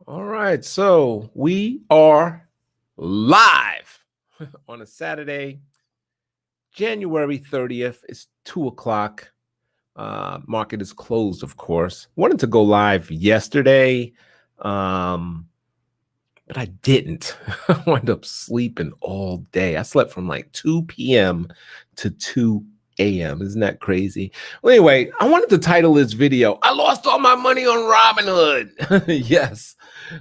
All right, so we are live on a Saturday, January 30th. It's 2 o'clock. Market is closed, of course. Wanted to go live yesterday, but I didn't. I wound up sleeping all day. I slept from like 2 p.m. to 2 a.m. Isn't that crazy? Well, anyway, I wanted to title this video, I lost all my money on Robinhood. Yes,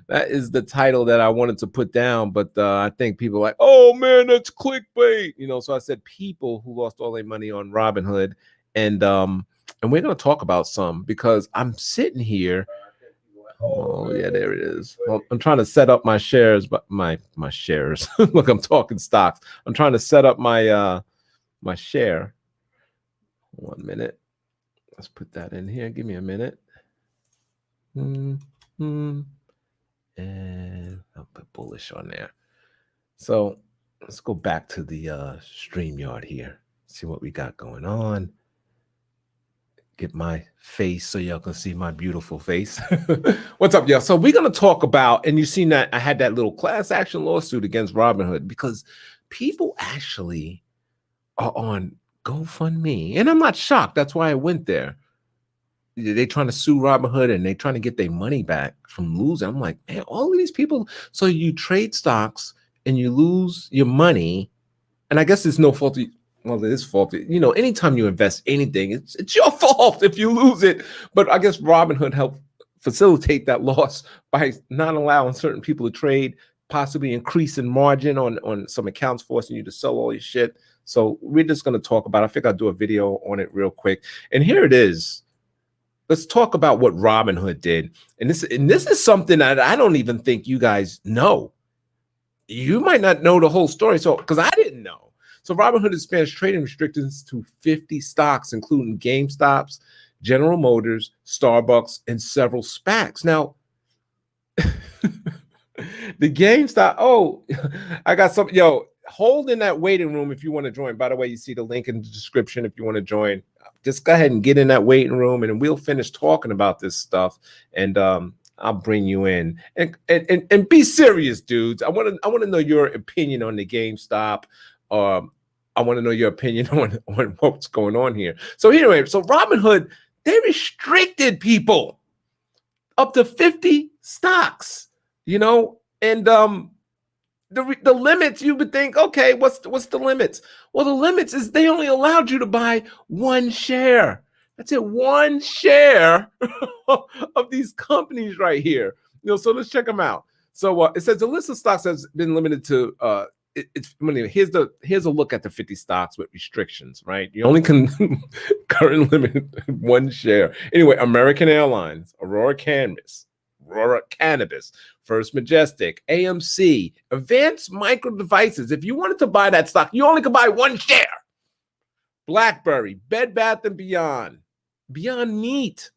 that is the title that I wanted to put down. But I think people are like, oh man, that's clickbait. So I said people who lost all their money on Robinhood. And we're going to talk about some because I'm sitting here. Oh yeah, there it is. Well, I'm trying to set up my shares, but my shares. Look, I'm talking stocks. I'm trying to set up my share. 1 minute. Let's put that in here. Give me a minute. And I'll put bullish on there. So let's go back to the StreamYard here. See what we got going on. Get my face so y'all can see my beautiful face. What's up, y'all? So we're going to talk about, and you've seen that I had that little class action lawsuit against Robinhood because people actually are on GoFundMe. And I'm not shocked. That's why I went there. They trying to sue Robinhood and they trying to get their money back from losing. I'm like, man, all of these people. So you trade stocks and you lose your money. And I guess it's no fault. Well, it is faulty. Anytime you invest anything, it's your fault if you lose it. But I guess Robinhood helped facilitate that loss by not allowing certain people to trade, possibly increasing margin on some accounts, forcing you to sell all your shit. So we're just going to talk about it. I think I'll do a video on it real quick. And here it is. Let's talk about what Robinhood did. And this is something that I don't even think you guys know. You might not know the whole story. So, because I didn't know. So Robinhood expands trading restrictions to 50 stocks, including Gamestops, General Motors, Starbucks, and several SPACs. Now, the GameStop, I got some, hold in that waiting room if you want to join. By the way, you see the link in the description if you want to join. Just go ahead and get in that waiting room and we'll finish talking about this stuff. And I'll bring you in. And be serious, dudes. I want to know your opinion on the GameStop. I want to know your opinion on what's going on here. So anyway, so Robinhood, they restricted people up to 50 stocks, and the limits, you would think, okay, what's the limits? Well, the limits is they only allowed you to buy one share. That's it, one share of these companies right here. So let's check them out. So it says the list of stocks has been limited to here's a look at the 50 stocks with restrictions, right? You only can current limit one share. Anyway, American Airlines, Aurora Cannabis, First Majestic, AMC, Advanced Micro Devices. If you wanted to buy that stock, you only could buy one share. BlackBerry, Bed Bath & Beyond, Beyond Meat,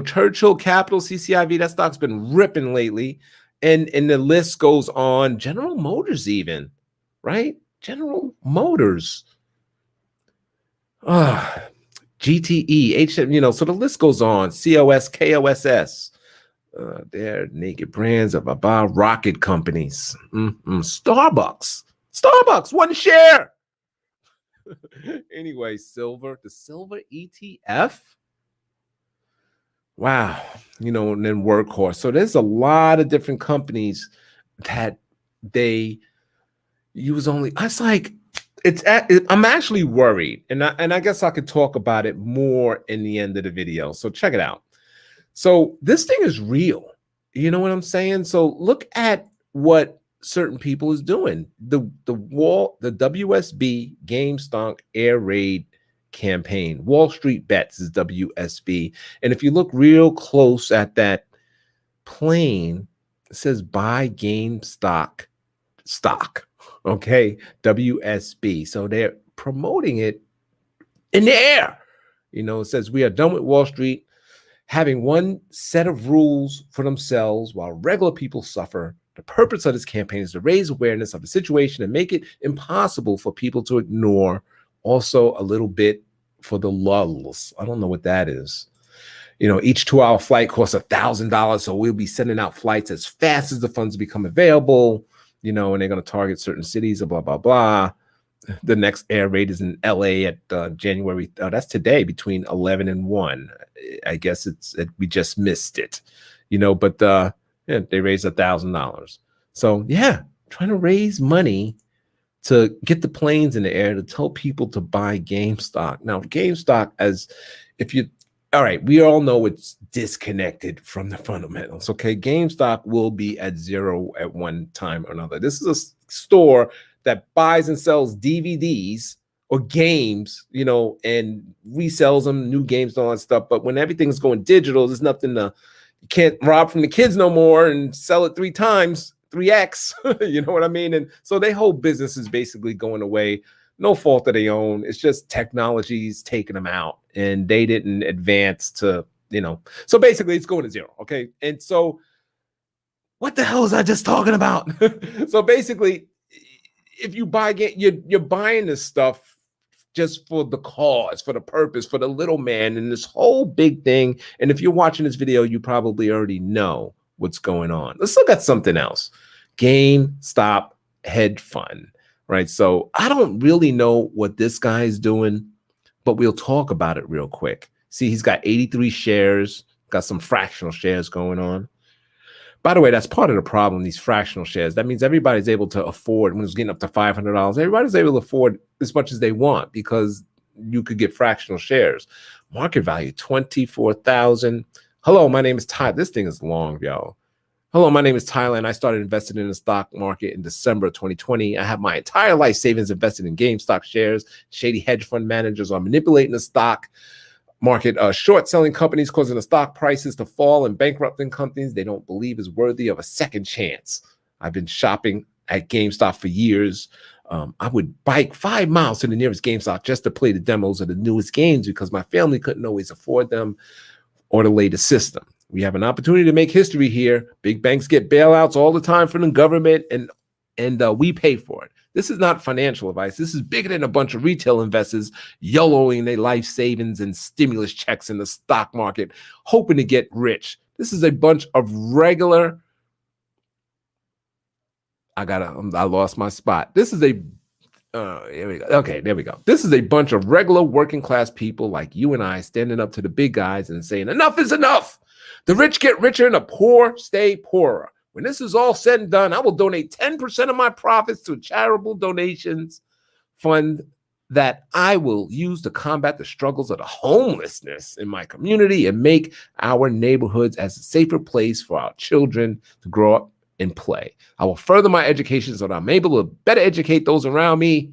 Churchill Capital, CCIV, that stock's been ripping lately. And the list goes on. General Motors even, right? General Motors. GTE, so the list goes on. COS, KOSS. They're naked brands of Baba rocket companies. Starbucks, one share. Anyway, the silver ETF. Wow, and then Workhorse. So there's a lot of different companies that they use only. It's like I'm actually worried, and I guess I could talk about it more in the end of the video. So check it out. So this thing is real. You know what I'm saying? So look at what certain people is doing. The WSB GameStop Air Raid campaign. Wall Street Bets is WSB. And if you look real close at that plane, it says buy GameStop stock. Okay, WSB. So they're promoting it in the air. It says we are done with Wall Street having one set of rules for themselves while regular people suffer. The purpose of this campaign is to raise awareness of the situation and make it impossible for people to ignore. Also, a little bit for the lulls. I don't know what that is. Each 2-hour flight costs $1,000. So we'll be sending out flights as fast as the funds become available, and they're going to target certain cities, blah, blah, blah. The next air raid is in LA at January. That's today between 11 and 1. I guess we just missed it, but yeah, they raised $1,000. So yeah, trying to raise money to get the planes in the air to tell people to buy GameStop. Now, GameStop, all right, we all know it's disconnected from the fundamentals. Okay, GameStop will be at zero at one time or another. This is a store that buys and sells DVDs or games, and resells them, new games and all that stuff. But when everything's going digital, there's nothing you can't rob from the kids no more and sell it 3 times, 3x, you know what I mean? And so their whole business is basically going away. No fault of their own. It's just technology's taking them out, and they didn't advance to, so basically it's going to zero. Okay. And so what the hell was I just talking about? So basically, if you buy, you're buying this stuff just for the cause, for the purpose, for the little man in this whole big thing. And if you're watching this video, you probably already know what's going on. Let's look at something else. GameStop hedge fund, right? So I don't really know what this guy is doing, but we'll talk about it real quick. See, he's got 83 shares, got some fractional shares going on. By the way, that's part of the problem, these fractional shares. That means everybody's able to afford, when it's getting up to $500, everybody's able to afford as much as they want because you could get fractional shares. Market value, 24,000. Hello, my name is Ty. This thing is long, y'all. Hello, my name is Tyler, and I started investing in the stock market in December of 2020. I have my entire life savings invested in GameStop shares. Shady hedge fund managers are manipulating the stock market, short selling companies, causing the stock prices to fall, and bankrupting companies they don't believe is worthy of a second chance. I've been shopping at GameStop for years. I would bike 5 miles to the nearest GameStop just to play the demos of the newest games because my family couldn't always afford them or the latest system. We have an opportunity to make history here. Big banks get bailouts all the time from the government, and we pay for it. This is not financial advice. This is bigger than a bunch of retail investors YOLOing their life savings and stimulus checks in the stock market, hoping to get rich. This is a bunch of regular. I lost my spot. This is here we go. Okay, there we go. This is a bunch of regular working class people like you and I standing up to the big guys and saying, enough is enough. The rich get richer and the poor stay poorer. When this is all said and done, I will donate 10% of my profits to a charitable donations fund that I will use to combat the struggles of the homelessness in my community and make our neighborhoods as a safer place for our children to grow up and play. I will further my education so that I'm able to better educate those around me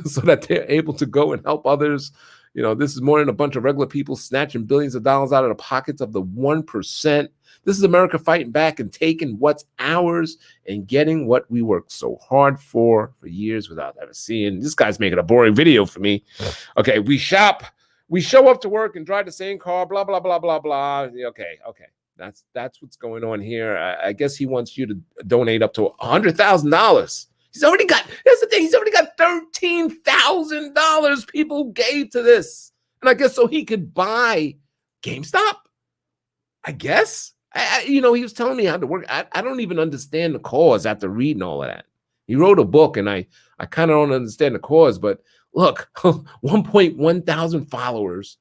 so that they're able to go and help others. This is more than a bunch of regular people snatching billions of dollars out of the pockets of the 1%. This is America fighting back and taking what's ours and getting what we worked so hard for years without ever seeing. This guy's making a boring video for me. Okay, we shop, we show up to work and drive the same car, blah, blah, blah, blah, blah. Okay. That's what's going on here. I guess he wants you to donate up to $100,000. He's already got, that's the thing, he's already got $13,000 people gave to this. And I guess so he could buy GameStop, I guess. He was telling me how to work. I don't even understand the cause after reading all of that. He wrote a book, and I kind of don't understand the cause, but look, 1.1 thousand followers,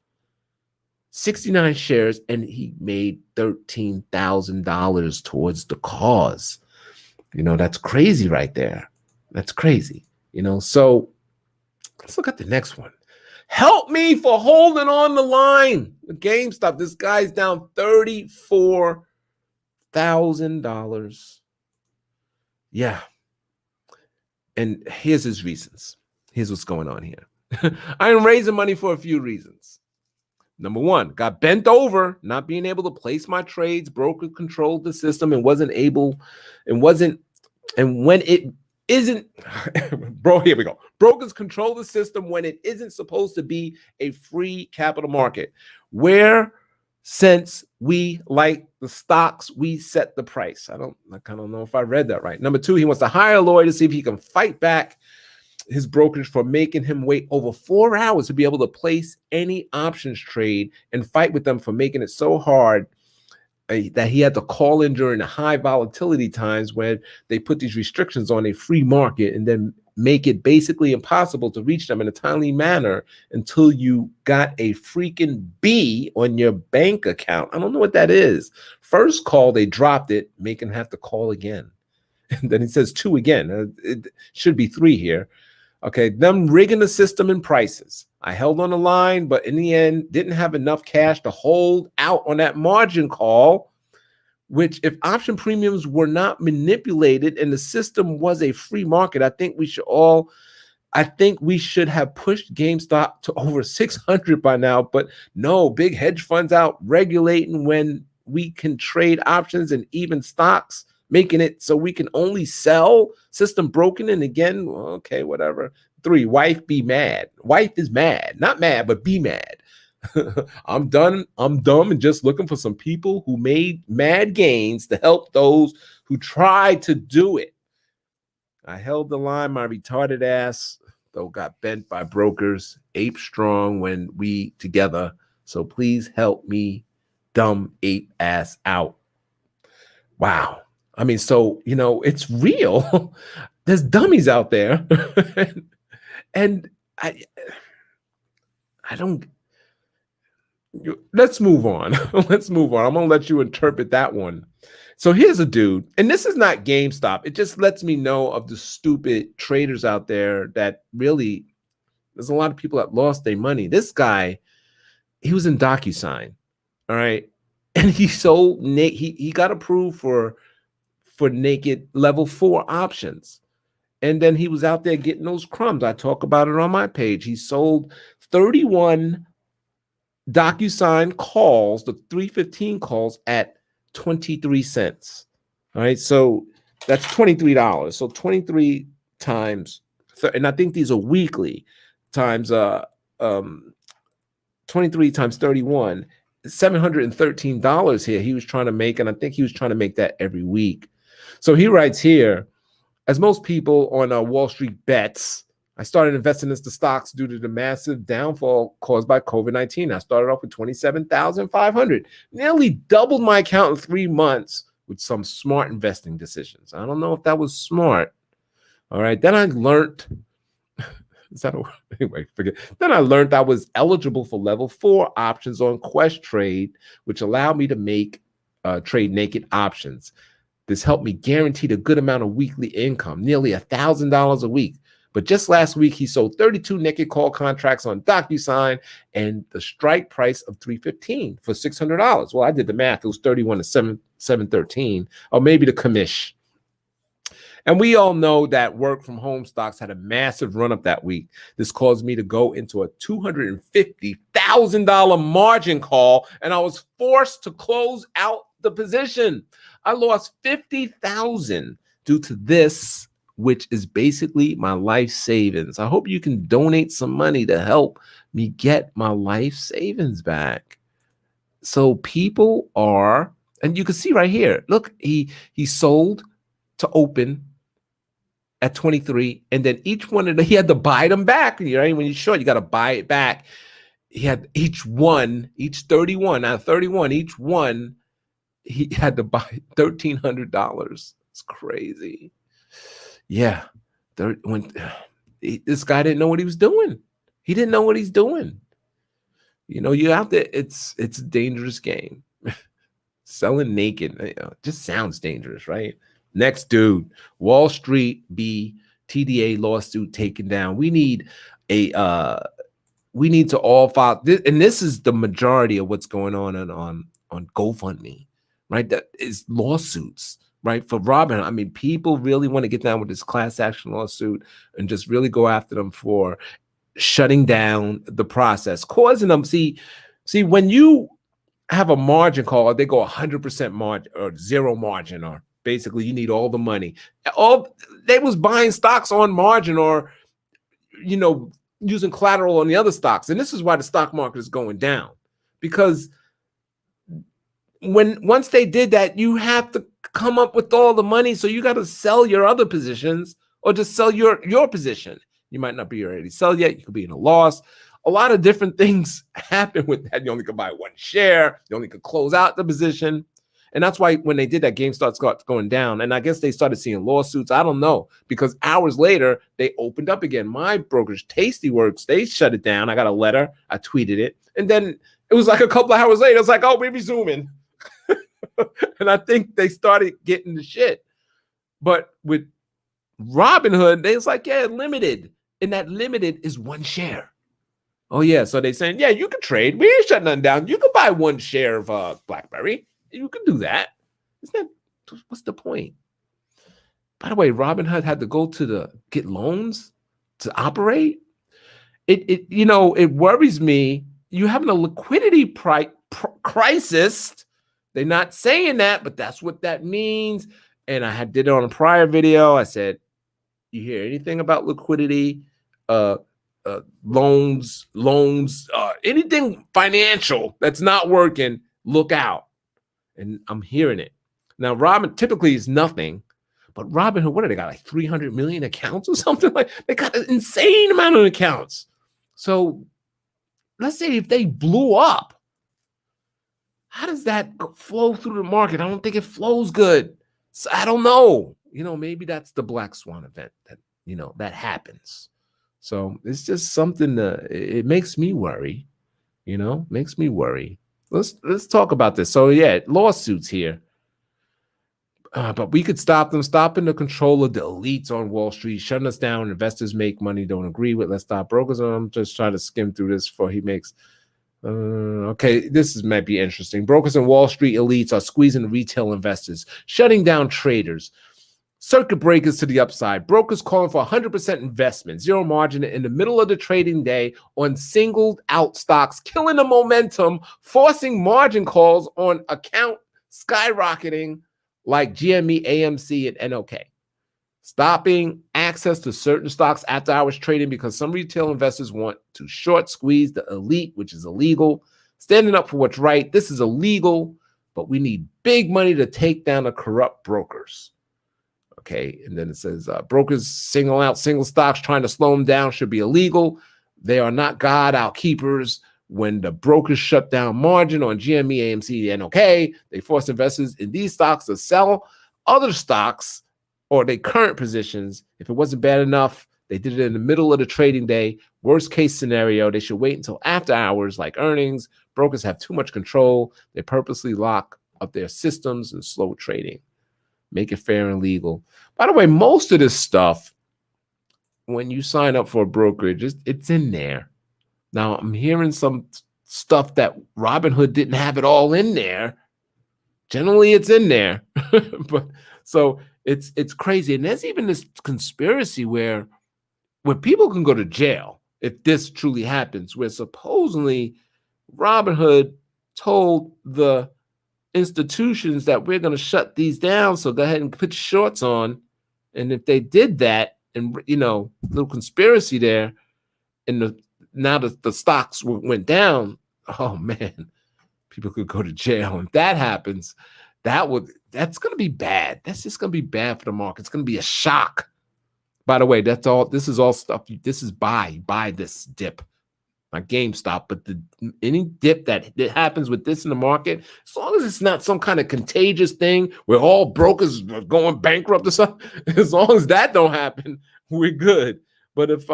69 shares, and he made $13,000 towards the cause. That's crazy right there. That's crazy. So let's look at the next one. Help me for holding on the line. The GameStop, this guy's down $34,000. Yeah. And here's his reasons. Here's what's going on here. I am raising money for a few reasons. Number one, got bent over, not being able to place my trades. Broker controlled the system and when it isn't, here we go. Brokers control the system when it isn't supposed to be a free capital market, where since we like the stocks, we set the price. I kind of know if I read that right. Number two, he wants to hire a lawyer to see if he can fight back his brokerage for making him wait over 4 hours to be able to place any options trade, and fight with them for making it so hard that he had to call in during the high volatility times when they put these restrictions on a free market, and then make it basically impossible to reach them in a timely manner until you got a freaking B on your bank account. I don't know what that is. First call, they dropped it, making him have to call again. And then it says 2 again. It should be 3 here. Okay, them rigging the system and prices. I held on the line, but in the end, didn't have enough cash to hold out on that margin call, which if option premiums were not manipulated and the system was a free market, I think we should have pushed GameStop to over 600 by now. But no, big hedge funds out regulating when we can trade options and even stocks, making it so we can only sell. System broken. And again, okay, whatever. 3, wife be mad. Wife is mad. Not mad, but be mad. I'm done. I'm dumb and just looking for some people who made mad gains to help those who tried to do it. I held the line. My retarded ass, though, got bent by brokers, ape strong when we together. So please help me, dumb ape ass out. Wow. I mean, so, it's real. There's dummies out there. And I don't. Let's move on. Let's move on. I'm going to let you interpret that one. So here's a dude, and this is not GameStop. It just lets me know of the stupid traders out there that really, there's a lot of people that lost their money. This guy, he was in DocuSign. All right. And he sold, he got approved for naked level 4 options. And then he was out there getting those crumbs. I talk about it on my page. He sold 31 DocuSign calls, the 315 calls, at 23 cents. All right. So that's $23. So 23 times, and I think these are weekly, times 23 times 31, $713 here he was trying to make. And I think he was trying to make that every week. So he writes here, as most people on Wall Street bets, I started investing into stocks due to the massive downfall caused by COVID-19. I started off with $27,500, nearly doubled my account in 3 months with some smart investing decisions. I don't know if that was smart. All right. Then I learned, is that a word? Anyway, forget. Then I learned I was eligible for level 4 options on Questrade, which allowed me to trade naked options. This helped me guaranteed a good amount of weekly income, nearly $1,000 a week. But just last week, he sold 32 naked call contracts on DocuSign, and the strike price of $315 for $600. Well, I did the math. It was 31 to 713, or maybe the commish. And we all know that work from home stocks had a massive run up that week. This caused me to go into a $250,000 margin call, and I was forced to close out the position. I lost $50,000 due to this, which is basically my life savings. I hope you can donate some money to help me get my life savings back. So people are, and you can see right here, look, he sold to open at 23, and then each one of them, he had to buy them back. Right? When you're short, you got to buy it back. He had each 31, out of 31, each one, he had to buy $1,300. It's crazy. Yeah. This guy didn't know what he was doing. He didn't know what he's doing. You're out there. It's a dangerous game. Selling naked, just sounds dangerous, right? Next dude, Wall Street B TDA lawsuit taken down. We need to all file this, and this is the majority of what's going on GoFundMe, right? That is lawsuits, right? For robbing. I mean, people really want to get down with this class action lawsuit and just really go after them for shutting down the process, causing them. See, when you have a margin call, they go 100% margin or zero margin, or basically you need all the money. They was buying stocks on margin, or using collateral on the other stocks. And this is why the stock market is going down, because once they did that, you have to come up with all the money. So you got to sell your other positions, or just sell your position. You might not be ready to sell yet. You could be in a loss. A lot of different things happen with that. You only could buy one share. You only could close out the position. And that's why when they did that, Gamestop got going down. And I guess they started seeing lawsuits. I don't know, because hours later, they opened up again. My brokerage, Tastyworks, they shut it down. I got a letter. I tweeted it. And then it was like a couple of hours later, it's like, oh, we're resuming. And I think they started getting the shit. But with Robinhood, they was like, yeah, limited. And that limited is one share. Oh, yeah. So they saying, yeah, you can trade. We ain't shutting nothing down. You can buy one share of BlackBerry. You can do that. Isn't that, what's the point? By the way, Robinhood had to go to get loans to operate. It worries me. You having a liquidity crisis. They're not saying that, but that's what that means. And I did it on a prior video. I said, you hear anything about liquidity, loans, anything financial that's not working, look out. And I'm hearing it. Now, Robin typically is nothing, but Robinhood, what do they got? Like 300 million accounts or something? Like they got an insane amount of accounts. So let's say if they blew up, how does that flow through the market? I don't think it flows good. So I don't know. Maybe that's the black swan event that, that happens. So it's just something that it makes me worry, makes me worry. Let's talk about this. So yeah, lawsuits here. But we could stop them, stopping the control of the elites on Wall Street, shutting us down. Investors make money, don't agree with. Let's stop brokers. I'm just trying to skim through this before he makes. Okay, might be interesting. Brokers and Wall Street elites are squeezing retail investors, shutting down traders. Circuit breakers to the upside. Brokers calling for 100% investment, zero margin in the middle of the trading day on singled out stocks, killing the momentum, forcing margin calls on account skyrocketing like GME, AMC, and NOK. Stopping access to certain stocks after hours trading because some retail investors want to short squeeze the elite, which is illegal. Standing up for what's right. This is illegal, but we need big money to take down the corrupt brokers. Okay, and then it says brokers single stocks trying to slow them down should be illegal. They are not God, our keepers. When the brokers shut down margin on GME, AMC, NOK, they force investors in these stocks to sell other stocks or their current positions. If it wasn't bad enough, they did it in the middle of the trading day. Worst case scenario, they should wait until after hours like earnings. Brokers have too much control. They purposely lock up their systems and slow trading. Make it fair and legal. By the way, most of this stuff, when you sign up for a brokerage, it's in there. Now, I'm hearing some stuff that Robinhood didn't have it all in there. Generally, it's in there. But so it's crazy. And there's even this conspiracy where people can go to jail if this truly happens, where supposedly Robinhood told the institutions that we're going to shut these down, so go ahead and put your shorts on. And if they did that, and little conspiracy there, and now the stocks went down, oh man, people could go to jail. And if that happens, that's going to be bad. That's just going to be bad for the market. It's going to be a shock. By the way, this is all stuff. This is buy this dip. Not GameStop, but any dip that happens with this in the market, as long as it's not some kind of contagious thing where all brokers are going bankrupt or something, as long as that don't happen, we're good. But if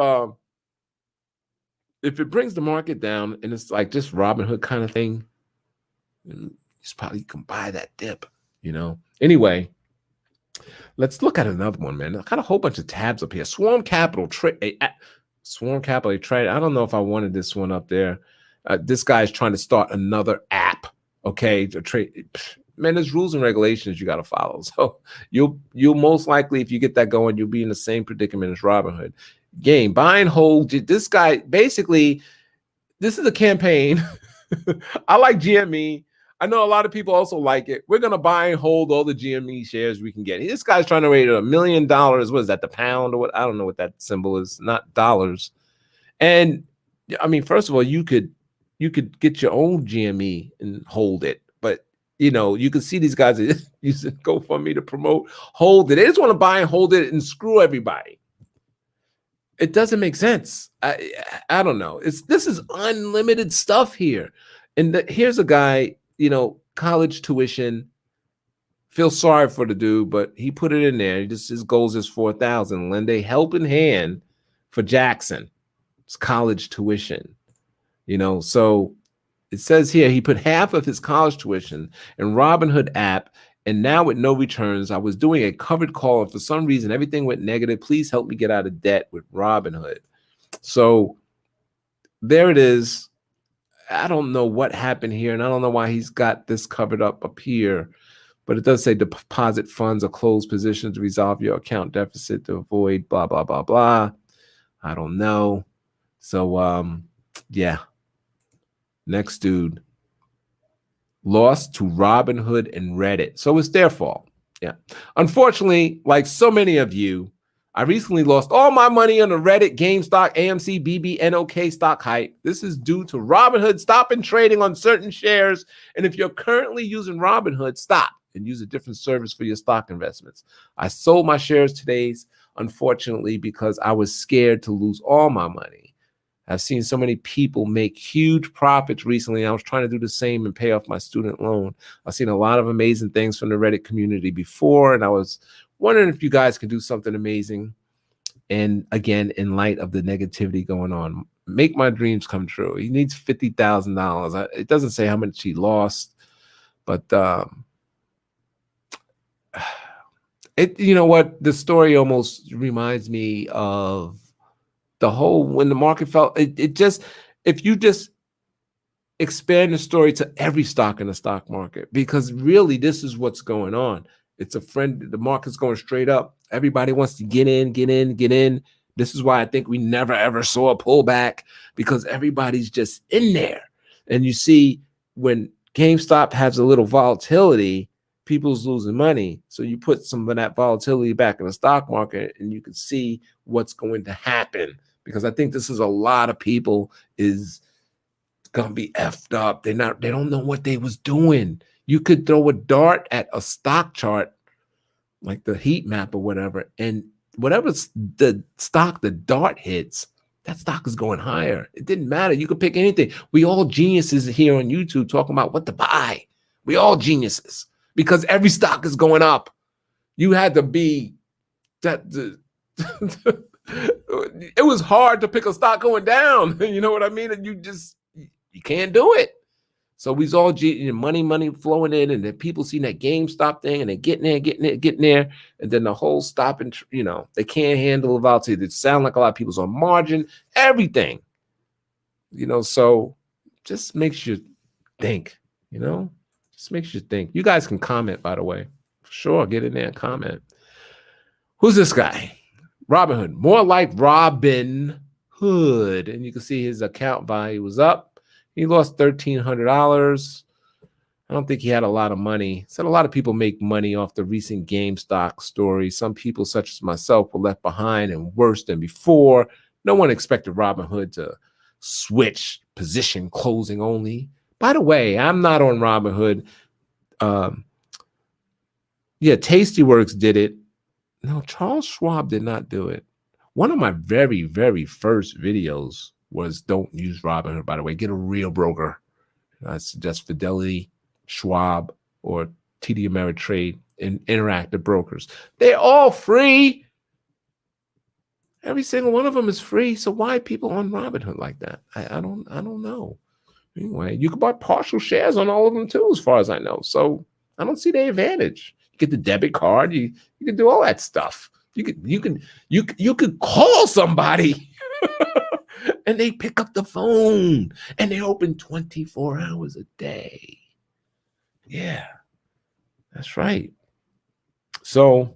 it brings the market down and it's like just Robinhood kind of thing, you probably can buy that dip, Anyway, let's look at another one, man. I got a whole bunch of tabs up here. Swarm Capital trade. I don't know if I wanted this one up there. This guy's trying to start another app, okay, to trade. Man, there's rules and regulations you got to follow. So you'll most likely, if you get that going, you'll be in the same predicament as Robinhood. Buy and hold. This guy, basically, this is a campaign. I like GME. I know a lot of people also like it. We're going to buy and hold all the GME shares we can get. This guy's trying to raise $1 million. What is that, the pound or what? I don't know what that symbol is, not dollars. And I mean, first of all, you could get your own GME and hold it. But, you can see these guys using GoFundMe to promote, hold it. They just want to buy and hold it and screw everybody. It doesn't make sense. I don't know. This is unlimited stuff here. And here's a guy, college tuition. Feel sorry for the dude, but he put it in there. His goals is 4,000. Lend a helping hand for Jackson. It's college tuition. So it says here he put half of his college tuition in Robinhood app, and now with no returns, I was doing a covered call, and for some reason everything went negative. Please help me get out of debt with Robinhood. So there it is. I don't know what happened here, and I don't know why he's got this covered up here, but it does say deposit funds or close positions to resolve your account deficit to avoid blah, blah, blah, blah. I don't know. So, yeah. Next dude. Lost to Robinhood and Reddit. So it's their fault. Yeah. Unfortunately, like so many of you, I recently lost all my money on the Reddit, GameStop, AMC, BB, NOK stock hype. This is due to Robinhood stopping trading on certain shares. And if you're currently using Robinhood, stop and use a different service for your stock investments. I sold my shares today, unfortunately, because I was scared to lose all my money. I've seen so many people make huge profits recently. I was trying to do the same and pay off my student loan. I've seen a lot of amazing things from the Reddit community before, and I was wondering if you guys can do something amazing. And again, in light of the negativity going on, make my dreams come true. He needs $50,000. It doesn't say how much he lost, but you know what? The story almost reminds me of the whole when the market fell. It just, if you just expand the story to every stock in the stock market, because really this is what's going on. It's the market's going straight up. Everybody wants to get in. This is why I think we never ever saw a pullback, because everybody's just in there. And you see, when GameStop has a little volatility, people's losing money. So you put some of that volatility back in the stock market and you can see what's going to happen. Because I think this is a lot of people is gonna be effed up. They don't know what they was doing. You could throw a dart at a stock chart, like the heat map or whatever, and whatever's the stock the dart hits, that stock is going higher. It didn't matter. You could pick anything. We all geniuses here on YouTube talking about what to buy. We all geniuses because every stock is going up. You had to be that. It was hard to pick a stock going down. You know what I mean? And you can't do it. So we's all money flowing in, and then people seeing that GameStop thing, and they're getting there, and then the whole stop and they can't handle the volatility. It sound like a lot of people's on margin, everything. So just makes you think. Just makes you think. You guys can comment, by the way, for sure. Get in there and comment. Who's this guy? Robinhood, more like Robin Hood. And you can see his account value was up. He lost $1,300. I don't think he had a lot of money. Said a lot of people make money off the recent GameStop story. Some people, such as myself, were left behind and worse than before. No one expected Robinhood to switch position closing only. By the way, I'm not on Robinhood. Tastyworks did it. No, Charles Schwab did not do it. One of my very, very first videos was don't use Robinhood, by the way. Get a real broker. I suggest Fidelity, Schwab, or TD Ameritrade and Interactive Brokers. They're all free. Every single one of them is free. So why are people on Robinhood like that? I don't know. Anyway, you can buy partial shares on all of them too, as far as I know. So I don't see the advantage. You get the debit card. You can do all that stuff. You could call somebody and they pick up the phone and they open 24 hours a day. Yeah, that's right. So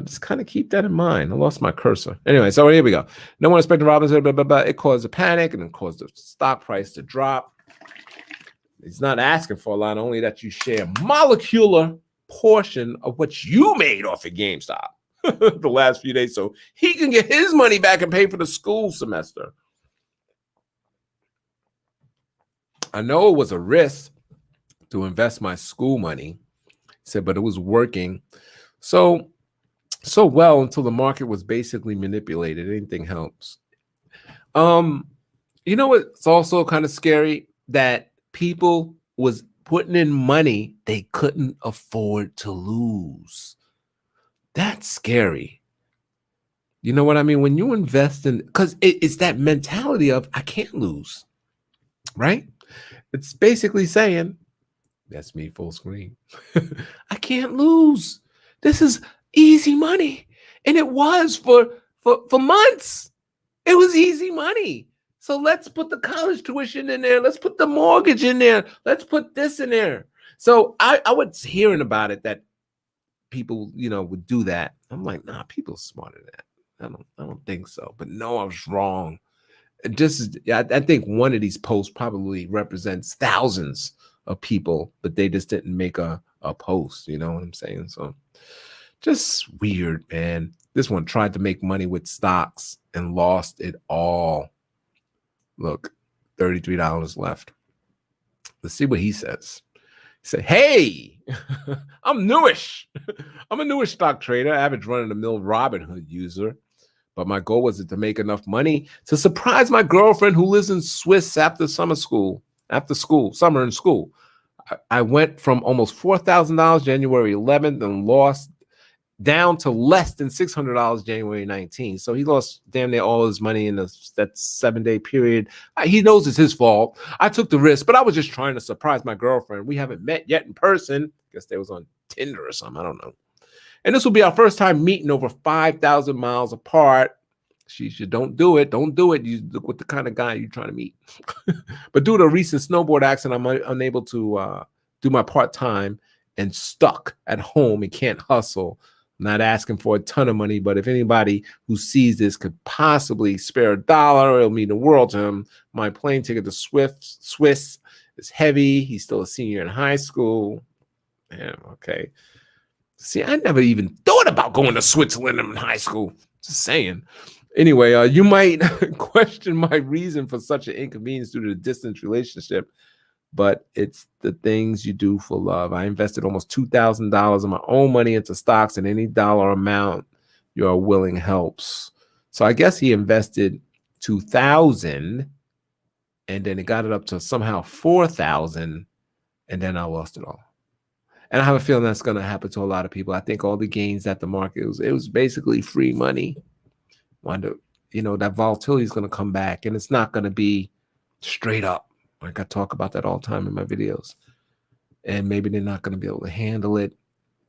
just kind of keep that in mind. I lost my cursor. Anyway, so here we go. No one expected Robinhood, blah, blah, blah. It caused a panic and then caused the stock price to drop. He's not asking for a lot, only that you share a molecular portion of what you made off of GameStop the last few days so he can get his money back and pay for the school semester. I know it was a risk to invest my school money, he said, but it was working. So so well until the market was basically manipulated. Anything helps. Um, you know what's also kind of scary? That people was putting in money they couldn't afford to lose. That's scary. You know what I mean? When you invest in, because it's that mentality of I can't lose, right? It's basically saying, that's me full screen. I can't lose. This is easy money. And it was for months. It was easy money. So let's put the college tuition in there. Let's put the mortgage in there. Let's put this in there. So I was hearing about it that people, would do that. I'm like, nah, people smarter than that. I don't think so. But no, I was wrong. I think one of these posts probably represents thousands of people, but they just didn't make a post. You know what I'm saying? So just weird, man. This one tried to make money with stocks and lost it all. Look, $33 left. Let's see what he says. He said, hey, I'm newish. I'm a newish stock trader, average run-of-the-mill Robinhood user. But my goal was to make enough money to surprise my girlfriend who lives in Swiss after summer in school. I went from almost $4,000 January 11th and lost down to less than $600 January 19th. So he lost damn near all his money in that 7-day period. He knows it's his fault. I took the risk, but I was just trying to surprise my girlfriend. We haven't met yet in person. Guess they was on Tinder or something. I don't know. And this will be our first time meeting over 5,000 miles apart. She said, don't do it. Don't do it. You look what the kind of guy you're trying to meet. But due to a recent snowboard accident, I'm unable to do my part-time and stuck at home and can't hustle. I'm not asking for a ton of money, but if anybody who sees this could possibly spare $1, it'll mean the world to him. My plane ticket to Swiss is heavy. He's still a senior in high school. Yeah, okay. See, I never even thought about going to Switzerland in high school. Just saying. Anyway, you might question my reason for such an inconvenience due to the distance relationship, but it's the things you do for love. I invested almost $2,000 of my own money into stocks, and any dollar amount you are willing helps. So I guess he invested $2,000, and then it got it up to somehow $4,000, and then I lost it all. And I have a feeling that's going to happen to a lot of people. I think all the gains at the market, it was basically free money. Wonder, that volatility is going to come back, and it's not going to be straight up. Like I talk about that all the time in my videos. And maybe they're not going to be able to handle it,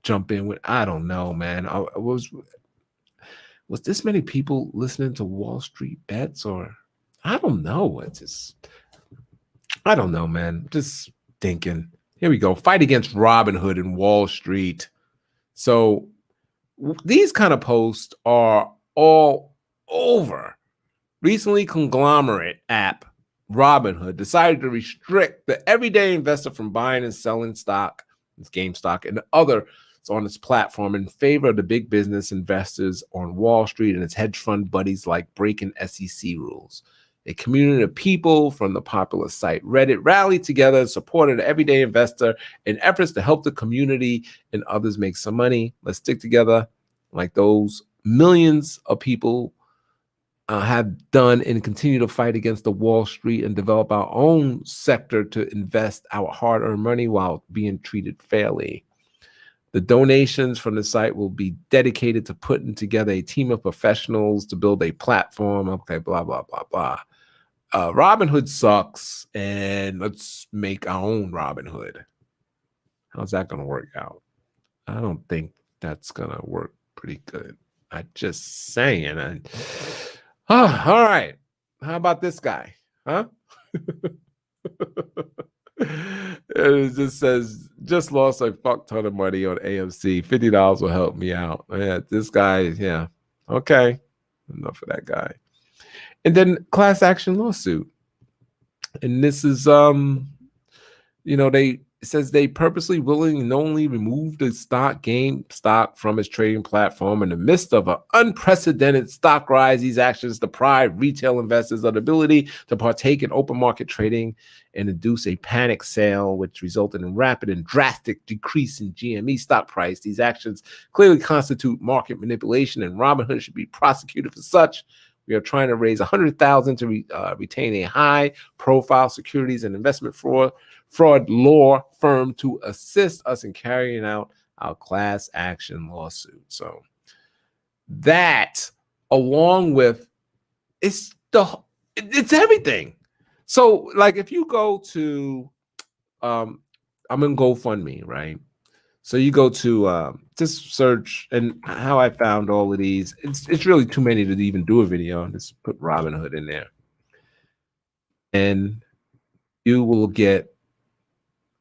jump in with, I don't know, man. Was this many people listening to Wall Street Bets, or I don't know. I don't know, man. Just thinking. Here we go. Fight against Robinhood and Wall Street. So these kind of posts are all over. Recently, conglomerate app Robinhood decided to restrict the everyday investor from buying and selling stock, it's Gamestop, and others on its platform in favor of the big business investors on Wall Street and its hedge fund buddies, like breaking SEC rules. A community of people from the popular site Reddit rallied together and supported the everyday investor in efforts to help the community and others make some money. Let's stick together like those millions of people have done, and continue to fight against the Wall Street and develop our own sector to invest our hard-earned money while being treated fairly. The donations from the site will be dedicated to putting together a team of professionals to build a platform. Okay, blah, blah, blah, blah. Robinhood sucks, and let's make our own Robinhood. How's that going to work out? I don't think that's going to work pretty good. I'm just saying. All right. How about this guy? Huh? It just says, just lost a fuck ton of money on AMC. $50 will help me out. Yeah, this guy, yeah. Okay. Enough of that guy. And then class action lawsuit. And this is, they It says they purposely, willingly, knowingly removed the GameStop from its trading platform in the midst of an unprecedented stock rise. These actions deprive retail investors of the ability to partake in open market trading and induce a panic sale, which resulted in rapid and drastic decrease in GME stock price. These actions clearly constitute market manipulation, and Robinhood should be prosecuted for such. We are trying to raise $100,000 to retain a high-profile securities and investment fraud law firm to assist us in carrying out our class action lawsuit. So that, along with it's everything. So, like, if you go to I'm in GoFundMe, right? So you go to just search, and how I found all of these. It's really too many to even do a video. Just put Robinhood in there, and you will get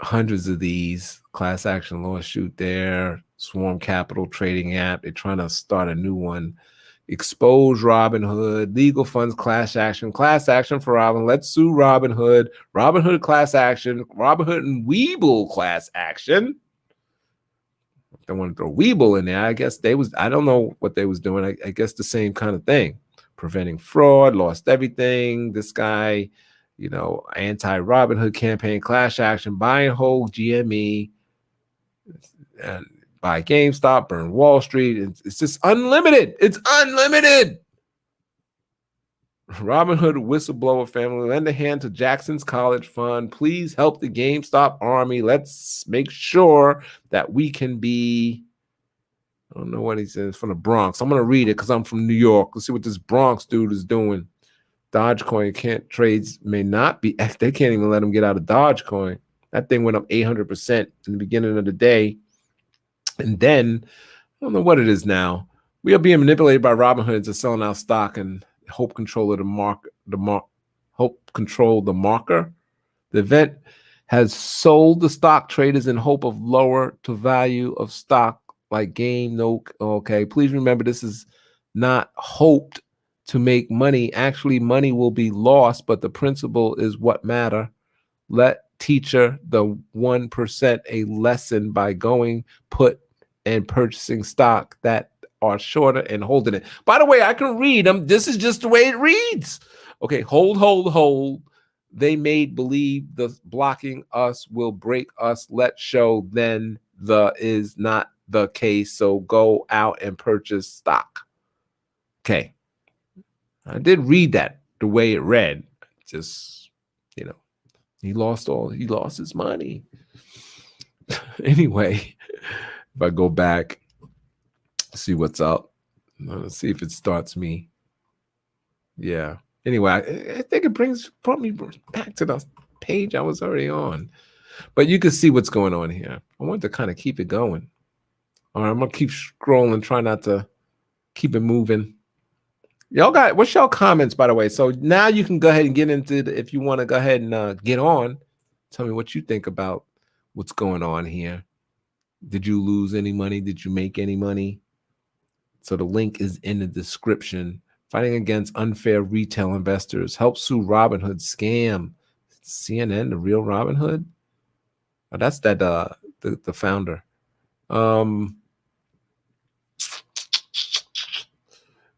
hundreds of these. Class action lawsuit there, Swarm Capital trading app. They're trying to start a new one. Expose Robinhood, legal funds class action for Robin. Let's sue Robinhood. Robinhood class action. Robinhood and Webull class action. They want to throw Webull in there. I guess I don't know what they was doing. I guess the same kind of thing. Preventing fraud, lost everything. This guy, anti-Robinhood campaign, class action, buy and hold GME, and buy GameStop, burn Wall Street. It's just unlimited. It's unlimited. Robinhood whistleblower family, lend a hand to Jackson's College Fund. Please help the GameStop army. Let's make sure that we can be, I don't know what he says, from the Bronx. I'm going to read it because I'm from New York. Let's see what this Bronx dude is doing. Dogecoin may not be, they can't even let him get out of Dogecoin. That thing went up 800% in the beginning of the day. And then, I don't know what it is now. We are being manipulated by Robinhood into selling our stock and hope control the marker. The event has sold the stock traders in hope of lower to value of stock like game. No, okay. Please remember, this is not hoped to make money. Actually, money will be lost, but the principle is what matter. Let teacher the 1% a lesson by going put and purchasing stock that are shorter and holding it. By the way, I can read them. This is just the way it reads. Okay, hold. They made believe the blocking us will break us. Let's show then the is not the case. So go out and purchase stock. Okay. I did read that the way it read. Just, he lost his money. Anyway, if I go back, see what's up. Let's see if it starts me. Yeah. Anyway, I think it brought me back to the page I was already on. But you can see what's going on here. I want to kind of keep it going. All right, I'm going to keep scrolling, try not to keep it moving. Y'all got, what's y'all comments, by the way? So now you can go ahead and get into it if you want to go ahead and get on. Tell me what you think about what's going on here. Did you lose any money? Did you make any money? So the link is in the description. Fighting against unfair retail investors. Help sue Robinhood scam. CNN, the real Robinhood? Oh, that's that the founder.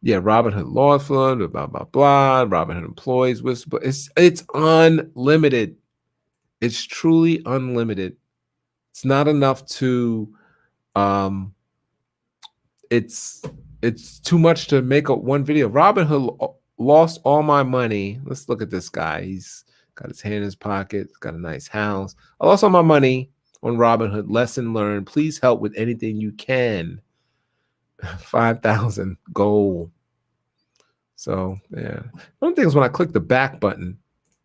Yeah, Robinhood law firm, blah, blah, blah. Robinhood employees, but it's unlimited. It's truly unlimited. It's not enough to it's too much to make up one video. Robinhood lost all my money. Let's look at this guy. He's got his hand in his pocket. He's got a nice house. I lost all my money on Robinhood. Lesson learned. Please help with anything you can. 5,000 goal. So yeah. One thing is when I click the back button,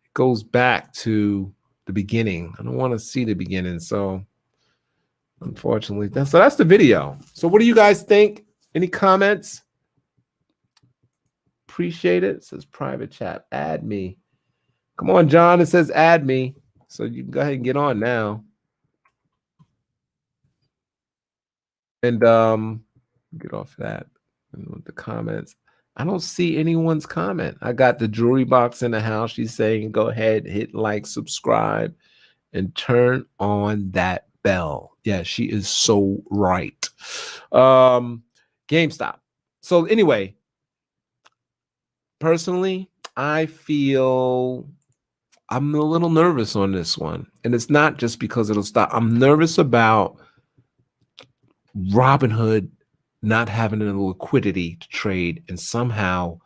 it goes back to the beginning. I don't want to see the beginning. So unfortunately, that's the video. So what do you guys think? Any comments? Appreciate it. It says private chat. Add me. Come on, John. It says add me. So you can go ahead and get on now. And get off that. And with the comments. I don't see anyone's comment. I got the jewelry box in the house. She's saying go ahead, hit like, subscribe. and turn on that bell. Yeah, she is so right. GameStop. So anyway, personally, I feel I'm a little nervous on this one. And it's not just because it'll stop. I'm nervous about Robinhood not having the liquidity to trade and somehow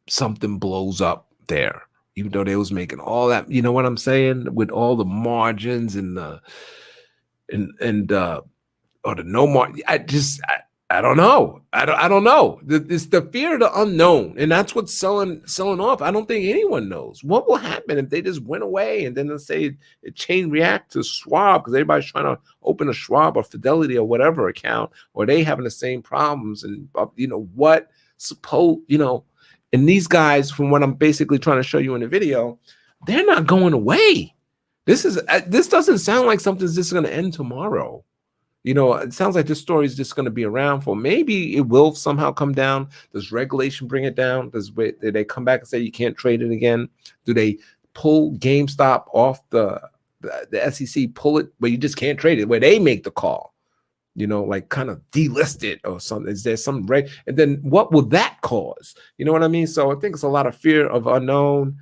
something blows up there, even though they was making all that, you know what I'm saying, with all the margins and the and or the no mark. I don't know. I don't know. It's the fear of the unknown, and that's what's selling off. I don't think anyone knows what will happen if they just went away and then they'll say it chain react to Schwab because everybody's trying to open a Schwab or Fidelity or whatever account, or they having the same problems. And what and these guys, from what I'm basically trying to show you in the video, they're not going away. This doesn't sound like something's just going to end tomorrow. It sounds like this story is just going to be around for, maybe it will somehow come down. Does regulation bring it down? Do they come back and say you can't trade it again? Do they pull GameStop off the SEC, pull it where you just can't trade it, where they make the call? Like kind of delist it or something. Is there some and then what will that cause? You know what I mean? So I think it's a lot of fear of unknown.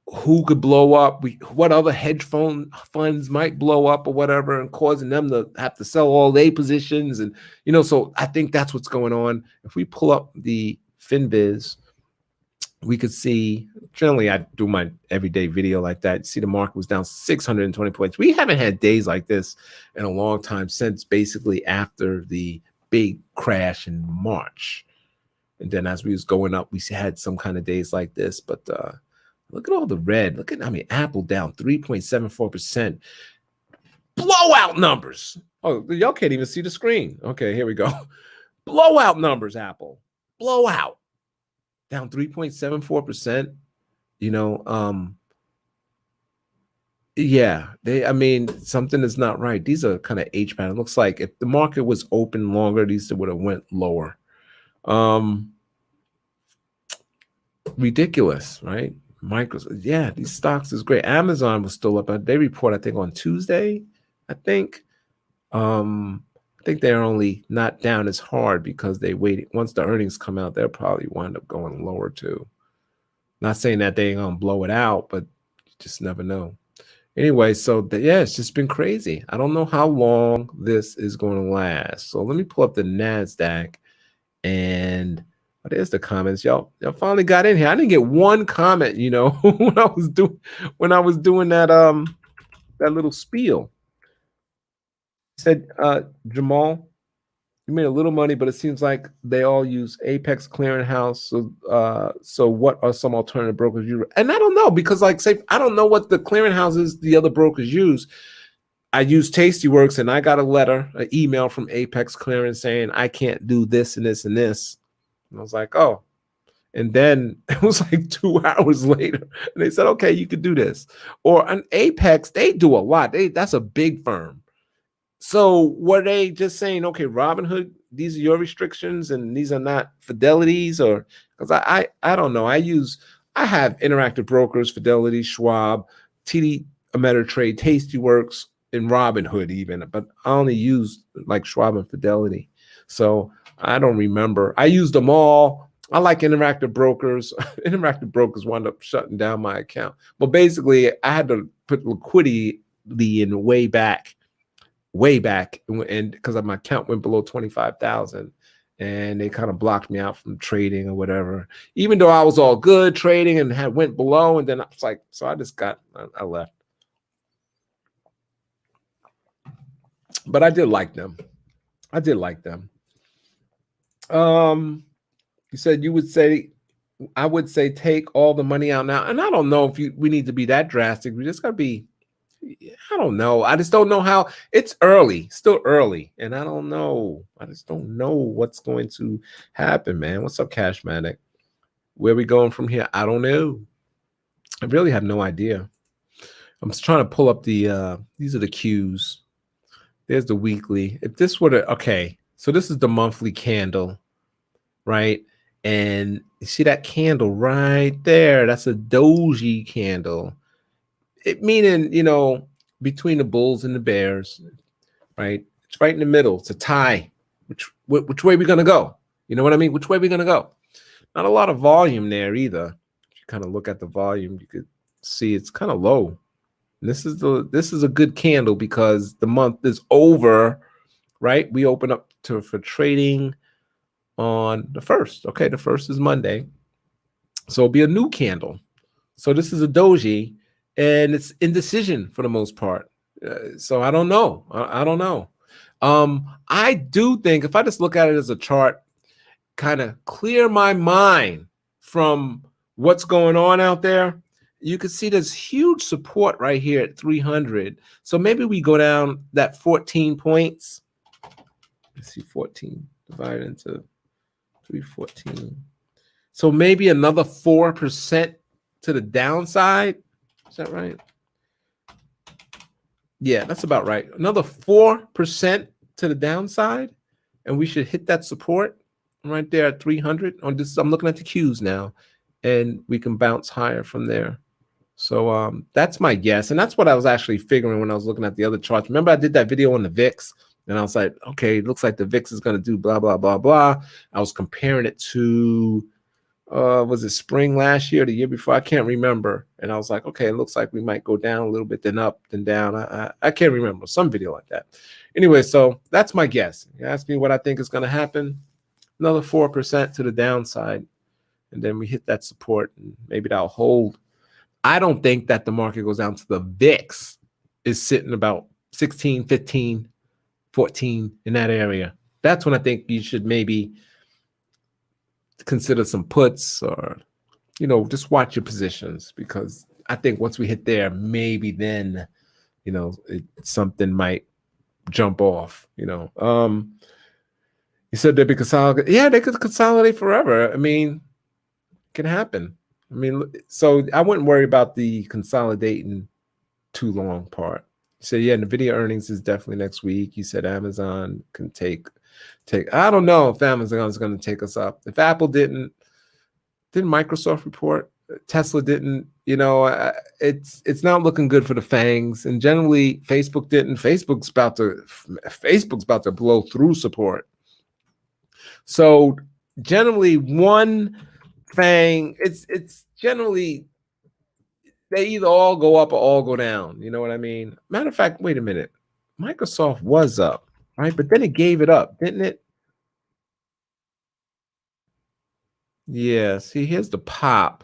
Who could blow up? What other hedge funds might blow up or whatever, and causing them to have to sell all their positions. And so I think that's what's going on. If we pull up the FinViz, we could see, generally I do my everyday video like that. You see the market was down 620 points. We haven't had days like this in a long time, since basically after the big crash in March. And then as we was going up, we had some kind of days like this. But look at all the red. Apple down 3.74%. Blowout numbers. Oh, y'all can't even see the screen. Okay, here we go. Blowout numbers, Apple. Blowout. Down 3.74%. Yeah, something is not right. These are kind of H pattern. It looks like if the market was open longer, these would have went lower. Ridiculous, right? Microsoft, yeah, these stocks is great. Amazon was still up. They report, I think, on Tuesday. I think they're only not down as hard because they waited. Once the earnings come out, they'll probably wind up going lower too. Not saying that they ain't gonna blow it out, but you just never know. Anyway, so it's just been crazy. I don't know how long this is going to last. So let me pull up the NASDAQ, and there's the comments. Y'all finally got in here. I didn't get one comment, when I was doing that that little spiel. Said Jamal, you made a little money, but it seems like they all use Apex Clearinghouse. So what are some alternative brokers you? And I don't know, because I don't know what the clearinghouses the other brokers use. I use Tastyworks, and I got an email from Apex Clearing saying I can't do this and this and this. And I was like, oh. And then it was like 2 hours later, and they said, okay, you could do this. Or an Apex, they do a lot. That's a big firm. So were they just saying, okay, Robinhood, these are your restrictions and these are not Fidelity's? Or because I don't know. I have Interactive Brokers, Fidelity, Schwab, TD Ameritrade, Tastyworks, and Robinhood even, but I only use like Schwab and Fidelity. So I don't remember. I used them all. I like Interactive Brokers. Interactive Brokers wound up shutting down my account. But basically, I had to put liquidity in way back, and because my account went below 25,000, and they kind of blocked me out from trading or whatever, even though I was all good trading and had went below. And then I was like, so I left. But I did like them. You said I would say take all the money out now. And I don't know if we need to be that drastic. We just got to be, I don't know. I just don't know how. It's early, still early. And I don't know. I just don't know what's going to happen, man. What's up, Cashmatic? Where are we going from here? I don't know. I really have no idea. I'm just trying to pull up these are the Qs. There's the weekly. If this were to, okay, so this is the monthly candle, right? And you see that candle right there? That's a doji candle. It meaning, between the bulls and the bears, right? It's right in the middle. It's a tie. Which way we gonna go? You know what I mean? Which way we gonna go? Not a lot of volume there either. If you kind of look at the volume, you could see it's kind of low. And this is a good candle because the month is over, right? We open up for trading on the 1st. Okay, the 1st is Monday. So it'll be a new candle. So this is a doji, and it's indecision for the most part. So I don't know. I don't know. I do think if I just look at it as a chart, kind of clear my mind from what's going on out there, you can see there's huge support right here at 300. So maybe we go down that 14 points. Let's see, 14 divided into 314. So maybe another 4% to the downside. Is that right? Yeah, that's about right. Another 4% to the downside, and we should hit that support right there at 300. On this, I'm looking at the Qs now, and we can bounce higher from there. So that's my guess, and that's what I was actually figuring when I was looking at the other charts. Remember, I did that video on the VIX, and I was like, okay, it looks like the VIX is going to do blah blah blah blah. I was comparing it to was it spring last year, the year before? I can't remember. And I was like, okay, it looks like we might go down a little bit, then up, then down. I can't remember, some video like that. Anyway, so that's my guess. You ask me what I think is going to happen, another 4% to the downside, and then we hit that support, and maybe that'll hold. I don't think that the market goes down to the VIX is sitting about 16, 15, 14 in that area. That's when I think you should maybe consider some puts, or just watch your positions, because I think once we hit there, maybe then something might jump off. You said they'd be consolidated. Yeah, they could consolidate forever. I mean, it can happen. I mean, so I wouldn't worry about the consolidating too long part. So yeah, Nvidia earnings is definitely next week. You said Amazon can take. I don't know if Amazon is going to take us up. If Apple didn't Microsoft report? Tesla didn't. It's not looking good for the FANGs. And generally, Facebook didn't. Facebook's about to blow through support. So generally, one FANG, it's generally they either all go up or all go down. You know what I mean? Matter of fact, wait a minute. Microsoft was up, right? But then it gave it up, didn't it? Yeah, see, here's the pop.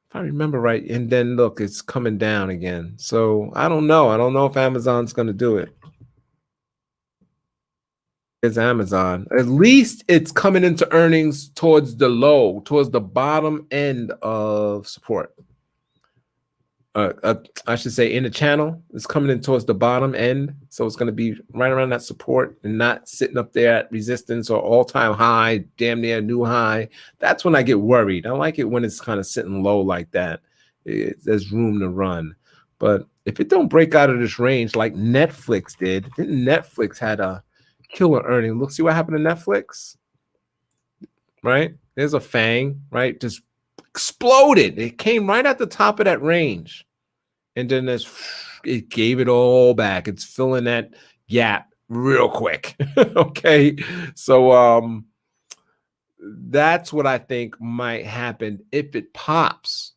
If I remember right, and then look, it's coming down again. So I don't know. I don't know if Amazon's going to do it. It's Amazon. At least it's coming into earnings towards the low, towards the bottom end of support. I should say in the channel, it's coming in towards the bottom end. So it's going to be right around that support and not sitting up there at resistance or all-time high, damn near new high. That's when I get worried. I like it when it's kind of sitting low like that. There's room to run. But if it don't break out of this range like Netflix did, Netflix had a killer earning. Look, see what happened to Netflix? Right? There's a FANG, right? Just exploded. It came right at the top of that range. And then it gave it all back. It's filling that gap real quick. Okay. So that's what I think might happen if it pops.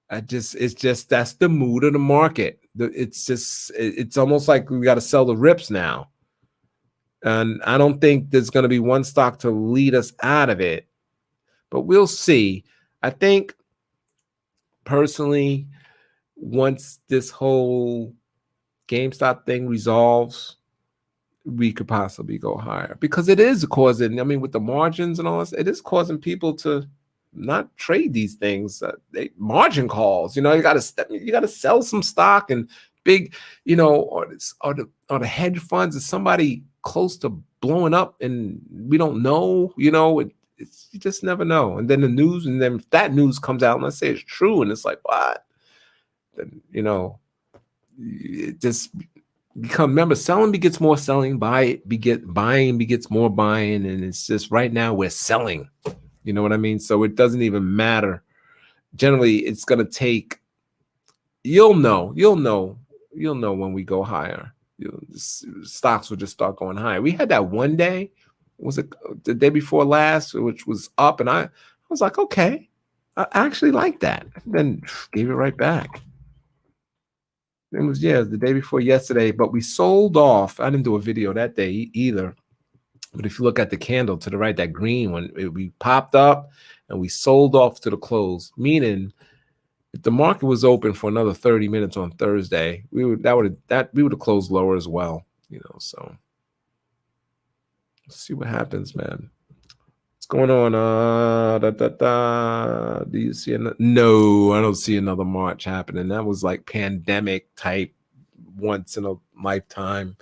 It's just that's the mood of the market. It's almost like we got to sell the rips now. And I don't think there's going to be one stock to lead us out of it, but we'll see. I think personally, once this whole GameStop thing resolves, we could possibly go higher, because it is causing, I mean, with the margins and all this, it is causing people to not trade these things. Margin calls, you got to sell some stock, and big, or the hedge funds, is somebody close to blowing up and we don't know, you just never know. And then the news, and then if that news comes out and let's say it's true, and it's like, what? Then, it just remember, selling begets more selling, buying begets more buying, and it's just right now we're selling. You know what I mean? So it doesn't even matter. Generally, it's going to take, you'll know, when we go higher. Stocks will just start going higher. We had that one day, was it the day before last, which was up, and I was like, okay, I actually like that. Then gave it right back. It was, yeah, the day before yesterday, but we sold off. I didn't do a video that day either. But if you look at the candle to the right, that green one, we popped up and we sold off to the close, meaning if the market was open for another 30 minutes on Thursday, we would have closed lower as well, so let's see what happens, man. What's going on? Do you see no, I don't see another March happening. That was like pandemic type, once in a lifetime,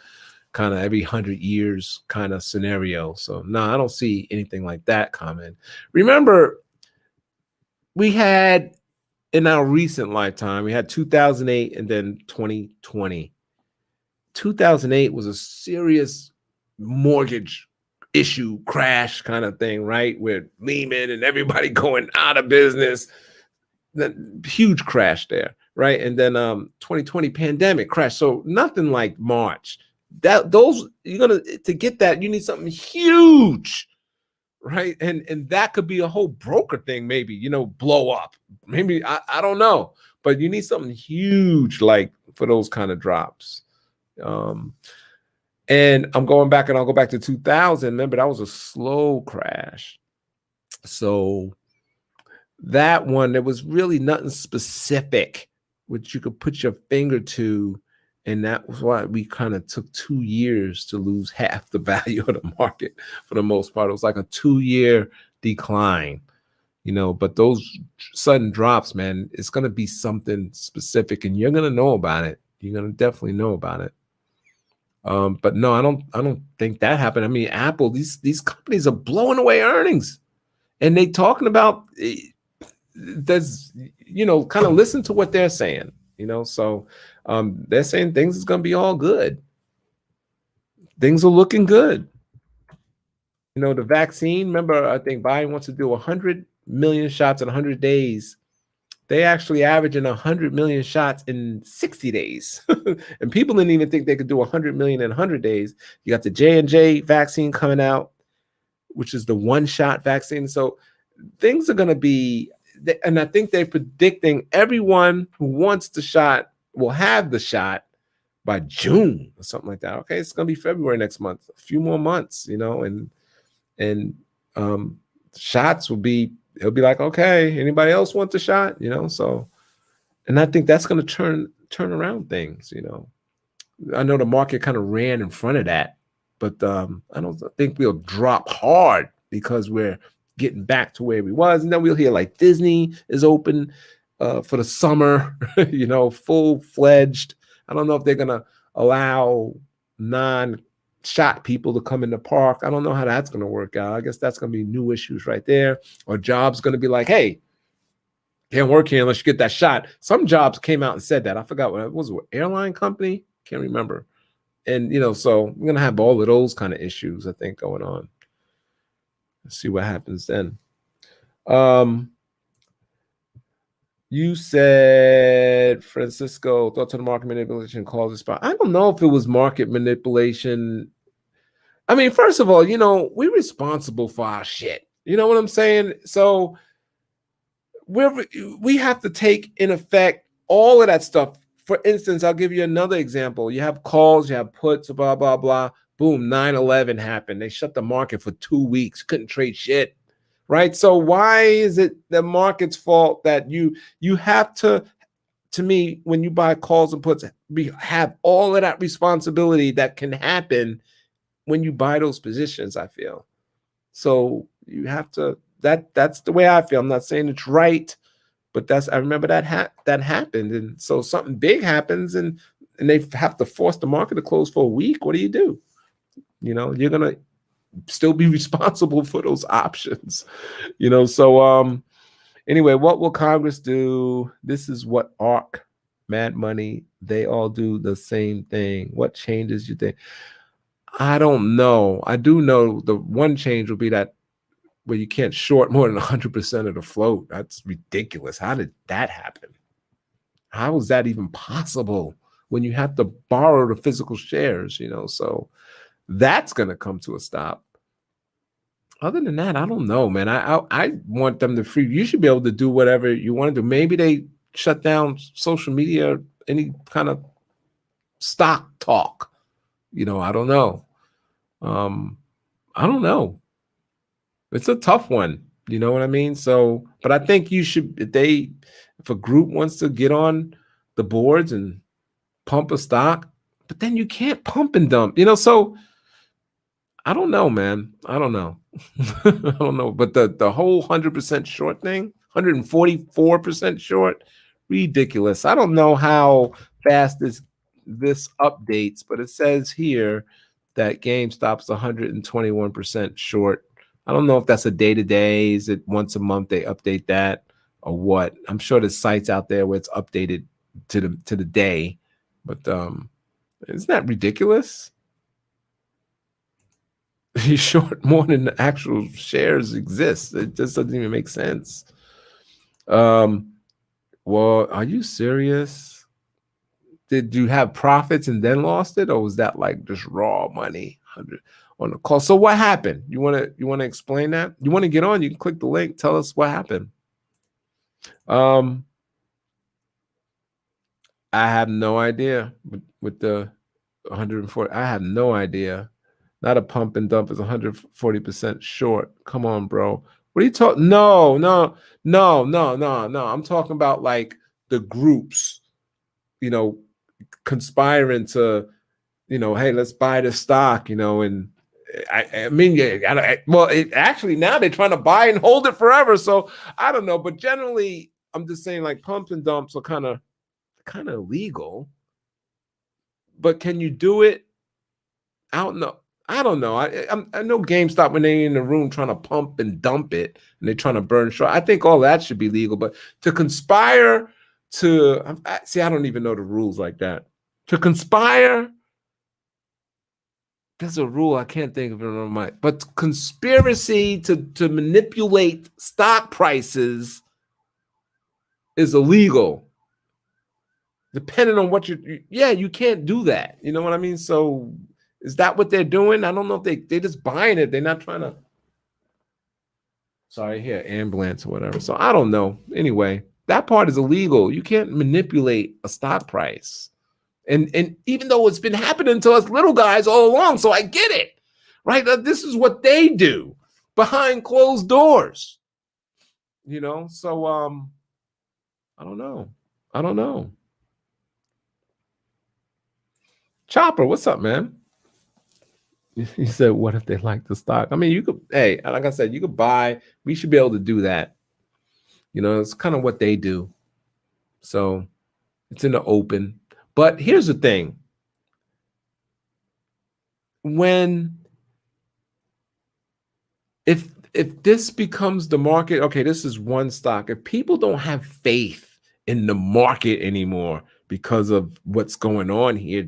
kind of every 100 years kind of scenario. So no, I don't see anything like that coming. Remember, we had, in our recent lifetime, we had 2008 and then 2020. 2008 was a serious mortgage issue crash kind of thing, right? With Lehman and everybody going out of business. The huge crash there, right? And then 2020 pandemic crash. So nothing like March. To get that, you need something huge, right? And that could be a whole broker thing, maybe, blow up. Maybe, I don't know. But you need something huge, like, for those kind of drops. And I'm going back, and I'll go back to 2000. Remember, that was a slow crash. So that one, there was really nothing specific which you could put your finger to. And that was why we kind of took 2 years to lose half the value of the market for the most part. It was like a 2-year decline, but those sudden drops, man, it's going to be something specific, and you're going to know about it. You're going to definitely know about it. But no, I don't think that happened. I mean, Apple, these companies are blowing away earnings, and they talking about, there's, kind of listen to what they're saying, so they're saying things is going to be all good. Things are looking good. The vaccine, remember, I think Biden wants to do 100 million shots in 100 days. They actually averaging 100 million shots in 60 days. And people didn't even think they could do 100 million in 100 days. You got the J&J vaccine coming out, which is the one-shot vaccine. So things are going to be, and I think they're predicting everyone who wants the shot will have the shot by June or something like that. Okay, it's going to be February next month, a few more months, and shots will be, it'll be like, okay, anybody else want the shot, so, and I think that's going to turn around things. I know the market kind of ran in front of that, but I don't think we'll drop hard because we're getting back to where we was. And then we'll hear like Disney is open for the summer, full-fledged. I don't know if they're going to allow non-shot people to come in the park. I don't know how that's going to work out. I guess that's going to be new issues right there. Or jobs going to be like, hey, can't work here unless you get that shot. Some jobs came out and said that. I forgot what it was. What airline company? Can't remember. And, so we're going to have all of those kind of issues, I think, going on. Let's see what happens then. You said, Francisco, thoughts on market manipulation calls this spot. I don't know if it was market manipulation. I mean, first of all, we're responsible for our shit. You know what I'm saying? So we have to take in effect all of that stuff. For instance, I'll give you another example. You have calls, you have puts, blah, blah, blah. Boom, 9/11 happened. They shut the market for 2 weeks, couldn't trade shit. Right? So why is it the market's fault that you have to me, when you buy calls and puts, have all of that responsibility that can happen when you buy those positions, I feel. So you have to, that's the way I feel. I'm not saying it's right, but I remember that happened. And so something big happens and they have to force the market to close for a week. What do? You're going to still be responsible for those options, so anyway, what will Congress do? This is what ARK, Mad Money, they all do the same thing. What changes you think? I don't know. I do know the one change will be that where you can't short more than 100% of the float. That's ridiculous. How did that happen? How is that even possible when you have to borrow the physical shares, So that's going to come to a stop. Other than that, I don't know, man. I want them to free. You should be able to do whatever you want to do. Maybe they shut down social media, any kind of stock talk. I don't know. I don't know. It's a tough one. You know what I mean? So, but I think you should, if a group wants to get on the boards and pump a stock, but then you can't pump and dump, so I don't know, man. I don't know. I don't know. But the whole 100% short thing, 144% short, ridiculous. I don't know how fast this updates, but it says here that GameStop's 121% short. I don't know if that's a day-to-day. Is it once a month they update that or what? I'm sure there's sites out there where it's updated to the day, but isn't that ridiculous? You short more than the actual shares exist. It just doesn't even make sense. Well, are you serious? Did you have profits and then lost it, or was that like just raw money? 100 on the call. So what happened? You want to explain that? You want to get on? You can click the link. Tell us what happened. I have no idea with the 140. I have no idea. Not a pump and dump is 140% short. Come on, bro. What are you talking? No. I'm talking about like the groups, conspiring to, hey, let's buy the stock, and I mean, actually now they're trying to buy and hold it forever. So I don't know, but generally I'm just saying like pumps and dumps are kind of illegal, but can you do it out in the, I don't know. I know GameStop when they're in the room trying to pump and dump it and they're trying to burn short. I think all that should be legal, but to conspire to I don't even know the rules like that. To conspire, there's a rule I can't think of it on my. But conspiracy to manipulate stock prices is illegal. Depending on what you can't do that. You know what I mean? So is that what they're doing? I don't know if they're just buying it. They're not trying to. Sorry, here, ambulance or whatever. So I don't know. Anyway, that part is illegal. You can't manipulate a stock price. And even though it's been happening to us little guys all along, so I get it, right? This is what they do behind closed doors. So I don't know. Chopper, what's up, man? He said, what if they like the stock? I mean, you could, hey, like I said, you could buy. We should be able to do that. It's kind of what they do. So it's in the open. But here's the thing. If this becomes the market, okay, this is one stock. If people don't have faith in the market anymore because of what's going on here,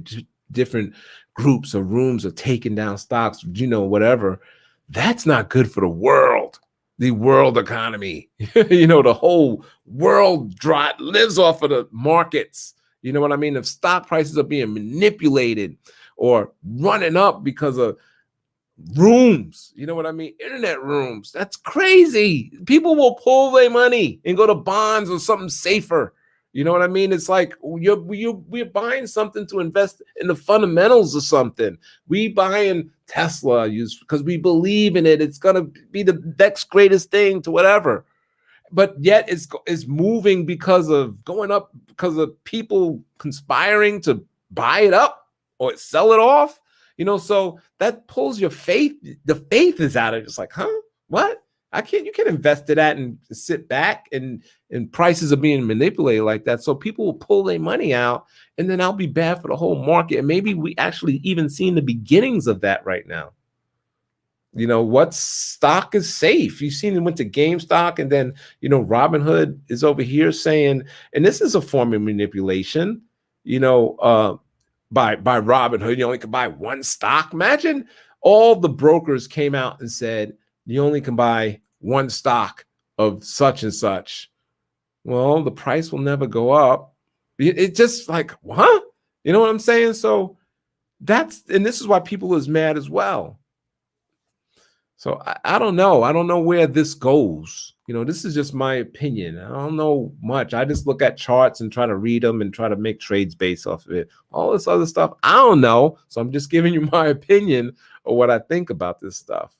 different groups or rooms are taking down stocks, whatever, that's not good for the world economy. The whole world lives off of the markets. You know what I mean? If stock prices are being manipulated or running up because of rooms, you know what I mean? Internet rooms, that's crazy. People will pull their money and go to bonds or something safer. You know what I mean? It's like we're buying something to invest in the fundamentals of something. We buying Tesla because we believe in it. It's gonna be the next greatest thing to whatever. But yet it's moving because of going up because of people conspiring to buy it up or sell it off. So that pulls your faith. The faith is out of it. It's like, huh? What? You can't invest in that and sit back and prices are being manipulated like that. So people will pull their money out and then I'll be bad for the whole market. And maybe we actually even seeing the beginnings of that right now. What stock is safe? You've seen it went to GameStop and then, Robinhood is over here saying, and this is a form of manipulation, by Robinhood, you only can buy one stock. Imagine all the brokers came out and said, you only can buy one stock of such and such. Well, the price will never go up. It just like, what? You know what I'm saying? So and this is why people is mad as well. So I don't know. I don't know where this goes. This is just my opinion. I don't know much. I just look at charts and try to read them and try to make trades based off of it. All this other stuff, I don't know. So I'm just giving you my opinion of what I think about this stuff.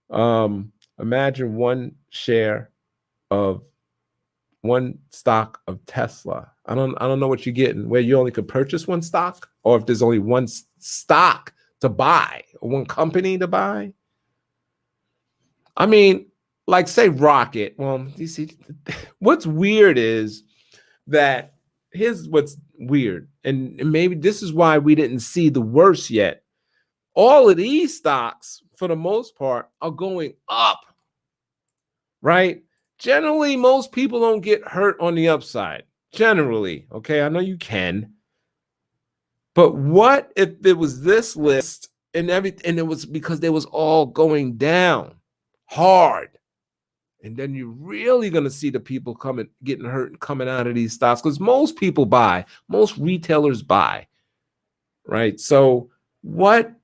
Imagine one stock of Tesla. I don't know what you're getting, where you only could purchase one stock, or if there's only one stock to buy, or one company to buy. I mean, like say Rocket. Well, you see, what's weird is that here's what's weird, and maybe this is why we didn't see the worst yet. All of these stocks, for the most part, are going up, right? Generally, most people don't get hurt on the upside. Generally, okay? I know you can. But what if it was this list and everything, and it was because they was all going down hard? And then you're really going to see the people getting hurt and coming out of these stocks, because most people buy, most retailers buy, right? So what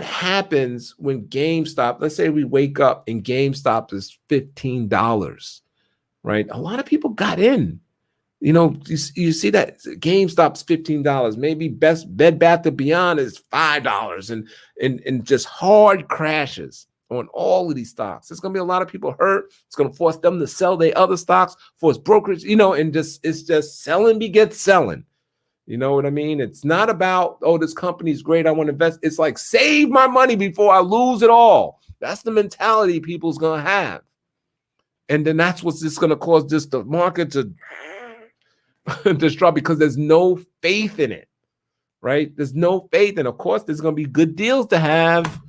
happens when GameStop, let's say we wake up and GameStop is $15, right? A lot of people got in. You see that GameStop's $15. Maybe Bed Bath & Beyond is $5, and just hard crashes on all of these stocks. There's gonna be a lot of people hurt. It's gonna force them to sell their other stocks, force brokerage, and it's just selling begets selling. You know what I mean? It's not about, oh, this company's great, I want to invest. It's like, save my money before I lose it all. That's the mentality people's gonna have. And then that's what's just gonna cause the market to destroy, because there's no faith in it, right? There's no faith. And of course, there's going to be good deals to have.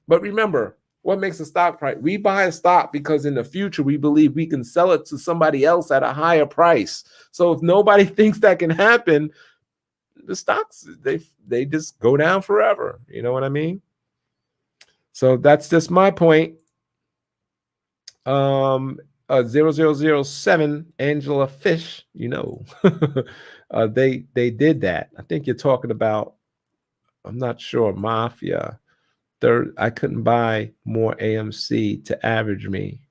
But remember, what makes a stock price? We buy a stock because in the future, we believe we can sell it to somebody else at a higher price. So if nobody thinks that can happen, the stocks, they just go down forever. You know what I mean? So that's just my point. 0007 Angela Fish, they did that. I think you're talking about, I'm not sure, Mafia. I couldn't buy more AMC to average me.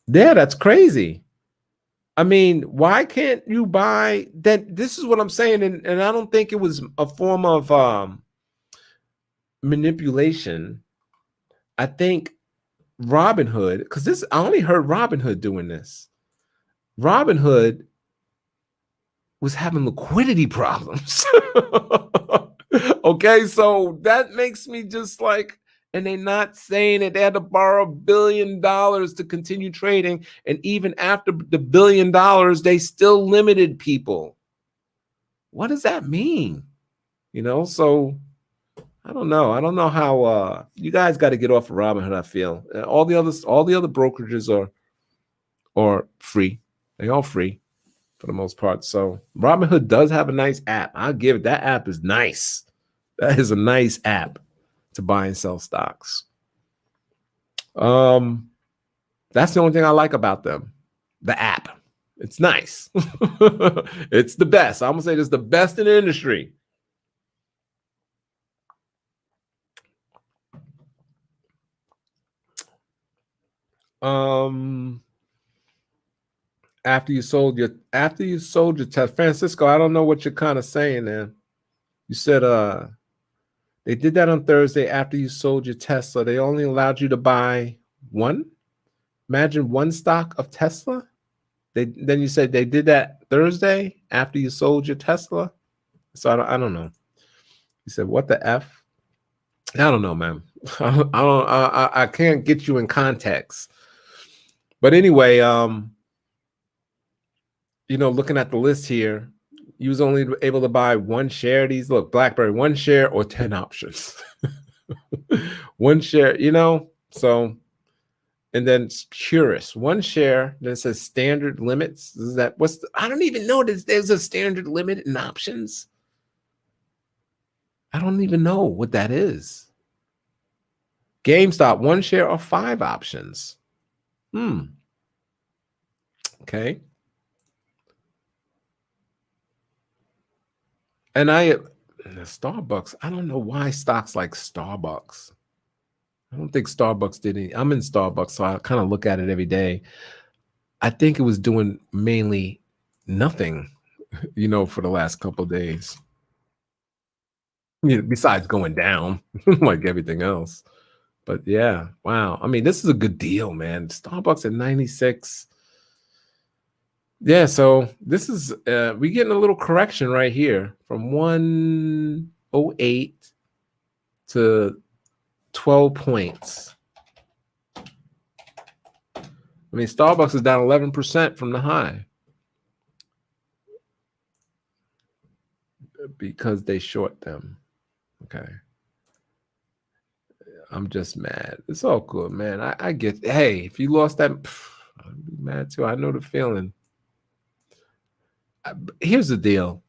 Yeah, that's crazy. I mean, why can't you buy that? This is what I'm saying, and I don't think it was a form of manipulation. I think Robinhood, because I only heard Robinhood doing this. Robinhood was having liquidity problems. Okay, so that makes me just like, and they're not saying that they had to borrow $1 billion to continue trading. And even after the $1 billion, they still limited people. What does that mean? So I don't know. I don't know how you guys got to get off of Robinhood, I feel. All the other brokerages are free. They're all free for the most part. So Robinhood does have a nice app. I'll give it. That app is nice. That is a nice app to buy and sell stocks. That's the only thing I like about them. The app. It's nice. It's the best. I'm gonna say it's the best in the industry. After you sold your test, Francisco, I don't know what you're kind of saying there. You said they did that on Thursday after you sold your Tesla. They only allowed you to buy one. Imagine one stock of Tesla. Then you said they did that Thursday after you sold your Tesla. So I don't know. You said, what the F? I don't know, man. I can't get you in context. But anyway, looking at the list here, you was only able to buy one share of these. Look, BlackBerry, one share or 10 options. One share, so, and then Curus, one share. Then it says standard limits. I don't even know there's a standard limit in options. I don't even know what that is. GameStop, 1 share or 5 options. Okay. And Starbucks, I don't know why stocks like Starbucks. I don't think Starbucks did any. I'm in Starbucks, so I kind of look at it every day. I think it was doing mainly nothing, for the last couple of days. Besides going down, like everything else. But yeah, wow. I mean, this is a good deal, man. Starbucks at 96. Yeah, so this is we getting a little correction right here from 108 to 12 points. I mean, Starbucks is down 11% from the high because they short them. Okay. I'm just mad. It's all good, man. I get, hey, if you lost that, I'd be mad too. I know the feeling. Here's the deal,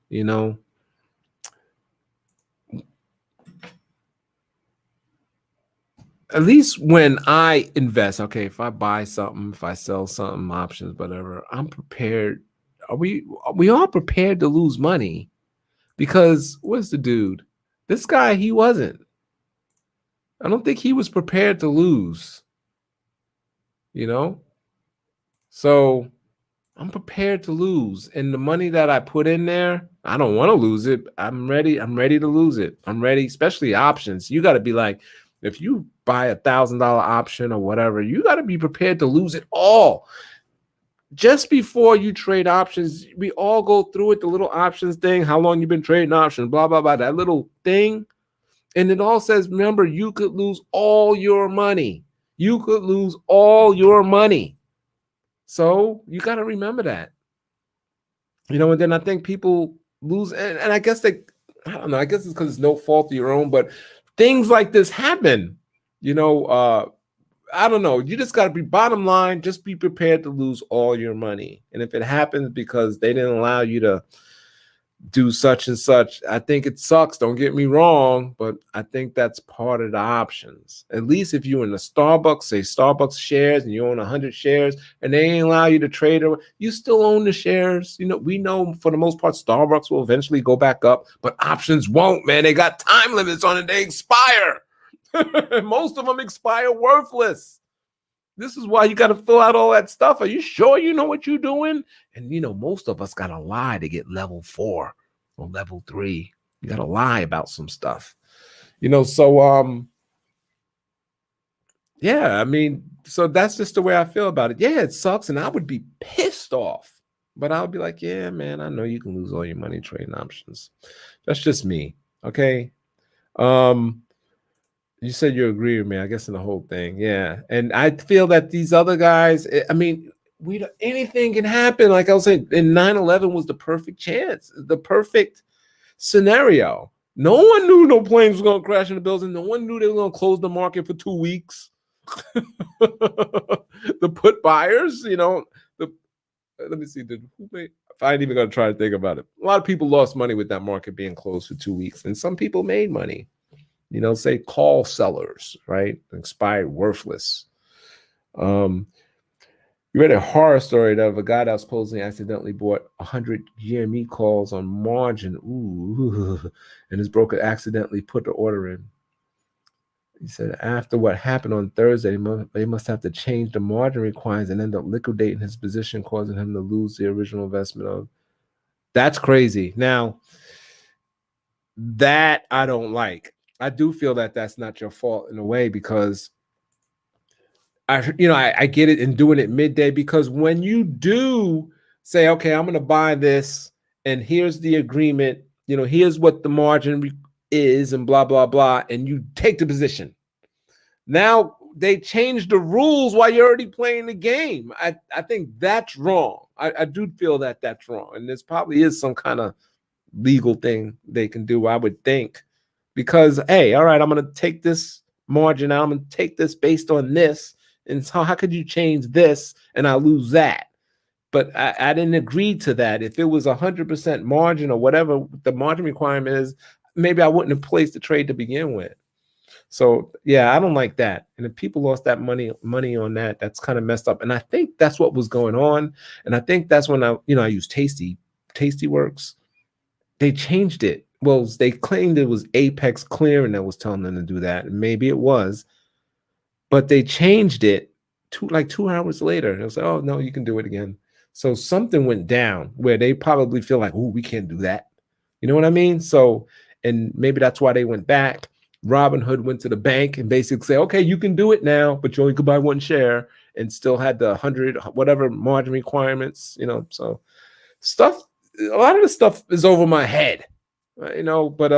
at least when I invest, okay, if I buy something, if I sell something, options, whatever, I'm prepared. We all prepared to lose money because what's the dude? This guy, he wasn't. I don't think he was prepared to lose, So I'm prepared to lose. And the money that I put in there, I don't want to lose it. I'm ready. I'm ready to lose it. I'm ready, especially options. You got to be like, if you buy $1,000 option or whatever, you got to be prepared to lose it all. Just before you trade options, we all go through it, the little options thing, how long you've been trading options, blah, blah, blah, that little thing. And it all says, remember, you could lose all your money. You could lose all your money. So you got to remember that. And then I think people lose, and I guess I don't know, I guess it's because it's no fault of your own, but things like this happen. I don't know. You just got to be, bottom line, just be prepared to lose all your money. And if it happens because they didn't allow you to do such and such, I think it sucks. Don't get me wrong, but I think that's part of the options. At least if you're in the Starbucks, say Starbucks shares, and you own 100 shares, and they ain't allow you to trade, you still own the shares. We know for the most part Starbucks will eventually go back up, but options won't, man. They got time limits on it. They expire. Most of them expire worthless. This is why you got to fill out all that stuff. Are you sure you know what you're doing? And, most of us got to lie to get level 4 or level 3. You got to lie about some stuff, so, yeah, I mean, so that's just the way I feel about it. Yeah, it sucks. And I would be pissed off, but I would be like, yeah, man, I know you can lose all your money trading options. That's just me. Okay. You said you agree with me, I guess, in the whole thing. Yeah. And I feel that these other guys, I mean, anything can happen. Like I was saying, in 9/11 was the perfect chance, the perfect scenario. No one knew no planes were going to crash in the building. No one knew they were going to close the market for 2 weeks. The put buyers, let me see. I ain't even going to try to think about it. A lot of people lost money with that market being closed for 2 weeks. And some people made money. Say call sellers, right? Expired worthless. You read a horror story of a guy that was supposedly accidentally bought 100 GME calls on margin. Ooh, and his broker accidentally put the order in. He said after what happened on Thursday, they must have to change the margin requirements and end up liquidating his position, causing him to lose the original investment of. That's crazy. Now, that I don't like. I do feel that that's not your fault in a way, because I get it in doing it midday, because when you do say, okay, I'm going to buy this and here's the agreement, here's what the margin is and blah, blah, blah, and you take the position. Now they change the rules while you're already playing the game. I think that's wrong. I do feel that that's wrong. And this probably is some kind of legal thing they can do, I would think, because, hey, all right, I'm going to take this margin out. I'm going to take this based on this. And so how could you change this and I lose that? But I didn't agree to that. If it was 100% margin or whatever the margin requirement is, maybe I wouldn't have placed the trade to begin with. So yeah, I don't like that. And if people lost that money on that, that's kind of messed up. And I think that's what was going on. And I think that's when I used Tasty Works. They changed it. Well, they claimed it was Apex Clearing that was telling them to do that. And maybe it was, but they changed it like 2 hours later. It was like, oh no, you can do it again. So something went down where they probably feel like, oh, we can't do that. You know what I mean? So, and maybe that's why they went back. Robinhood went to the bank and basically say, okay, you can do it now, but you only could buy one share, and still had the 100 whatever margin requirements. So stuff. A lot of the stuff is over my head, But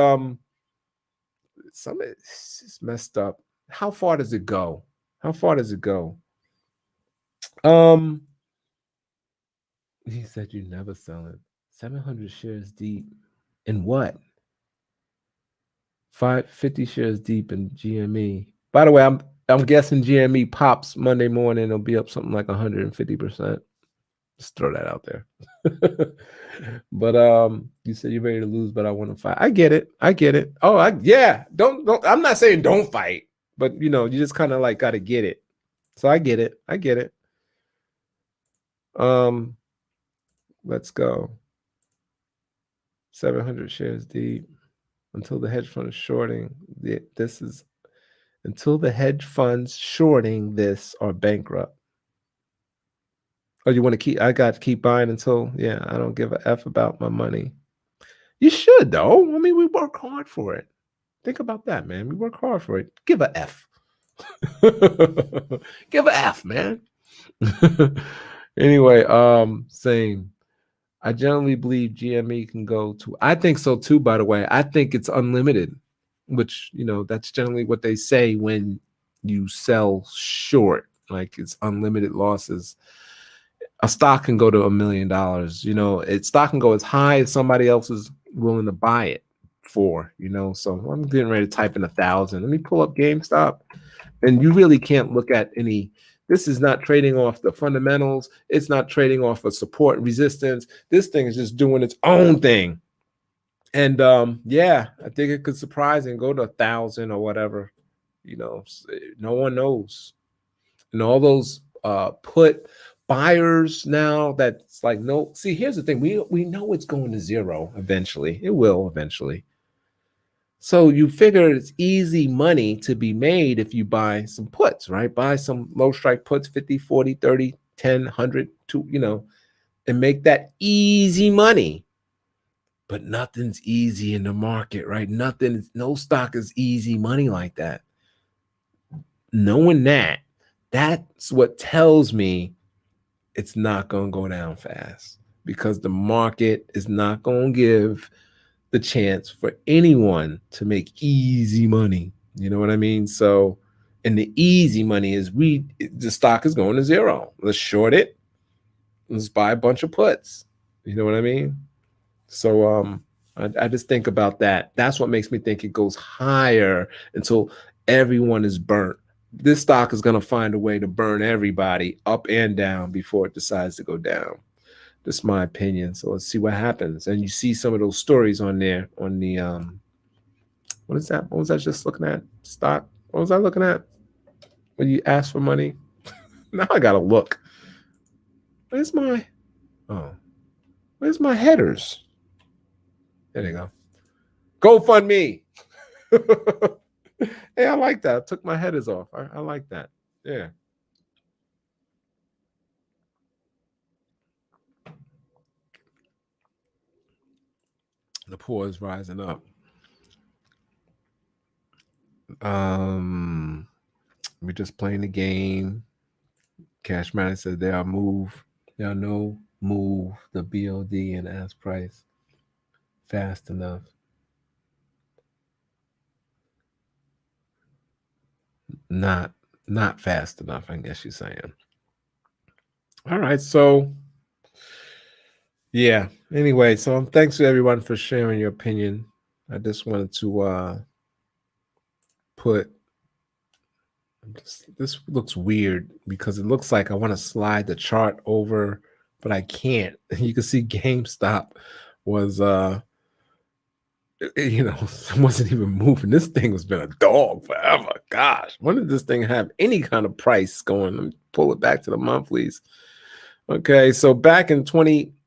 some of it's just messed up. How far does it go? How far does it go? Um, he said you never sell it. 700 shares deep. In what? 550 shares deep in GME. By the way, I'm guessing GME pops Monday morning. It'll be up something like 150%. Just throw that out there. But you said you're ready to lose, but I want to fight. I get it. I get it. Oh, yeah. Don't. I'm not saying don't fight, but you just kind of like got to get it. So I get it. I get it. Let's go. 700 shares deep until the hedge fund is shorting. This is until the hedge funds shorting this are bankrupt. Oh, you want to keep? I got to keep buying until, yeah, I don't give a F about my money. You should, though. I mean, we work hard for it. Think about that, man. We work hard for it. Give a F. Give a F, man. Anyway, same. I generally believe GME can go to, I think so too, by the way. I think it's unlimited, which, that's generally what they say when you sell short, like it's unlimited losses. A stock can go to $1 million. Stock can go as high as somebody else is willing to buy it for, So I'm getting ready to type in 1,000. Let me pull up GameStop. And you really can't look at any. This is not trading off the fundamentals. It's not trading off of support and resistance. This thing is just doing its own thing. And yeah, I think it could surprise and go to 1,000 or whatever. No one knows. And all those put buyers now, that's like, no. See, here's the thing. We know it's going to zero eventually. It will eventually. So you figure it's easy money to be made if you buy some puts, right? Buy some low strike puts, 50, 40, 30, 10, 100, and make that easy money. But nothing's easy in the market, right? No stock is easy money like that. Knowing that's what tells me it's not going to go down fast, because the market is not going to give the chance for anyone to make easy money. You know what I mean? So, and the easy money is the stock is going to zero. Let's short it. Let's buy a bunch of puts. You know what I mean? So, I just think about that. That's what makes me think it goes higher until everyone is burnt. This stock is going to find a way to burn everybody up and down before it decides to go down. That's my opinion. So let's see what happens. And you see some of those stories on there on the what is that? What was I just looking at? Stock. What was I looking at? When you ask for money? Now I gotta look. Where's my headers? There they go. GoFundMe. Hey, I like that. I took my headers off. I like that. Yeah. The poor is rising up. We're just playing the game. Cash Money says they are no move the BOD and ask price fast enough. Not fast enough, I guess you're saying. All right, so yeah. Anyway, so thanks to everyone for sharing your opinion. I just wanted to put this looks weird because it looks like I want to slide the chart over, but I can't. You can see GameStop was You know, it wasn't even moving. This thing has been a dog forever. Gosh, when did this thing have any kind of price going? Let me pull it back to the monthlies. Okay, so back in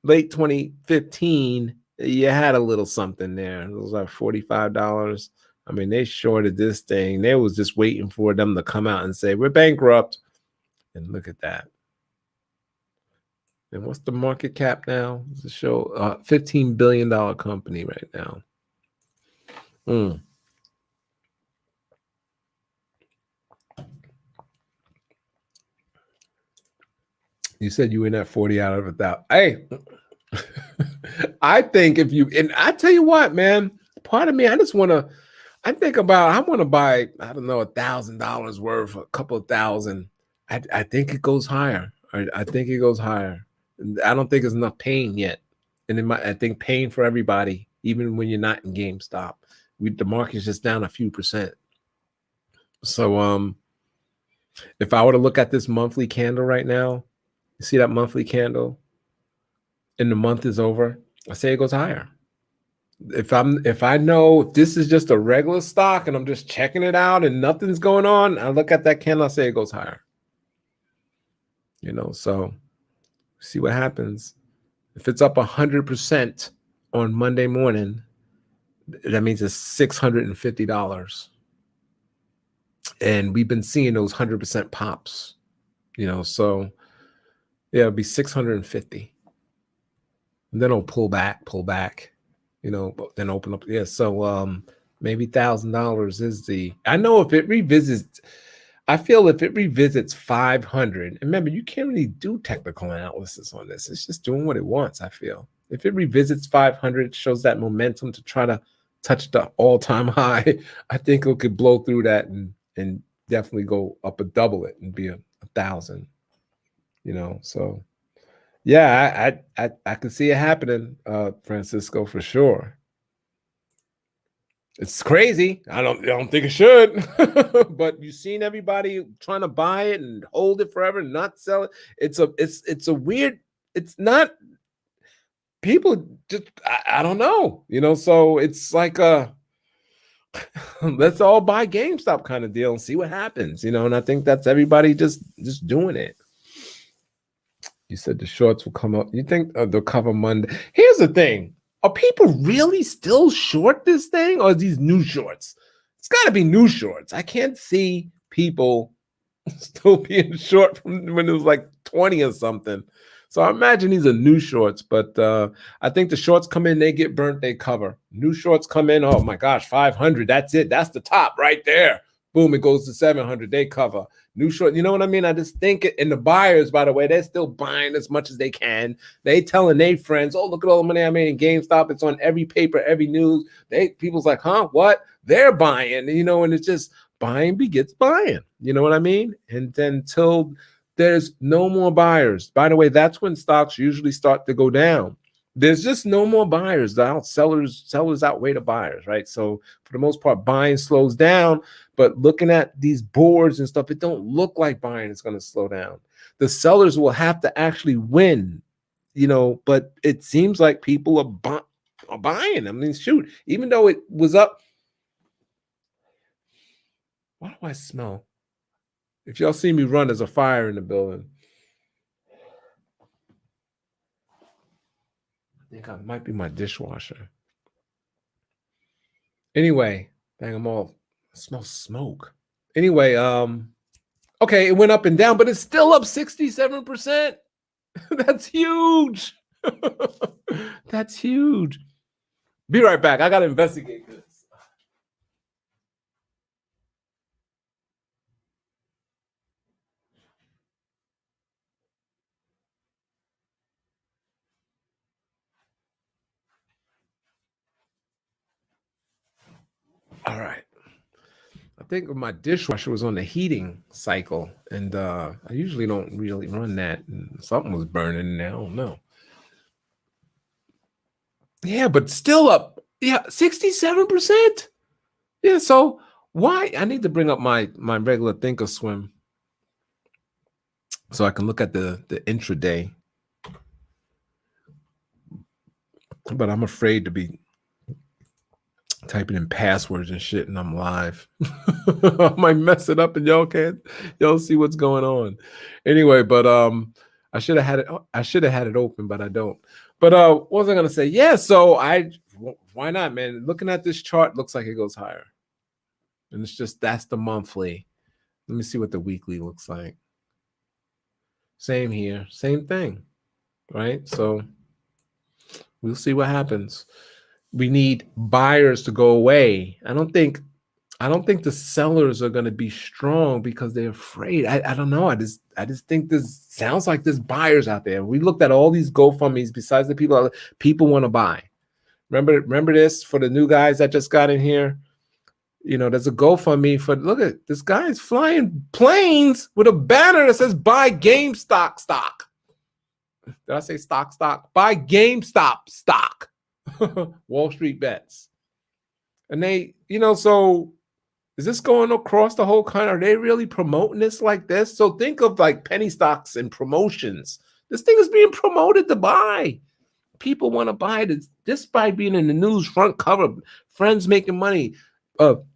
late 2015, you had a little something there. It was like $45. I mean, they shorted this thing. They was just waiting for them to come out and say, we're bankrupt. And look at that. And what's the market cap now? It's a show $15 billion company right now. Mm. You said you win at 40 out of 1,000. Hey, I think if you, and I tell you what, man, part of me, I want to buy, I don't know, $1,000 worth, a couple of thousand. I think it goes higher. I think it goes higher. I don't think there's enough pain yet. And I think pain for everybody, even when you're not in GameStop. The market's just down a few percent. So if I were to look at this monthly candle right now, you see that monthly candle? And the month is over, I say it goes higher. If I know if this is just a regular stock and I'm just checking it out and nothing's going on, I look at that candle, I say it goes higher. You know, so see what happens. If it's up 100% on Monday morning, that means it's $650. And we've been seeing those 100% pops, you know, so yeah, it'll be 650. And then it'll pull back, you know, but then open up. Yeah. So maybe $1,000 is I know if it revisits, I feel if it revisits 500, and remember, you can't really do technical analysis on this. It's just doing what it wants, I feel. If it revisits 500, shows that momentum to try to touch the all-time high, I think it could blow through that and definitely go up double it and be 1,000, you know, so. Yeah, I can see it happening, Francisco, for sure. It's crazy. I don't think it should, but you've seen everybody trying to buy it and hold it forever and not sell it. It's a weird. It's not. People just I don't know, you know. So it's like a let's all buy GameStop kind of deal and see what happens, you know. And I think that's everybody just doing it. You said the shorts will come up. You think they'll cover Monday? Here's the thing. Are people really still short this thing, or are these new shorts? It's got to be new shorts. I can't see people still being short from when it was like 20 or something. So I imagine these are new shorts, but I think the shorts come in, they get burnt, they cover. New shorts come in, oh my gosh, 500. That's it. That's the top right there. Boom, it goes to 700. They cover. New short, you know what I mean? I just think it, and the buyers, by the way, they're still buying as much as they can. They telling their friends, oh, look at all the money I made in GameStop. It's on every paper, every news. People's like, huh, what? They're buying, you know, and it's just buying begets buying. You know what I mean? And then until there's no more buyers. By the way, that's when stocks usually start to go down. There's just no more buyers. The sellers outweigh the buyers, right? So for the most part, buying slows down. But looking at these boards and stuff, it don't look like buying is going to slow down. The sellers will have to actually win, you know. But it seems like people are buying. I mean, shoot, even though it was up. Why do I smell? If y'all see me run, there's a fire in the building. I think I might be my dishwasher. Anyway, dang, I smell smoke. Anyway, okay, it went up and down, but it's still up 67%. That's huge. That's huge. Be right back. I gotta investigate this. All right. I think my dishwasher was on the heating cycle, and I usually don't really run that. And something was burning in there. I don't know. Yeah, but still up. Yeah, 67%. Yeah, so why? I need to bring up my regular Thinkorswim so I can look at the intraday. But I'm afraid to be typing in passwords and shit, and I'm live. I might mess it up, and y'all see what's going on. Anyway, but I should have had it. I should have had it open, but I don't. But what was I gonna say? Yeah, so why not, man? Looking at this chart, looks like it goes higher, and it's just that's the monthly. Let me see what the weekly looks like. Same here, same thing, right? So we'll see what happens. We need buyers to go away. I don't think the sellers are going to be strong because they're afraid. I don't know. I just think this sounds like there's buyers out there. We looked at all these GoFundMe's besides the people want to buy. Remember this for the new guys that just got in here. There's a GoFundMe for, look at this guy's flying planes with a banner that says buy GameStop stock. Did I say stock? Buy GameStop stock. Wall Street bets. And they, so is this going across the whole country? Are they really promoting this like this? So think of like penny stocks and promotions. This thing is being promoted to buy. People want to buy it just by being in the news front cover, friends making money,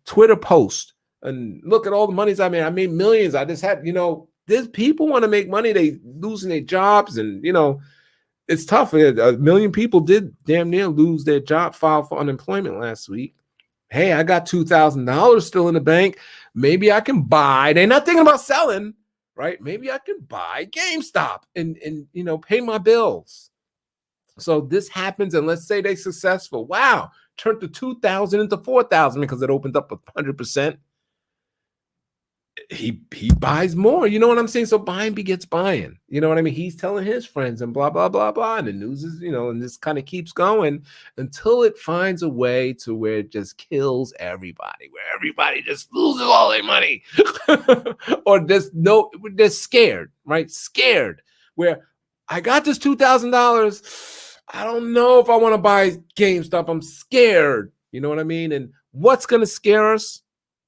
Twitter post, and look at all the monies I made. I made millions. I just had, there's people want to make money. They losing their jobs, and it's tough. A million people did damn near lose their job, file for unemployment last week. Hey, I got $2,000 still in the bank. Maybe I can buy. They're not thinking about selling, right? Maybe I can buy GameStop and pay my bills. So this happens, and let's say they're successful. Wow, turned the 2,000 into 4,000 because it opened up 100%. He buys more. You know what I'm saying? So buying begets buying. You know what I mean? He's telling his friends and blah, blah, blah, blah. And the news is, and this kind of keeps going until it finds a way to where it just kills everybody, where everybody just loses all their money. Or they're scared, right? Scared. Where I got this $2,000. I don't know if I want to buy GameStop. I'm scared. You know what I mean? And what's going to scare us?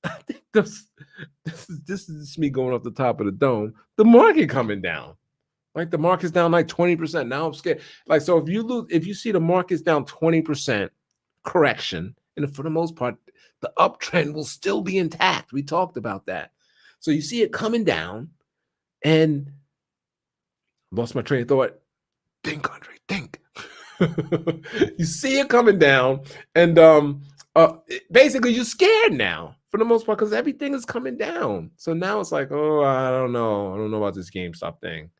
I think this is me going off the top of the dome. The market coming down. Like the market's down like 20%. Now I'm scared. Like, so if you see the market's down 20% correction, and for the most part, the uptrend will still be intact. We talked about that. So you see it coming down, and lost my train of thought. Think, Andre, think. You see it coming down, and basically you're scared now for the most part because everything is coming down. So now it's like, oh, I don't know about this GameStop thing.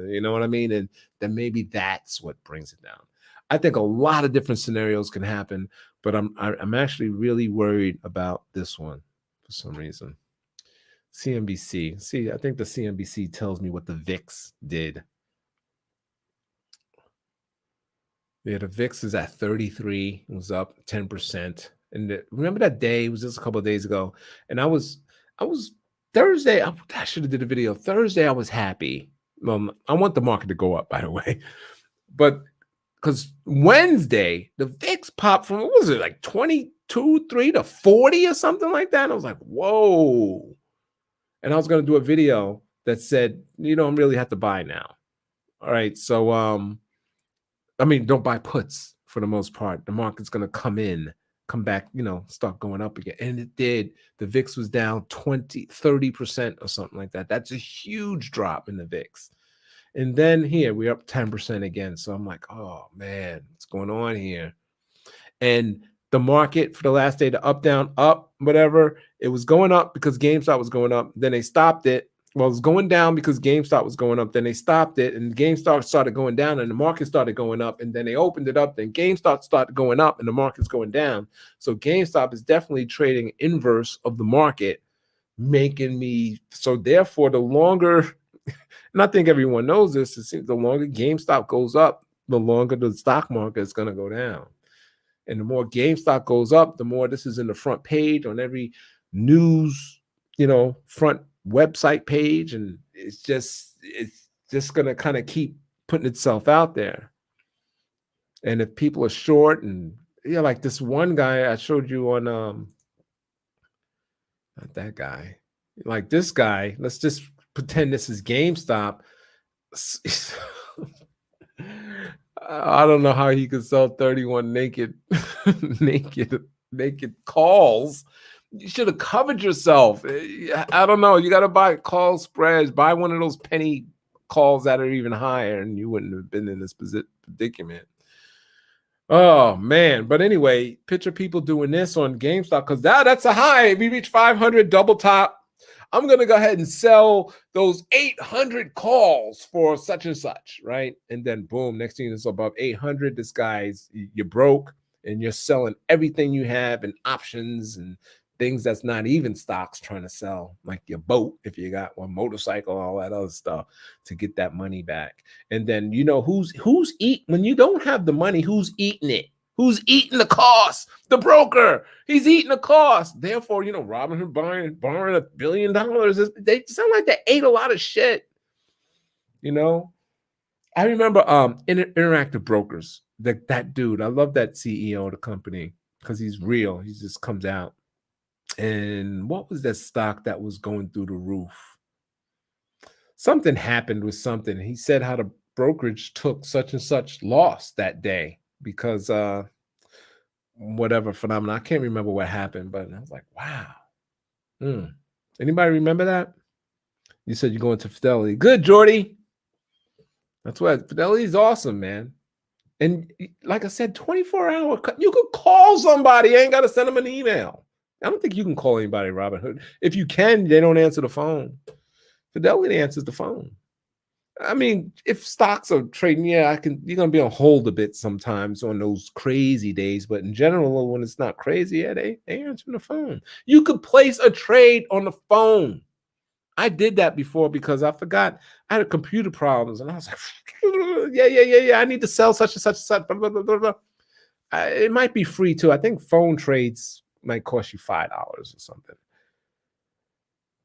You know what I mean? And then maybe that's what brings it down. I think a lot of different scenarios can happen, but I'm actually really worried about this one for some reason. CNBC. See, I think the CNBC tells me what the VIX did. Yeah, the VIX is at 33. It was up 10%. And remember that day? It was just a couple of days ago. And I was Thursday. I should have did a video. Thursday, I was happy. I want the market to go up, by the way. But because Wednesday, the VIX popped from, what was it, like 22, 3 to 40 or something like that? And I was like, whoa. And I was going to do a video that said, I really have to buy now. All right. So, don't buy puts for the most part. The market's going to come back, start going up again. And it did. The VIX was down 30% or something like that. That's a huge drop in the VIX. And then here we're up 10% again. So I'm like, oh man, what's going on here? And the market for the last day, the up, down, up, whatever, it was going up because GameStop was going up. Then they stopped it. Well, it was going down because GameStop was going up. Then they stopped it, and GameStop started going down, and the market started going up. And then they opened it up. Then GameStop started going up, and the market's going down. So GameStop is definitely trading inverse of the market, making me so. Therefore, the longer, and I think everyone knows this, the longer GameStop goes up, the longer the stock market is going to go down. And the more GameStop goes up, the more this is in the front page on every news, front website page, and it's just going to kind of keep putting itself out there. And if people are short, and like this one guy I showed you on not that guy, like this guy, let's just pretend this is GameStop. I don't know how he could sell 31 naked making calls. You should have covered yourself. I don't know. You got to buy call spreads. Buy one of those penny calls that are even higher, and you wouldn't have been in this predicament. Oh man. But anyway, picture people doing this on GameStop because that's a high. We reach 500 double top. I'm going to go ahead and sell those 800 calls for such and such, right? And then boom, next thing it's above 800. This guy's, you're broke and you're selling everything you have and options and things that's not even stocks trying to sell, like your boat, if you got one, motorcycle, all that other stuff to get that money back. And then you know who's eat when you don't have the money, who's eating it? Who's eating the cost? The broker. He's eating the cost. Therefore, you know, Robinhood borrowing $1 billion. They sound like they ate a lot of shit. You know, I remember Interactive Brokers. That dude, I love that CEO of the company because he's real. He just comes out. And what was that stock that was going through the roof? Something happened with something. He said how the brokerage took such and such loss that day because whatever phenomenon. I can't remember what happened, but I was like, wow. Anybody remember that? You said you're going to Fidelity. Good, Jordy. That's what Fidelity is awesome, man. And like I said, 24-hour, you could call somebody. You ain't got to send them an email. I don't think you can call anybody Robinhood. If you can, they don't answer the phone. Fidelity answers the phone. I mean, if stocks are trading, yeah, you're gonna be on hold a bit sometimes on those crazy days. But in general, when it's not crazy, yeah, they answer the phone. You could place a trade on the phone. I did that before because I forgot I had computer problems, and I was like, yeah. I need to sell such and such. Blah, blah, blah, blah, blah. It might be free too. I think phone trades might cost you $5 or something.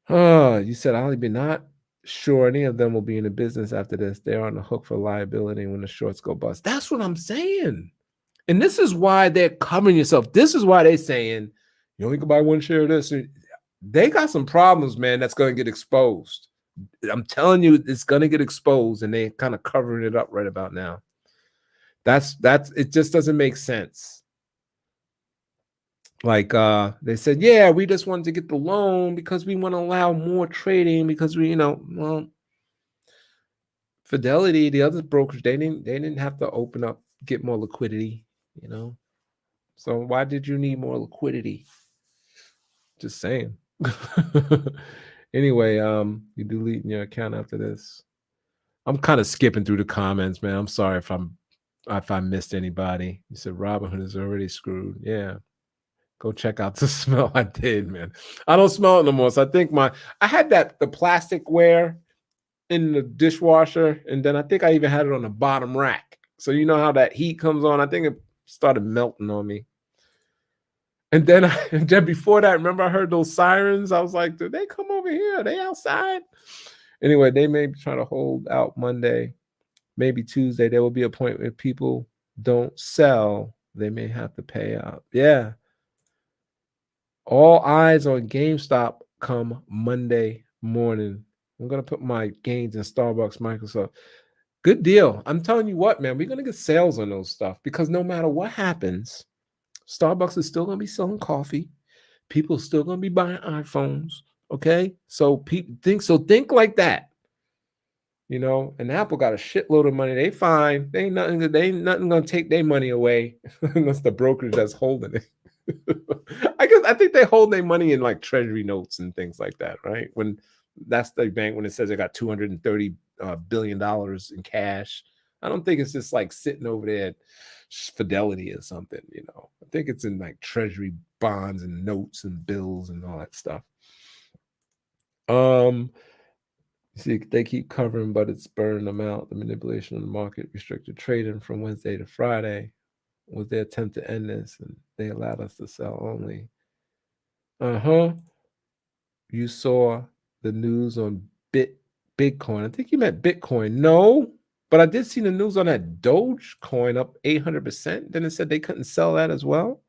Oh, you said I'll be not sure any of them will be in the business after this. They're on the hook for liability when the shorts go bust. That's what I'm saying. And this is why they're covering yourself. This is why they're saying you only can buy one share of this. They got some problems, man, that's going to get exposed. I'm telling you, it's going to get exposed, and they're kind of covering it up right about now. That's it just doesn't make sense. Like they said, yeah, we just wanted to get the loan because we want to allow more trading because we, well, Fidelity, the other brokers, they didn't have to open up, get more liquidity, So why did you need more liquidity? Just saying. Anyway, you deleting your account after this. I'm kind of skipping through the comments, man. I'm sorry if I missed anybody. You said Robinhood is already screwed. Yeah. Go check out the smell. I did, man. I don't smell it no more. So I think I had the plasticware in the dishwasher, and then I think I even had it on the bottom rack. So you know how that heat comes on. I think it started melting on me. And then, before that, remember I heard those sirens? I was like, did they come over here? Are they outside? Anyway, they may be trying to hold out Monday. Maybe Tuesday. There will be a point where people don't sell. They may have to pay out. Yeah. All eyes on GameStop come Monday morning. I'm going to put my gains in Starbucks, Microsoft. Good deal. I'm telling you what, man, we're going to get sales on those stuff because no matter what happens, Starbucks is still going to be selling coffee. People are still going to be buying iPhones. Okay. So think like that. And Apple got a shitload of money. They fine. They ain't nothing going to take their money away unless the brokerage that's holding it. I think they hold their money in like treasury notes and things like that, right? When that's the bank, when it says they got $230 billion in cash, I don't think it's just like sitting over there at Fidelity or something. I think it's in like treasury bonds and notes and bills and all that stuff. See, they keep covering, but it's burning them out. The manipulation of the market, restricted trading from Wednesday to Friday was their attempt to end this, and they allowed us to sell only. You saw the news on Bitcoin. I think you meant Bitcoin. No, but I did see the news on that Dogecoin up 800%. Then it said they couldn't sell that as well.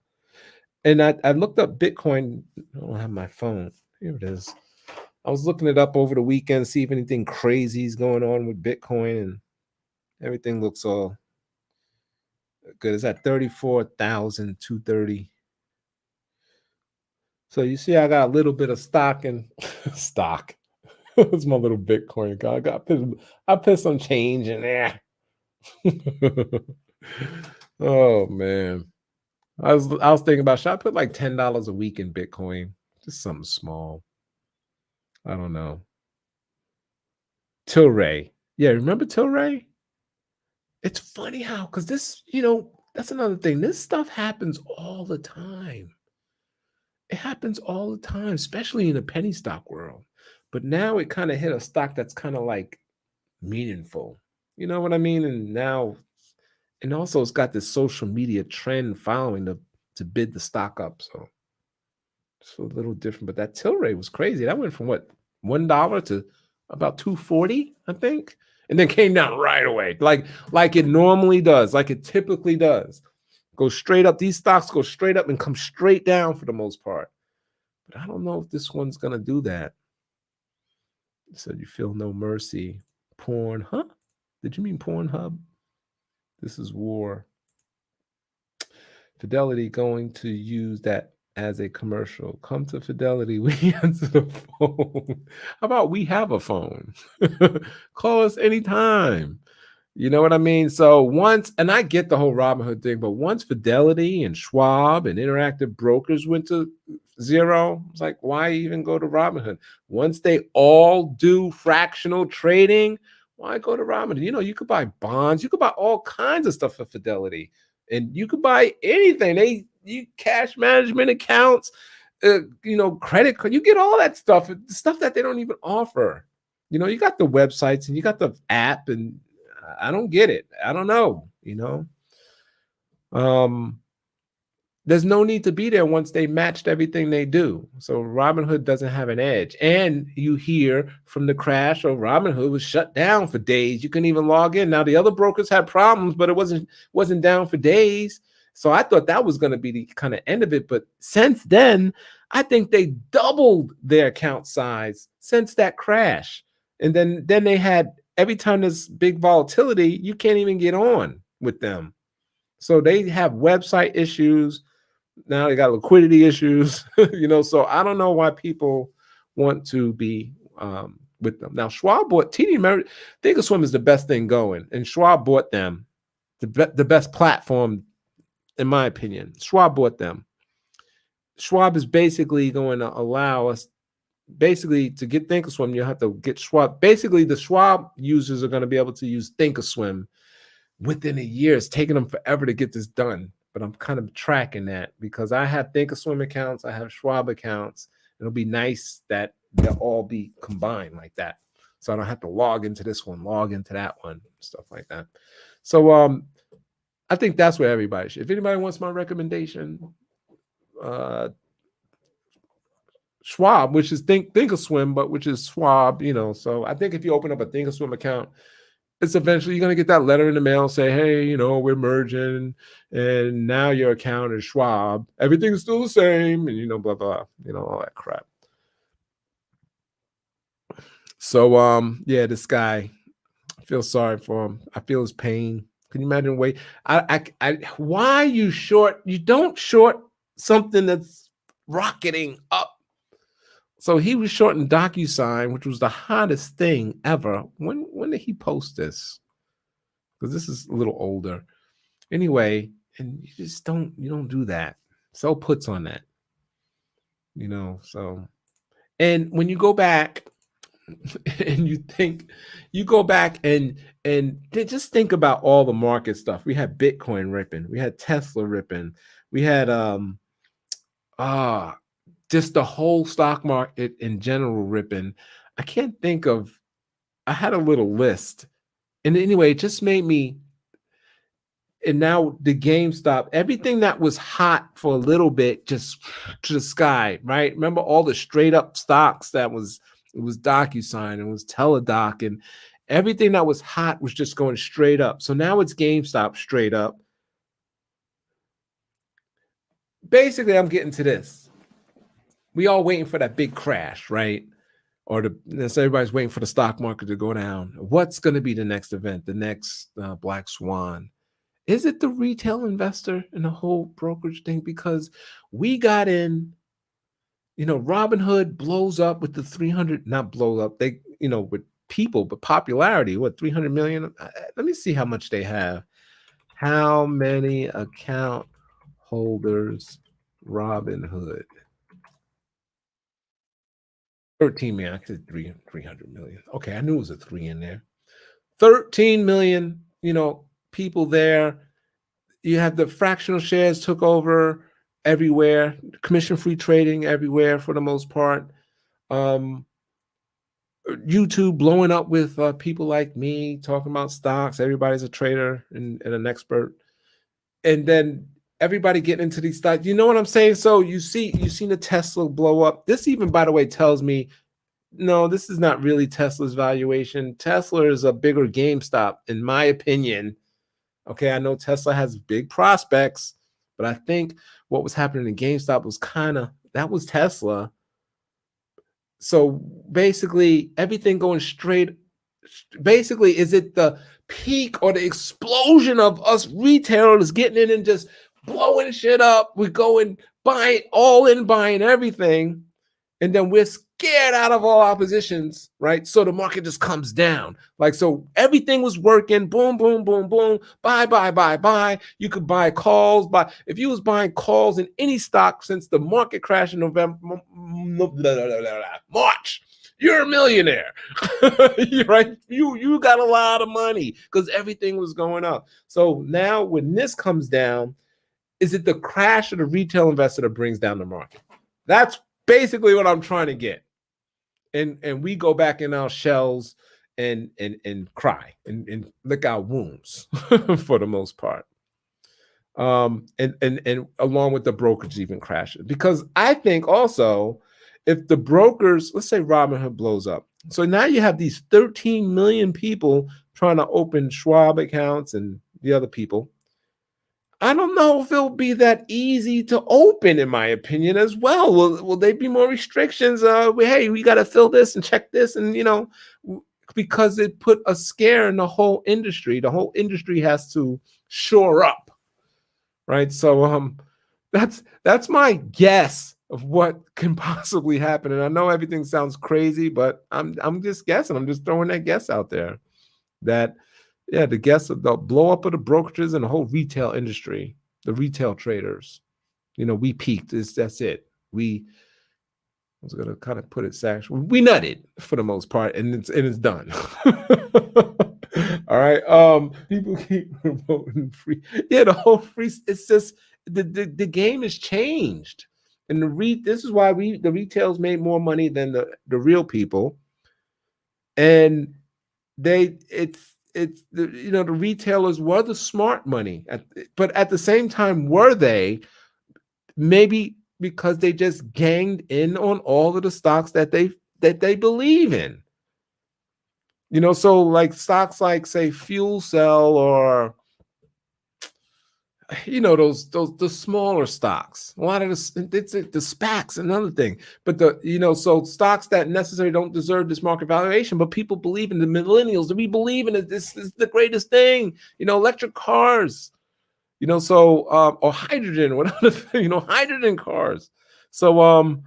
And I looked up Bitcoin. I don't have my phone. Here it is. I was looking it up over the weekend, see if anything crazy is going on with Bitcoin, and everything looks all good. It's at 34,230. So you see, I got a little bit of stock in stock. It's my little Bitcoin account. I put some change in there. Oh man. I was thinking about, should I put like $10 a week in Bitcoin? Just something small. I don't know. Tilray. Yeah, remember Tilray? It's funny how, because that's another thing. This stuff happens all the time. It happens all the time, especially in the penny stock world. But now it kind of hit a stock that's kind of like meaningful. You know what I mean? And also it's got this social media trend following to bid the stock up. So it's a little different. But that Tilray was crazy. That went from what, $1 to about 240, I think. And then came down right away. Like it normally does, like it typically does. Go straight up. These stocks go straight up and come straight down for the most part. But I don't know if this one's gonna do that. So you feel no mercy. Porn, huh? Did you mean Pornhub? This is war. Fidelity going to use that as a commercial. Come to Fidelity. We answer the phone. How about we have a phone? Call us anytime. You know what I mean? So once, and I get the whole Robinhood thing, but once Fidelity and Schwab and Interactive Brokers went to zero, it's like, why even go to Robinhood? Once they all do fractional trading, why go to Robinhood? You could buy bonds, you could buy all kinds of stuff for Fidelity, and you could buy anything. You cash management accounts, credit card, you get all that stuff that they don't even offer. You got the websites and you got the app, and I don't get it. I don't know, Um, there's no need to be there once they matched everything they do. So Robinhood doesn't have an edge. And you hear from the crash, or Robinhood was shut down for days. You couldn't even log in. Now the other brokers had problems, but it wasn't down for days. So I thought that was going to be the kind of end of it. But since then, I think they doubled their account size since that crash. And then they had, every time there's big volatility, you can't even get on with them. So they have website issues. Now they got liquidity issues, so I don't know why people want to be with them. Now, Schwab bought TD Ameritrade. Thinkorswim is the best thing going, and Schwab bought them, the best platform, in my opinion. Schwab bought them. Schwab is basically going to allow us, basically, to get Thinkorswim, you have to get Schwab. Basically, the Schwab users are going to be able to use Thinkorswim within a year. It's taking them forever to get this done. But I'm kind of tracking that because I have Thinkorswim accounts, I have Schwab accounts. It'll be nice that they'll all be combined like that, so I don't have to log into this one, log into that one, stuff like that. So I think that's where everybody should. If anybody wants my recommendation, Schwab, which is Thinkorswim, but which is Schwab. So I think if you open up a Thinkorswim account, it's eventually you're going to get that letter in the mail, say, hey, we're merging, and now your account is Schwab. Everything's still the same, and blah, blah, all that crap. So, yeah, this guy, I feel sorry for him. I feel his pain. Can you imagine? Why you don't short something that's rocketing up. So he was shorting DocuSign, which was the hottest thing ever. When did he post this? Because this is a little older. Anyway, and you don't do that. Sell puts on that. So, and when you go back and you go back and just think about all the market stuff. We had Bitcoin ripping, we had Tesla ripping, we had just the whole stock market in general ripping. I can't think of, I had a little list. And anyway, it just made me, and now the Gamestop, everything that was hot for a little bit, just to the sky, right? Remember all the straight up stocks it was DocuSign, it was Teladoc, and everything that was hot was just going straight up. So now it's Gamestop straight up. Basically, I'm getting to this. We all waiting for that big crash, right? So everybody's waiting for the stock market to go down. What's going to be the next event, the next black swan? Is it the retail investor and the whole brokerage thing? Because we got in Robinhood blows up with the 300, not blow up, they, with people, but popularity, what, 300 million? Let me see how much they have. How many account holders Robinhood? 13 million. I said 300 million. Okay, I knew it was a three in there. 13 million, people there. You have the fractional shares took over everywhere, commission-free trading everywhere for the most part. YouTube blowing up with people like me talking about stocks. Everybody's a trader and an expert. And then everybody getting into these stocks. You know what I'm saying? So you've seen the Tesla blow up. This even, by the way, tells me, no, this is not really Tesla's valuation. Tesla is a bigger GameStop, in my opinion. Okay, I know Tesla has big prospects, but I think what was happening in GameStop was that was Tesla. So basically, everything going straight. Basically, is it the peak or the explosion of us retailers getting in and just blowing shit up? We're going buying everything. And then we're scared out of all oppositions, right? So the market just comes down. So everything was working, boom, boom, boom, boom, buy, buy, buy, buy. You could buy calls, if you was buying calls in any stock since the market crash in March, you're a millionaire, right? You got a lot of money because everything was going up. So now when this comes down, is it the crash of the retail investor that brings down the market? That's basically what I'm trying to get. And we go back in our shells and cry and lick our wounds for the most part. And along with the brokerage even crashes. Because I think also, if the brokers, let's say Robinhood blows up. So now you have these 13 million people trying to open Schwab accounts and the other people. I don't know if it'll be that easy to open, in my opinion, as well. Will there be more restrictions? Hey, we got to fill this and check this, and because it put a scare in the whole industry. The whole industry has to shore up, right? So that's my guess of what can possibly happen. And I know everything sounds crazy, but I'm just guessing. I'm just throwing that guess out there. That the guess of the blow up of the brokerages and the whole retail industry, the retail traders. We peaked. That's it. I was gonna kind of put it sexual. We nutted for the most part, and it's done. All right. People keep voting free. Yeah, the whole free. It's just the game has changed, and this is why the retails made more money than the real people, and the retailers were the smart money, but at the same time, were they? Maybe because they just ganged in on all of the stocks that they believe in. So like stocks like, say, Fuel Cell, or those the smaller stocks. A lot of it's the SPACs, another thing. But so stocks that necessarily don't deserve this market valuation, but people believe in the millennials. We believe in it. This is the greatest thing. Electric cars. Or hydrogen, whatever. Hydrogen cars. So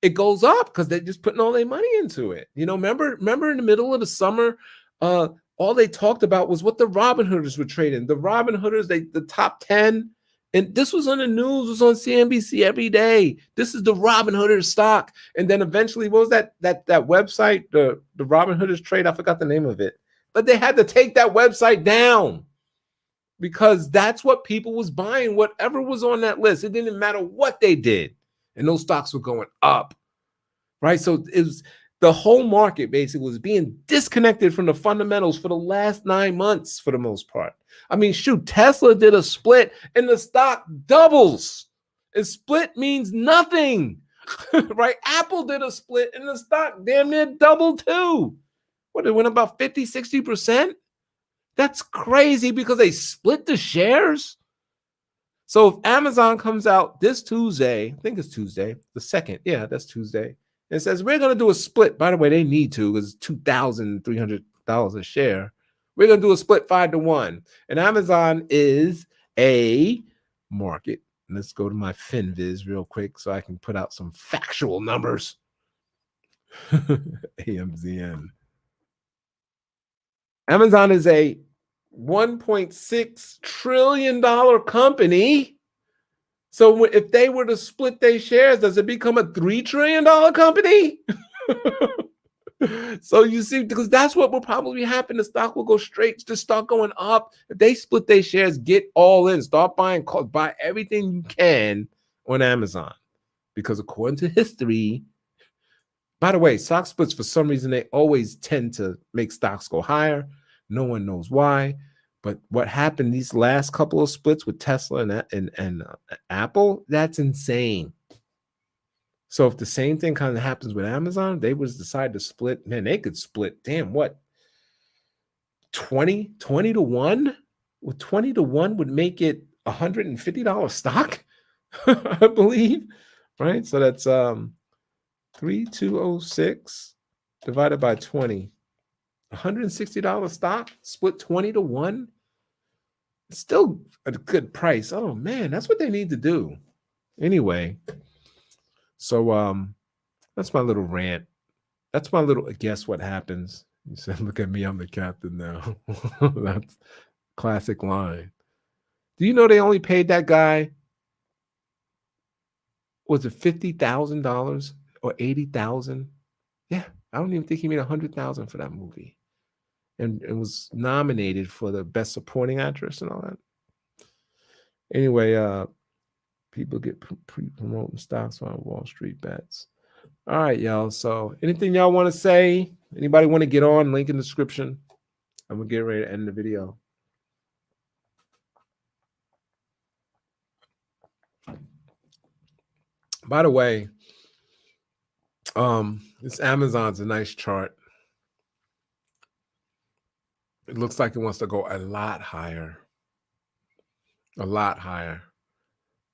it goes up because they're just putting all their money into it. Remember in the middle of the summer, all they talked about was what the Robinhooders were trading. The Robinhooders, the top 10, and this was on the news, was on CNBC every day. This is the Robinhooders stock. And then eventually, what was that website, the Robinhooders trade? I forgot the name of it. But they had to take that website down because that's what people was buying, whatever was on that list. It didn't matter what they did. And those stocks were going up, right? So it was the whole market basically was being disconnected from the fundamentals for the last 9 months for the most part. I mean, shoot, Tesla did a split and the stock doubles. A split means nothing, right? Apple did a split and the stock damn near doubled too. What, it went about 50, 60%? That's crazy because they split the shares. So if Amazon comes out this Tuesday, I think it's Tuesday, the 2nd. Yeah, that's Tuesday. And says, we're going to do a split. By the way, they need to because it's $2,300 a share. We're going to do a split 5-1. And Amazon is a market Let's go to my FinViz real quick so I can put out some factual numbers. AMZN. Amazon is a $1.6 trillion company. So if they were to split their shares, does it become a $3 trillion company? So you see, because that's what will probably happen. The stock will go straight to start going up. If they split their shares, get all in, start buying, buy everything you can on Amazon. Because according to history, by the way, stock splits, for some reason, they always tend to make stocks go higher. No one knows why. But what happened these last couple of splits with Tesla and Apple, that's insane. So if the same thing kind of happens with Amazon, they would decide to split. Man, they could split, damn, what, 20 to 1? With 20 to 1 would make it $150 stock, I believe. Right? So that's 3206 divided by 20. $160 stock, split 20 to 1. It's still a good price. Oh man, that's what they need to do. Anyway, so that's my little rant. That's my little guess what happens. You said, look at me, I'm the captain now. That's classic line. Do you know they only paid that guy, was it $50,000 or 80,000? Yeah, I don't even think he made 100,000 for that movie. And it was nominated for the best supporting actress and all that. Anyway, people get promoting stocks on Wall Street bets. All right, y'all. So anything y'all want to say? Anybody want to get on? Link in the description. I'm gonna get ready to end the video. By the way, this Amazon's a nice chart. It looks like it wants to go a lot higher. A lot higher.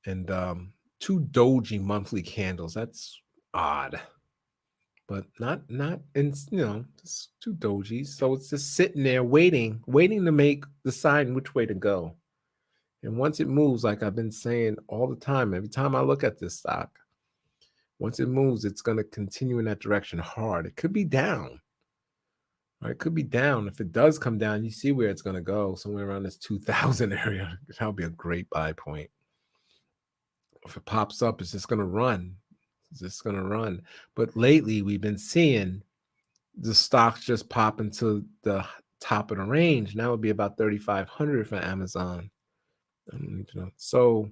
And 2 doji monthly candles. That's odd. But not in, just 2 dojis. So it's just sitting there waiting to decide which way to go. And once it moves, like I've been saying all the time, every time I look at this stock, once it moves, it's going to continue in that direction hard. It could be down. Right? It could be down. If it does come down, you see where it's going to go, somewhere around this 2,000 area. That'll be a great buy point. If it pops up, it's just going to run. It's just going to run. But lately, we've been seeing the stocks just pop into the top of the range. Now it would be about 3,500 for Amazon. So,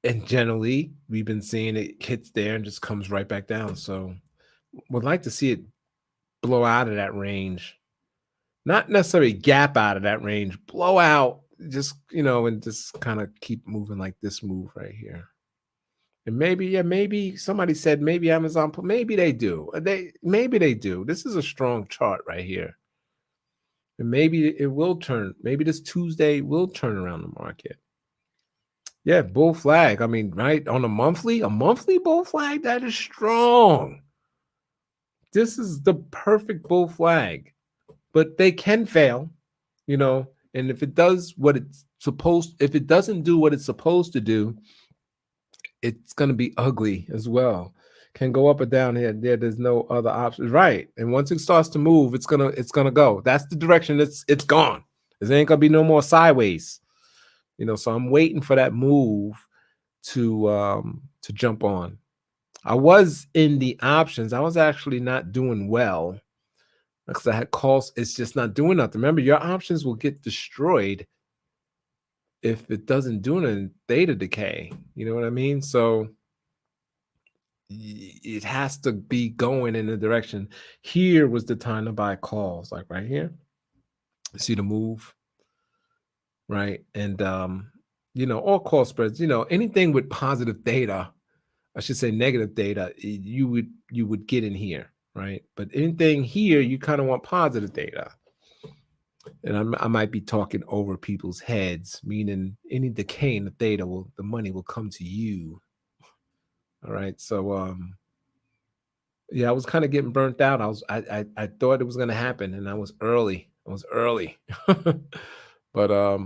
and generally, we've been seeing it hits there and just comes right back down. So, would like to see it blow out of that range. Not necessarily gap out of that range, blow out, just, and just kind of keep moving like this move right here. And maybe somebody said maybe Amazon, maybe they do. Maybe they do. This is a strong chart right here. And maybe it will turn. Maybe this Tuesday will turn around the market. Yeah, bull flag. I mean, right, on a monthly bull flag, that is strong. This is the perfect bull flag. But they can fail, and if it does what it's supposed, if it doesn't do what it's supposed to do, it's going to be ugly as well. Can go up or down here. There's no other option, right? And once it starts to move, it's gonna go. That's the direction. It's gone. There ain't gonna be no more sideways. So I'm waiting for that move to jump on. I was in the options. I was actually not doing well because I had calls. It's just not doing nothing. Remember, your options will get destroyed if it doesn't do anything. Theta decay. You know what I mean? So it has to be going in the direction. Here was the time to buy calls, like right here. See the move, right? And all call spreads. Anything with positive data, I should say negative data, you would get in here, right? But anything here, you kind of want positive data. And I might be talking over people's heads, meaning any decay in the theta the money will come to you. All right. So yeah, I was kind of getting burnt out. I thought it was gonna happen, and I was early. But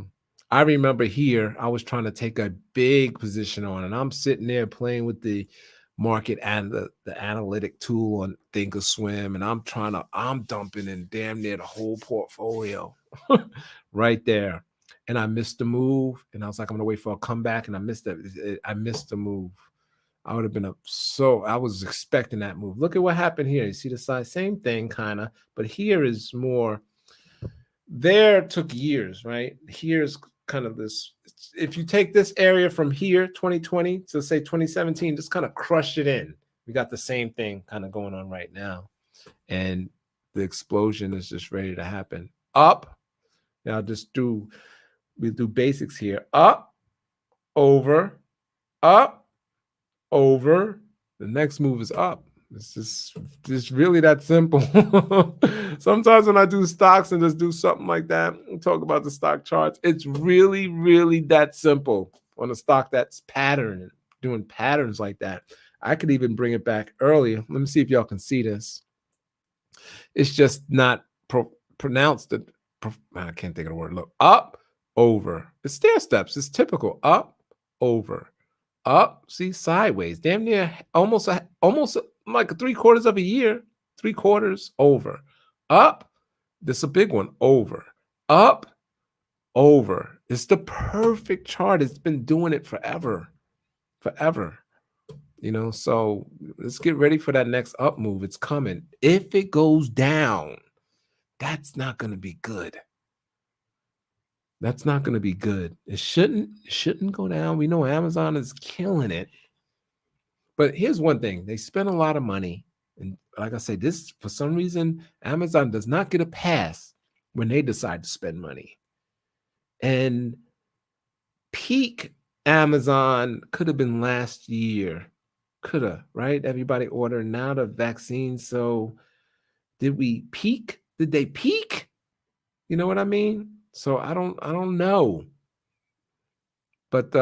I remember here, I was trying to take a big position on, and I'm sitting there playing with the market and the analytic tool on Thinkorswim, and I'm dumping in damn near the whole portfolio right there. And I missed the move, and I was like, I'm gonna wait for a comeback, and I missed it. I missed the move. I would have been I was expecting that move. Look at what happened here. You see the size, same thing, kind of, but here is more. There took years, right? Here's kind of this. If you take this area from here, 2020 to say 2017, just kind of crush it in. We got the same thing kind of going on right now, and the explosion is just ready to happen. Up. Now we do basics here. Up, over, up, over. The next move is up. It's just really that simple. Sometimes when I do stocks and just do something like that, and talk about the stock charts, it's really, really that simple on a stock that's pattern, doing patterns like that. I could even bring it back earlier. Let me see if y'all can see this. It's just not pronounced. I can't think of the word. Look, up, over. It's stair steps. It's typical. Up, over. Up, see, sideways, damn near almost like 3/4 of a year, 3/4 over. Up, this is a big one, over. Up, over. It's the perfect chart. It's been doing it forever. So let's get ready for that next up move. It's coming. If it goes down, that's not going to be good. That's not going to be good. It shouldn't go down. We know Amazon is killing it. But here's one thing. They spend a lot of money. And like I said, this, for some reason, Amazon does not get a pass when they decide to spend money. And peak Amazon could have been last year. Could have, right? Everybody ordered now the vaccine. So did we peak? Did they peak? You know what I mean? So I don't know. But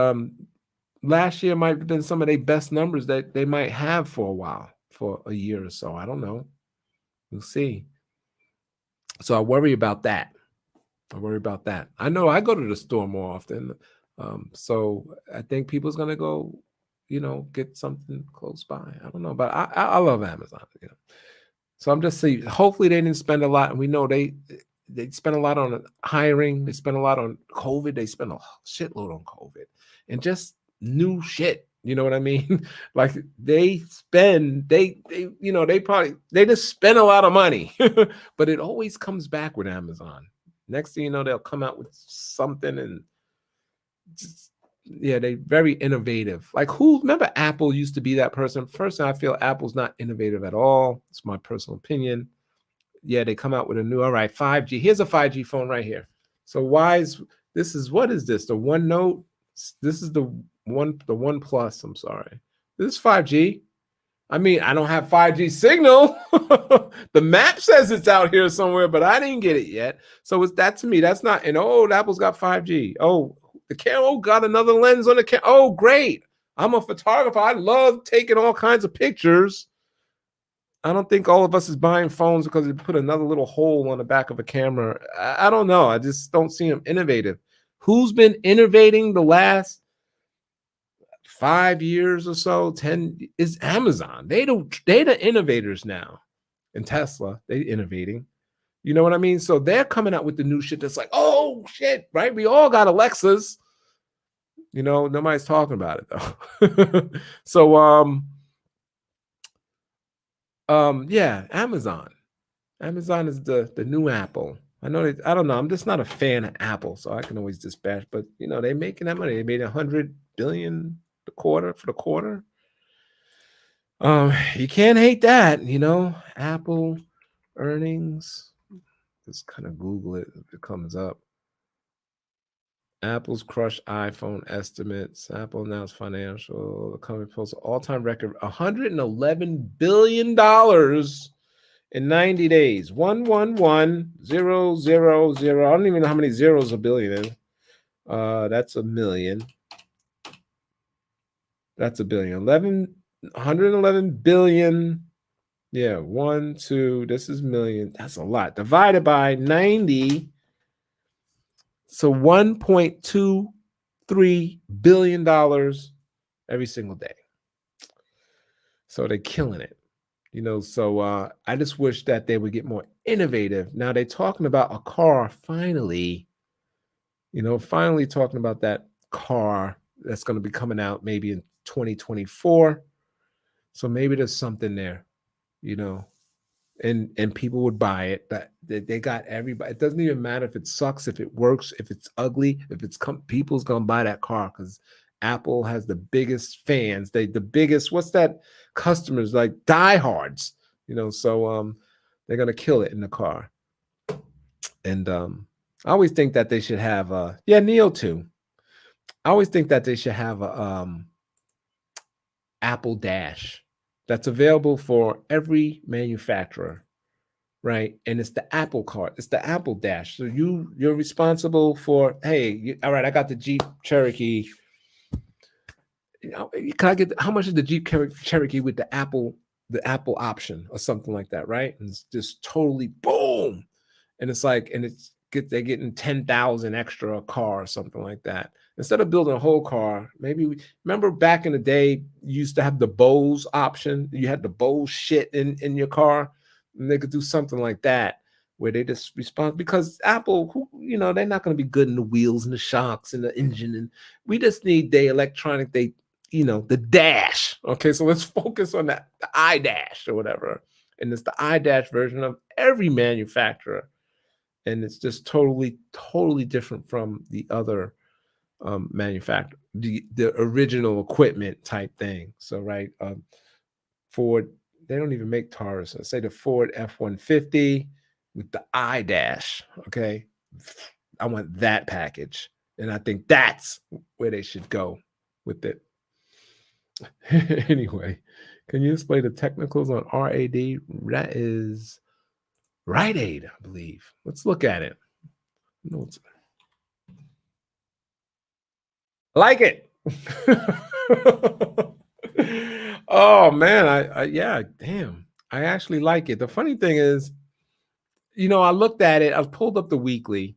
last year might have been some of their best numbers that they might have for a while, for a year or so. I don't know. We'll see. So I worry about that. I know I go to the store more often. So I think people's going to go, get something close by. I don't know, but I love Amazon. So I'm just saying, hopefully they didn't spend a lot. And we know they spend a lot on hiring. They spend a lot on COVID. They spend a shitload on COVID and just new shit. You know what I mean? Like they just spend a lot of money, but it always comes back with Amazon. Next thing you know, they'll come out with something and they're very innovative. Like remember Apple used to be that person? First, I feel Apple's not innovative at all. It's my personal opinion. Yeah, they come out with a new, all right, 5G. Here's a 5G phone right here. So what is this? The One Note? This is the One Plus. I'm sorry. This is 5G. I mean, I don't have 5G signal. The map says it's out here somewhere, but I didn't get it yet. So it's that to me. That's not, Apple's got 5G. Oh, the camera got another lens on the camera. Oh, great. I'm a photographer. I love taking all kinds of pictures. I don't think all of us is buying phones because they put another little hole on the back of a camera. I don't know. I just don't see them innovative. Who's been innovating the last 5 years or so, 10 is Amazon. They the innovators now. And Tesla, they innovating. You know what I mean? So they're coming out with the new shit that's like, oh shit, right? We all got Alexas. Nobody's talking about it though. So yeah, Amazon. Amazon is the new Apple. I don't know. I'm just not a fan of Apple, so I can always dispatch. But they're making that money. They made $100 billion for the quarter. You can't hate that, Apple earnings. Just kind of Google it if it comes up. Apple's crushed iPhone estimates. Apple announced financial. The company posted all-time record $111 billion in 90 days. 111,000. I don't even know how many zeros a billion is. That's a million. That's a billion. 111 billion. Yeah, 1, 2. This is million. That's a lot. Divided by 90. So $1.23 billion every single day. So they're killing it. So I just wish that they would get more innovative. Now they're talking about a car finally, finally talking about that car that's going to be coming out maybe in 2024. So maybe there's something there, you know, and people would buy it. That they got everybody. It doesn't even matter if it sucks, if it works, if it's ugly, if it's people's gonna buy that car because Apple has the biggest fans. The biggest, what's that, customers, like diehards, so they're gonna kill it in the car. And I always think that they should have Neo too. I always think that they should have a Apple Dash that's available for every manufacturer, right? And it's the Apple Card, it's the Apple Dash. So you're responsible for, hey, all right, I got the Jeep Cherokee. Can I get how much is the Jeep Cherokee with the Apple option or something like that, right? And it's just totally boom, and it's like, and they're getting 10,000 extra a car or something like that. Instead of building a whole car, maybe remember back in the day, you used to have the Bose option. You had the Bose shit in your car, and they could do something like that where they just respond, because Apple, they're not going to be good in the wheels and the shocks and the engine, and we just need the electronic, the dash. Okay, so let's focus on that, the iDash or whatever, and it's the iDash version of every manufacturer, and it's just totally, totally different from the other manufacturer, the original equipment type thing. So right, Ford, they don't even make Taurus. I say the Ford F-150 with the iDash. Okay, I want that package, and I think that's where they should go with it. Anyway, can you explain the technicals on RAD? That is Rite Aid, I believe. Let's look at it. No, like it. Oh man, yeah, damn. I actually like it. The funny thing is, I looked at it, I pulled up the weekly,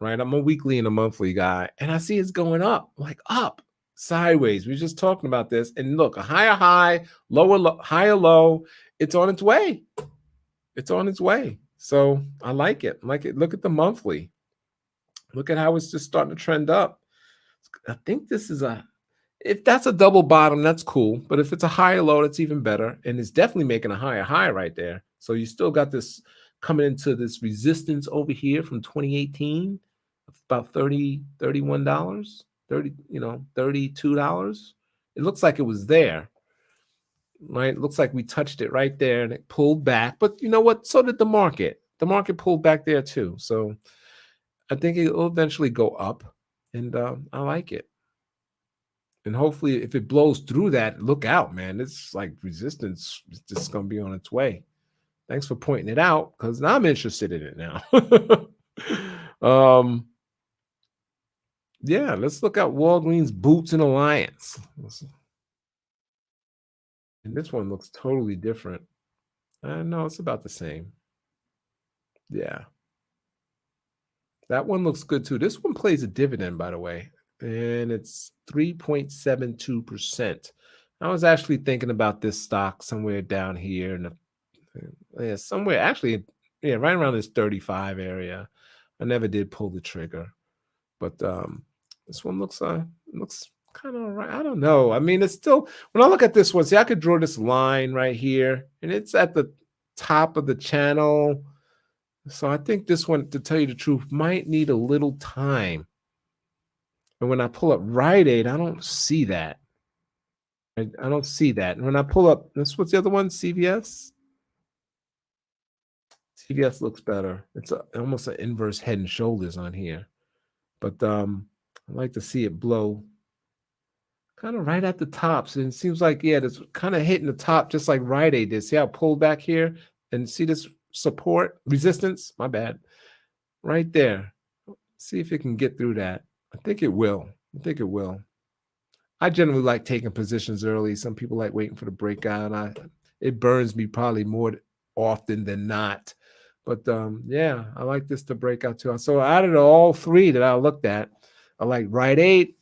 right? I'm a weekly and a monthly guy, and I see it's going up, like up, sideways. We are just talking about this. And look, a higher high, lower low, higher low. It's on its way. It's on its way. So I like it. Like it. Look at the monthly. Look at how it's just starting to trend up. I think this is if that's a double bottom, that's cool. But if it's a higher low, that's even better. And it's definitely making a higher high right there. So you still got this coming into this resistance over here from 2018, about $31, $32. It looks like it was there, right? It looks like we touched it right there and it pulled back. But you know what? So did the market. The market pulled back there too. So I think it will eventually go up, and I like it. And hopefully, if it blows through that, look out, man. It's like resistance is just going to be on its way. Thanks for pointing it out, because now I'm interested in it now. Yeah, let's look at Walgreens Boots and Alliance. And this one looks totally different. No, it's about the same. Yeah. That one looks good too. This one plays a dividend, by the way, and it's 3.72%. I was actually thinking about this stock somewhere down here in somewhere actually, yeah, right around this 35 area. I never did pull the trigger, but this one looks kind of right. I don't know. I mean, it's still, when I look at this one, see, I could draw this line right here, and it's at the top of the channel. So I think this one, to tell you the truth, might need a little time. And when I pull up Rite Aid, I don't see that. I don't see that. And when I pull up, what's the other one? CVS? CVS looks better. It's almost an inverse Head and Shoulders on here. But I like to see it blow kind of right at the top. So it seems like, yeah, it's kind of hitting the top just like Rite Aid did. See how it pulled back here? And see this support, resistance? My bad. Right there. See if it can get through that. I think it will. I think it will. I generally like taking positions early. Some people like waiting for the breakout. It burns me probably more often than not. But yeah, I like this to break out too. So out of all three that I looked at, I like Rite Aid,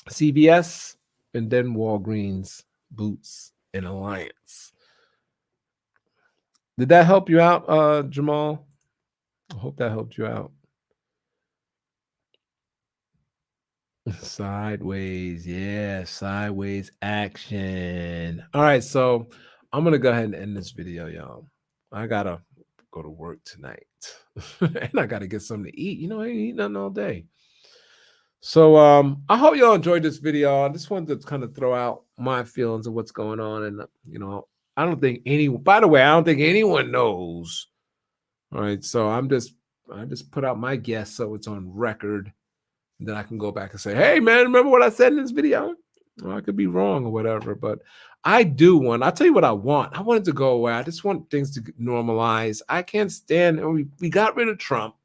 CVS, and then Walgreens, Boots, and Alliance. Did that help you out, Jamal? I hope that helped you out. Sideways, yeah, sideways action. All right, so I'm gonna go ahead and end this video, y'all. I gotta go to work tonight, and I gotta get something to eat. I ain't eating nothing all day. So I hope y'all enjoyed this video. I just wanted to kind of throw out my feelings of what's going on, and I don't think anyone. By the way, I don't think anyone knows. All right, so I just put out my guess so it's on record. Then I can go back and say, hey, man, remember what I said in this video? Well, I could be wrong or whatever, but I'll tell you what I want. I want it to go away. I just want things to normalize. I can't stand, we got rid of Trump.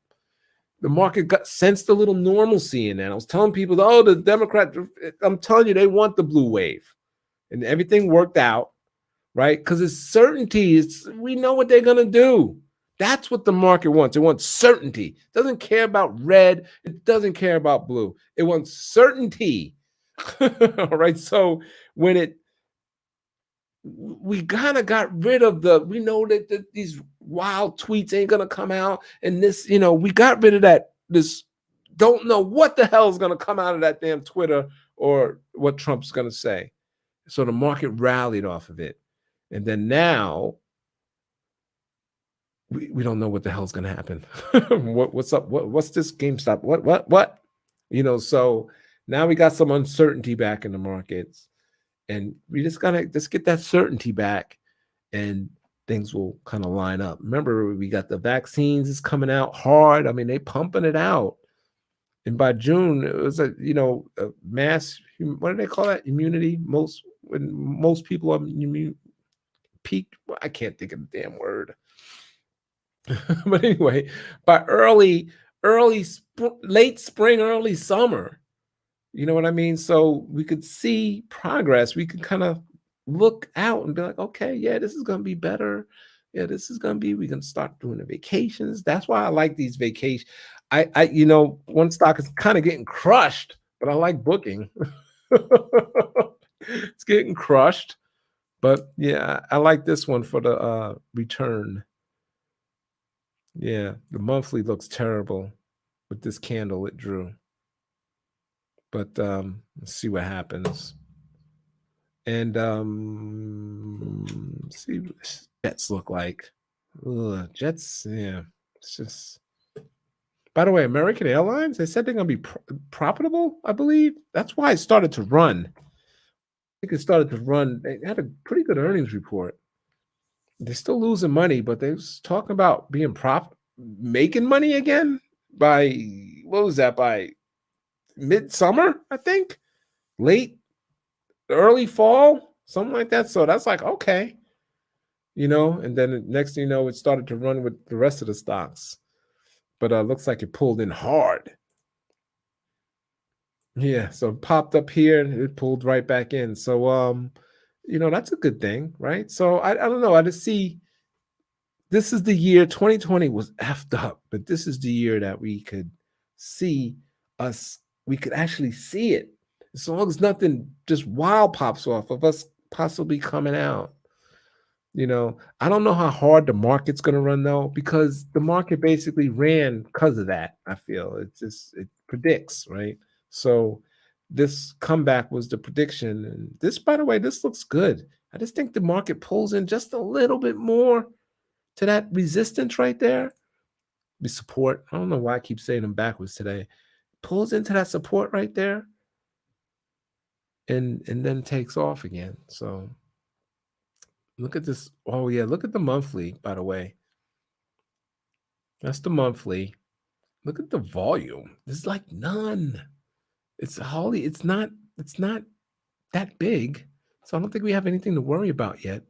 The market sensed a little normalcy in that. I was telling people, the Democrats, I'm telling you, they want the blue wave. And everything worked out, right? Because it's certainty. We know what they're going to do. That's what the market wants. It wants certainty. It doesn't care about red. It doesn't care about blue. It wants certainty. All right. So we kind of got rid of we know that these wild tweets ain't going to come out. And we got rid of this don't know what the hell is going to come out of that damn Twitter or what Trump's going to say. So the market rallied off of it. And then now, we don't know what the hell's going to happen. What's up? What's this GameStop? What? So now we got some uncertainty back in the markets, and we just gotta get that certainty back, and things will kind of line up. Remember, we got the vaccines is coming out hard. I mean, they pumping it out, and by June it was a mass. What do they call that? Immunity. When most people are immune, peak. I can't think of the damn word. But anyway, by late spring, early summer, you know what I mean? So we could see progress. We could kind of look out and be like, okay, yeah, this is going to be better. Yeah, we can start doing the vacations. That's why I like these vacations. One stock is kind of getting crushed, but I like booking. It's getting crushed, but yeah, I like this one for the return. Yeah, the monthly looks terrible with this candle it drew. But let's see what happens. And see what Jets look like. Ugh, Jets, yeah. It's just. By the way, American Airlines, they said they're going to be profitable, I believe. That's why it started to run. I think it started to run. They had a pretty good earnings report. They're still losing money, but they was talking about being making money again by, what was that, by midsummer, I think? Early fall, something like that. So that's like, okay. And then the next thing you know, it started to run with the rest of the stocks. But looks like it pulled in hard. Yeah, so it popped up here and it pulled right back in. So that's a good thing, right? So I don't know. I just see this is the year 2020 was effed up, but this is the year that we could actually see it. As long as nothing just wild pops off of us possibly coming out. I don't know how hard the market's going to run though, because the market basically ran because of that. I feel it predicts, right? So this comeback was the prediction. And this, by the way, this looks good. I just think the market pulls in just a little bit more to that resistance right there. The support. I don't know why I keep saying them backwards today. Pulls into that support right there and then takes off again. So look at this. Oh, yeah. Look at the monthly, by the way. That's the monthly. Look at the volume. There's like none. It's not that big. So I don't think we have anything to worry about yet.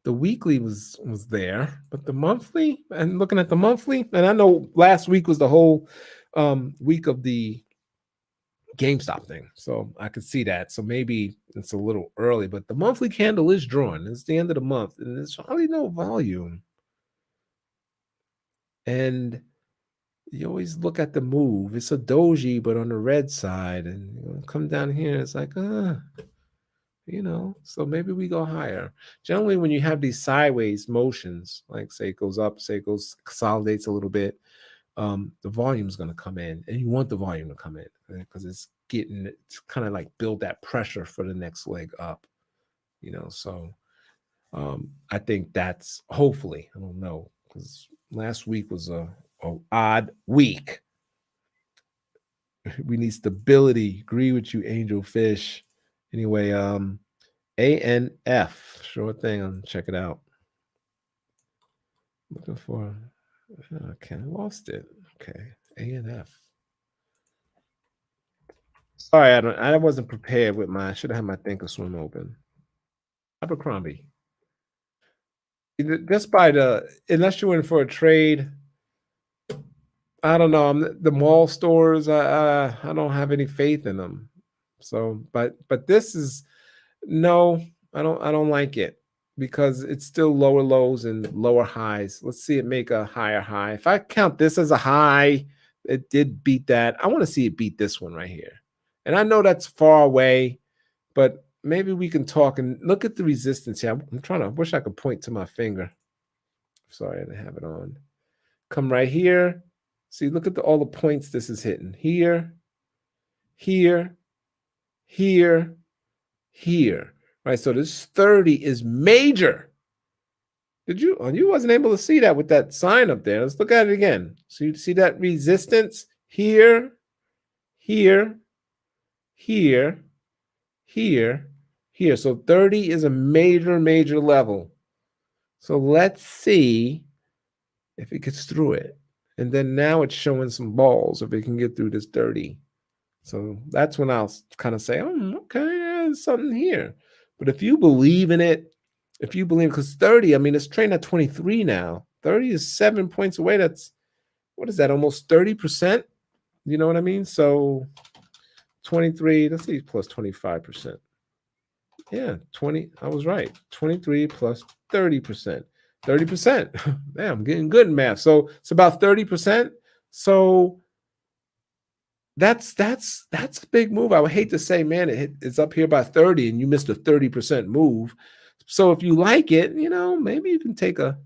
The weekly was there, but the monthly, and looking at the monthly, and I know last week was the whole week of the GameStop thing. So I could see that. So maybe it's a little early, but the monthly candle is drawn. It's the end of the month, and there's hardly no volume. And you always look at the move. It's a doji, but on the red side, and come down here, it's like, so maybe we go higher. Generally, when you have these sideways motions, like say it goes up, say it goes consolidates a little bit, the volume is going to come in, and you want the volume to come in because it's kind of like build that pressure for the next leg up, So I think that's hopefully, I don't know, because last week was a odd week. We need stability. Agree with you, Angel Fish. Anyway, ANF. Sure thing. I'll check it out. Looking for. Okay, I lost it. Okay, ANF. Sorry, I wasn't prepared with my. I should have had my Thinkorswim open. Abercrombie. Just by unless you're in for a trade, I don't know. The mall stores. I don't have any faith in them. So, but this is no. I don't like it because it's still lower lows and lower highs. Let's see it make a higher high. If I count this as a high, it did beat that. I want to see it beat this one right here. And I know that's far away, but maybe we can talk and look at the resistance here. I'm trying to wish I could point to my finger. Sorry, I didn't have it on. Come right here. See, look at all the points this is hitting. Here, here, here, here. Right. So this 30 is major. Did you? Oh, you wasn't able to see that with that sign up there. Let's look at it again. So you see that resistance here, here, here, here, here. So 30 is a major, major level. So let's see if it gets through it. And then now it's showing some balls if it can get through this 30. So that's when I'll kind of say, oh, okay, yeah, there's something here. But if you believe in it, if you believe, because 30, I mean, it's trading at 23 now. 30 is 7 points away. That's, what is that, almost 30%? You know what I mean? So 23, let's see, plus 25%. Yeah, 20, I was right. 23 plus 30%. 30%. Man, I'm getting good in math. So it's about 30%. So that's a big move. I would hate to say, man, it's up here by 30 and you missed a 30% move. So if you like it, maybe you can take a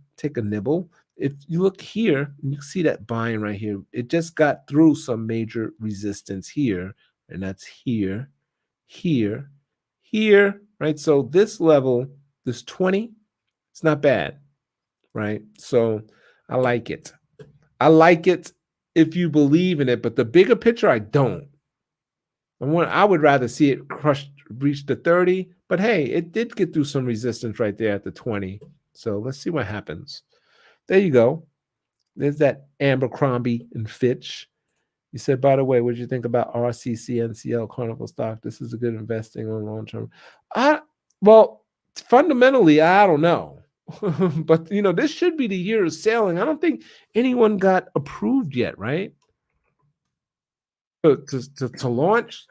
nibble. If you look here, you see that buying right here. It just got through some major resistance here, and that's here, here, here, right? So this level, this 20, it's not bad, right? So I like it. I like it if you believe in it, but the bigger picture, I don't. I would rather see it reach the 30, but hey, it did get through some resistance right there at the 20. So let's see what happens. There you go. There's that Abercrombie and Fitch. You said, by the way, what did you think about RCC, NCL, Carnival stock? This is a good investing on long term. Well, fundamentally, I don't know. But this should be the year of sailing. I don't think anyone got approved yet, right? To launch.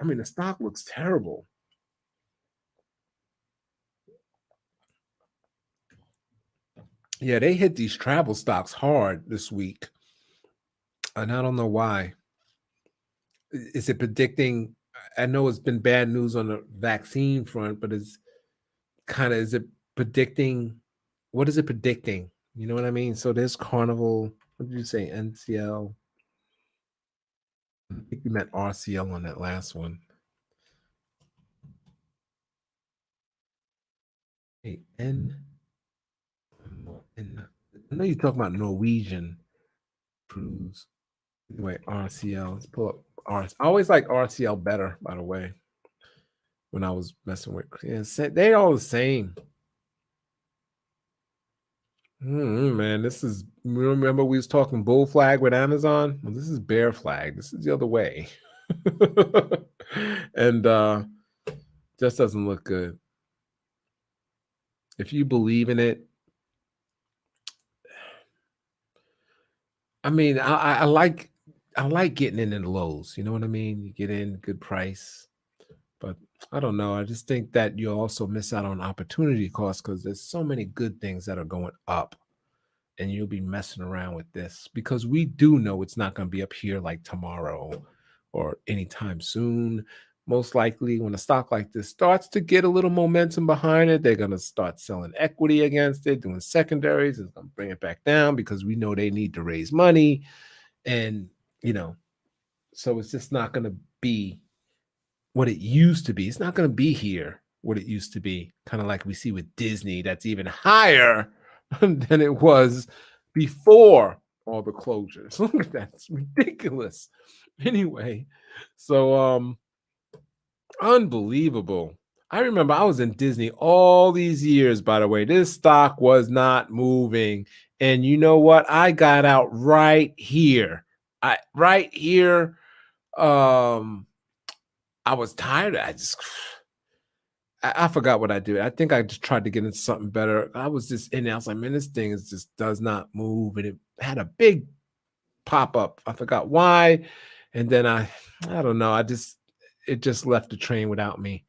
I mean, the stock looks terrible. Yeah, they hit these travel stocks hard this week. And I don't know why. Is it predicting? I know it's been bad news on the vaccine front, but is it predicting? What is it predicting? You know what I mean? So there's Carnival. What did you say? NCL. I think you meant RCL on that last one. Hey, I know you're talking about Norwegian cruise. Anyway, RCL. Let's pull up I always like RCL better, by the way. When I was messing with, they all the same. Man, this is. Remember we was talking bull flag with Amazon. Well, this is bear flag. This is the other way, and just doesn't look good. If you believe in it, I mean, I like getting in the lows. You know what I mean? You get in good price, but I don't know. I just think that you also miss out on opportunity costs because there's so many good things that are going up. and you'll be messing around with this because we do know it's not going to be up here like tomorrow or anytime soon. Most likely, when a stock like this starts to get a little momentum behind it, they're going to start selling equity against it, doing secondaries. It's going to bring it back down because we know they need to raise money. And, you know, so it's just not going to be what it used to be. It's not going to be here what it used to be, kind of like we see with Disney, that's even higher than it was before all the closures. Look at that. It's ridiculous. Anyway, so unbelievable. I remember I was in Disney all these years, by the way. This stock was not moving. And you know what? I got out right here. Right here. I was tired. I forgot what I did. I think I just tried to get into something better. I was just in there. I was like, man, this thing is just does not move. And it had a big pop up. I forgot why. And then I don't know. It just left the train without me.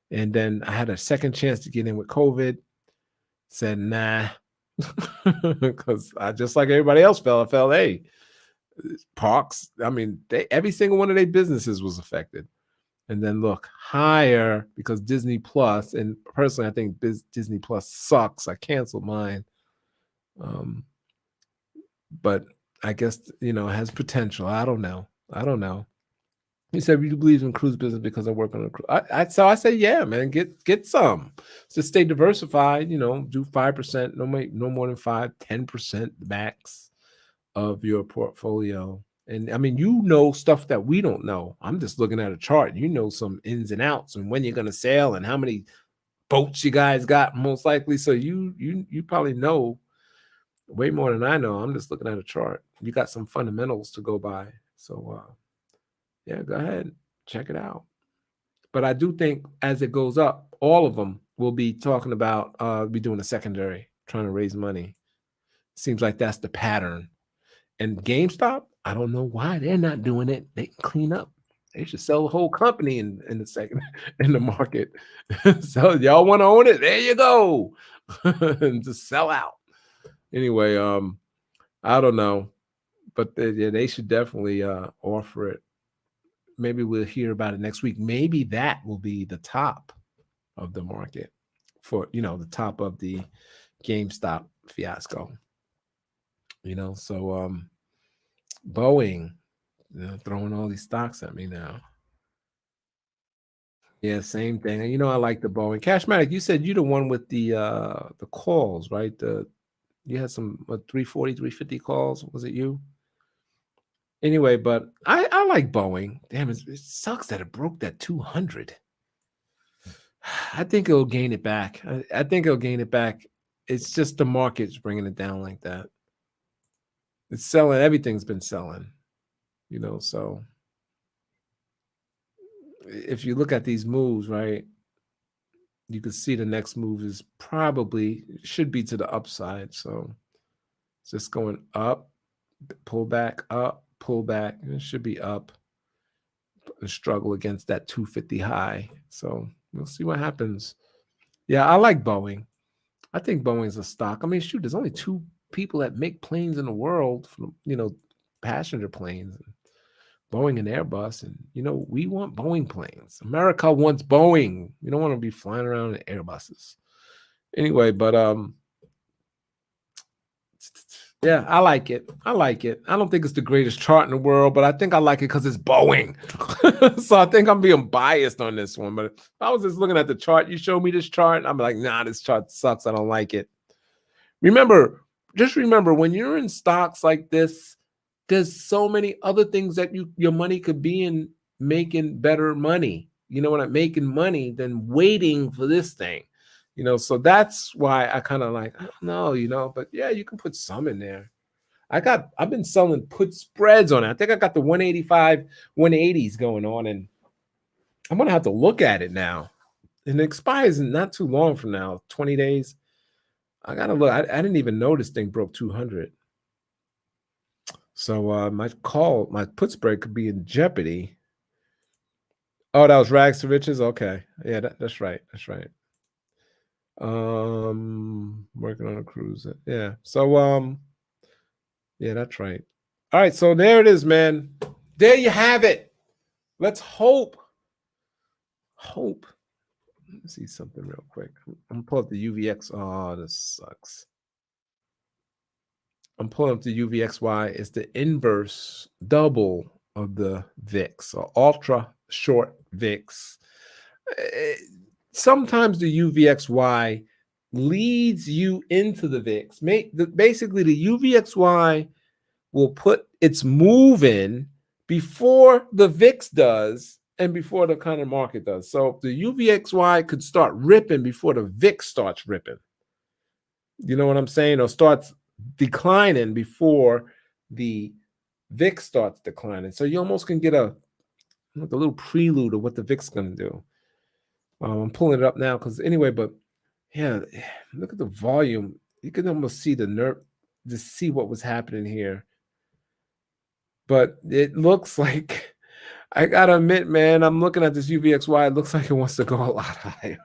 And then I had a second chance to get in with COVID. Said, nah. Because I just like everybody else fell. I fell, hey, parks. I mean, every single one of their businesses was affected. And then look higher because Disney Plus, and personally, I think Disney Plus sucks. I canceled mine, but I guess it has potential. I don't know. He said, "You believe in cruise business because I work on a cruise." So I say, "Yeah, man, get some. Just stay diversified. Do 5%, no more than 10% max of your portfolio." And I mean, stuff that we don't know. I'm just looking at a chart. Some ins and outs and when you're going to sail and how many boats you guys got, most likely. So you probably know way more than I know. I'm just looking at a chart. You got some fundamentals to go by. So yeah, go ahead, check it out. But I do think as it goes up, all of them will be talking about be doing a secondary, trying to raise money. Seems like that's the pattern. And GameStop, I don't know why they're not doing it. They can clean up. They should sell the whole company in the second in the market. So y'all want to own it? There you go. And just sell out. Anyway, I don't know, but they should definitely offer it. Maybe we'll hear about it next week. Maybe that will be the top of the market for the top of the GameStop fiasco. So Boeing, throwing all these stocks at me now. Yeah, same thing. And I like the Boeing. Cashmatic, you said you the one with the calls, right? You had some 340, 350 calls. Was it you? Anyway, but I like Boeing. Damn, it sucks that it broke that 200. I think it'll gain it back. I think it'll gain it back. It's just the market's bringing it down like that. It's selling. Everything's been selling, so if you look at these moves, right, you can see the next move is should be to the upside. So it's just going up, pull back, up, pull back. It should be up. Struggle against that 250 high. So we'll see what happens. Yeah, I like Boeing. I think Boeing's a stock. I mean, shoot, there's only two people that make planes in the world, passenger planes, Boeing and Airbus. And, we want Boeing planes. America wants Boeing. We don't want to be flying around in Airbuses. Anyway, but yeah, I like it. I don't think it's the greatest chart in the world, but I think I like it because it's Boeing. So I think I'm being biased on this one. But if I was just looking at the chart, you showed me this chart, I'm like, nah, this chart sucks. I don't like it. Just remember when you're in stocks like this, there's so many other things that your money could be in making better money. Making money than waiting for this thing. So that's why I kind of like, I don't know, but yeah, you can put some in there. I've been selling put spreads on it. I think I got the 185, 180s going on, and I'm gonna have to look at it now. And it expires in not too long from now, 20 days. I gotta look. I didn't even know this thing broke 200. So my put spread could be in jeopardy. Oh, that was rags to riches. Okay, yeah, that's right. That's right. Working on a cruise. Yeah. So Yeah, that's right. All right, so there it is, man. There you have it. Let's hope. Hope. Let me see something real quick. I'm gonna pull up the UVX. Oh, this sucks. I'm pulling up the UVXY. It's the inverse double of the VIX, or ultra short VIX. Eh, Sometimes the UVXY leads you into the VIX. Basically, the UVXY will put its move in before the VIX does and before the kind of market does. So the UVXY could start ripping before the VIX starts ripping. You know what I'm saying? Or starts declining before the VIX starts declining. So you almost can get a little prelude of what the VIX is going to do. I'm pulling it up now because anyway, but yeah, look at the volume. You can almost see the nerve to see what was happening here. But it looks like, I gotta admit, man, I'm looking at this UVXY. It looks like it wants to go a lot higher.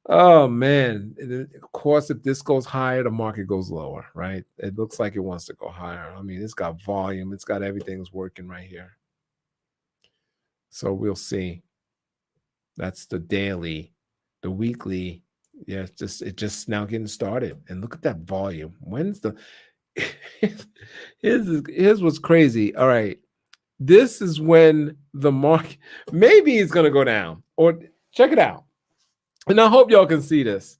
Oh man. Of course, if this goes higher, the market goes lower, right? It looks like it wants to go higher. I mean, it's got volume, it's got everything's working right here. So we'll see. That's the daily, the weekly. Yeah, it just now getting started. And look at that volume. When's the here's what's crazy. All right. This is when the market maybe it's gonna go down. Or check it out. And I hope y'all can see this.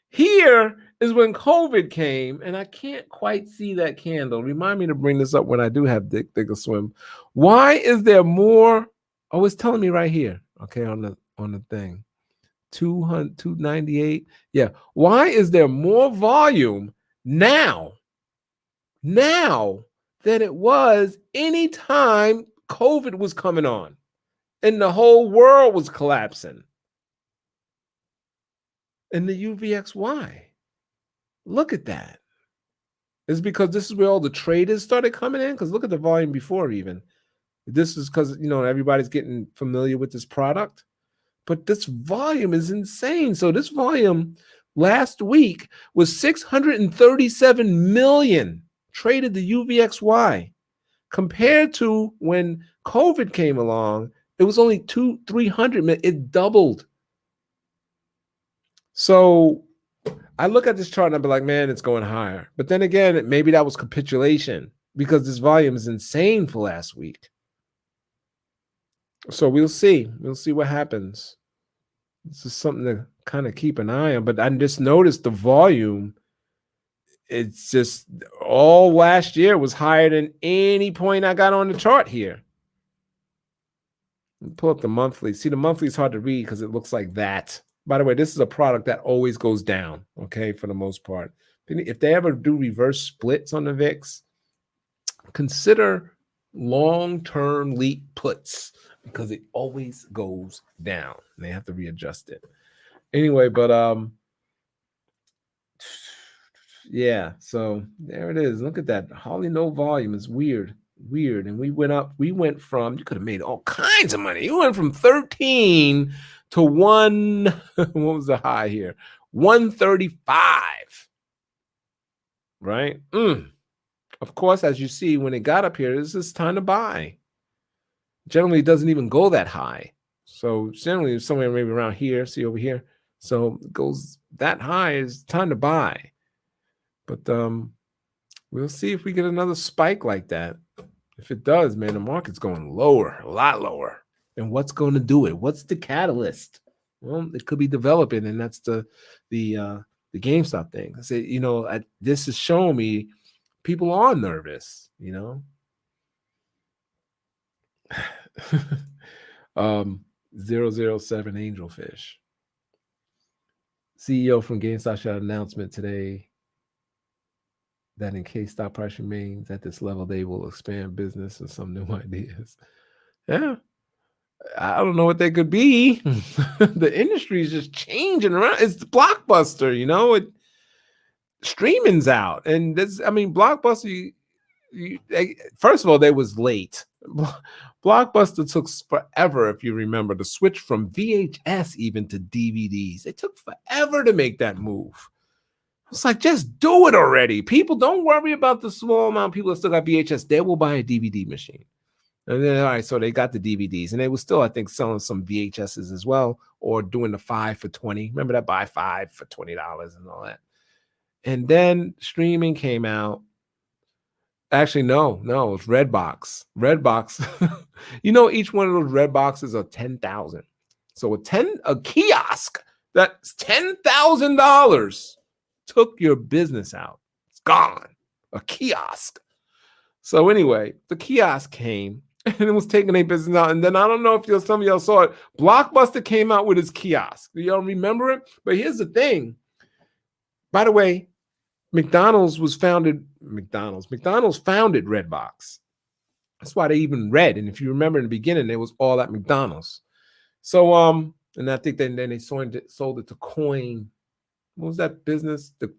Here is when COVID came, and I can't quite see that candle. Remind me to bring this up when I do have Dick Swim. Why is there more? Oh, it's telling me right here. Okay, on the thing. 200, 298. Yeah. Why is there more volume now than it was anytime COVID was coming on and the whole world was collapsing? And the UVXY. Look at that. It's because this is where all the traders started coming in. Because look at the volume before even. This is because everybody's getting familiar with this product. But this volume is insane. So this volume last week was 637 million traded the UVXY. Compared to when COVID came along, it was only 300 million. It doubled. So I look at this chart and I'll be like, man, it's going higher. But then again, maybe that was capitulation because this volume is insane for last week. So we'll see. We'll see what happens. This is something to kind of keep an eye on. But I just noticed the volume. It's just all last year was higher than any point I got on the chart here. Pull up the monthly. See, the monthly is hard to read because it looks like that. By the way, this is a product that always goes down, okay, for the most part. If they ever do reverse splits on the VIX, consider long-term leap puts because it always goes down. They have to readjust it. Anyway, but yeah, so there it is. Look at that. Hardly no volume. It's weird. And we went from, you could have made all kinds of money. You went from 13 to one, what was the high here? 135, right? Of course, as you see, when it got up here, this is time to buy. Generally, it doesn't even go that high. So generally, it's somewhere maybe around here, see over here. So it goes that high, is time to buy. But we'll see if we get another spike like that. If it does, man, the market's going lower, a lot lower. And what's going to do it? What's the catalyst? Well, it could be developing, and that's the GameStop thing. I say, this is showing me people are nervous, 007 Angelfish. CEO from GameStop shot an announcement today that in case stock price remains at this level, they will expand business and some new ideas. Yeah. I don't know what they could be. The industry is just changing around. It's the Blockbuster, streaming's out. And Blockbuster, first of all, they was late. Blockbuster took forever, if you remember, to switch from VHS even to DVDs. It took forever to make that move. It's like, just do it already. People, don't worry about the small amount of people that still got VHS. They will buy a DVD machine. And then, all right, so they got the DVDs, and they were still, I think, selling some VHSs as well, or doing the 5 for 20. Remember that, buy 5 for $20 and all that. And then streaming came out. Actually, no, it's Redbox. Redbox. Each one of those red boxes are 10,000. So a kiosk that's $10,000 took your business out. It's gone. A kiosk. So anyway, the kiosk came and it was taking a business out. And then I don't know if some of y'all saw it. Blockbuster came out with his kiosk. Do y'all remember it? But here's the thing. By the way, McDonald's founded Redbox. That's why they even read. And if you remember in the beginning, it was all at McDonald's. So and I think then they sold it to Coin. What was that business? The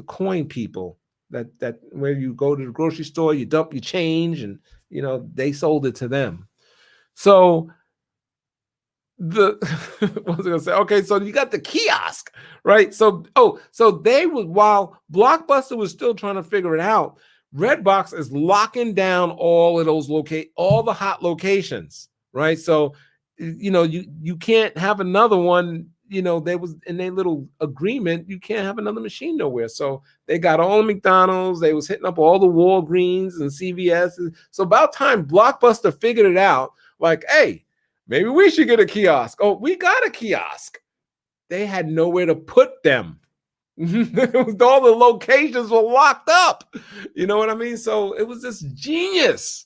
Coin people. That where you go to the grocery store, you dump your change, and they sold it to them. So what was I gonna say? Okay, so you got the kiosk, right? So they was, while Blockbuster was still trying to figure it out, Redbox is locking down all of those all the hot locations, right? So you can't have another one. They was in their little agreement, you can't have another machine nowhere. So they got all the McDonald's, they was hitting up all the Walgreens and CVS. So about time Blockbuster figured it out, like, hey, maybe we should get a kiosk. Oh, we got a kiosk. They had nowhere to put them. All the locations were locked up. You know what I mean? So it was just genius.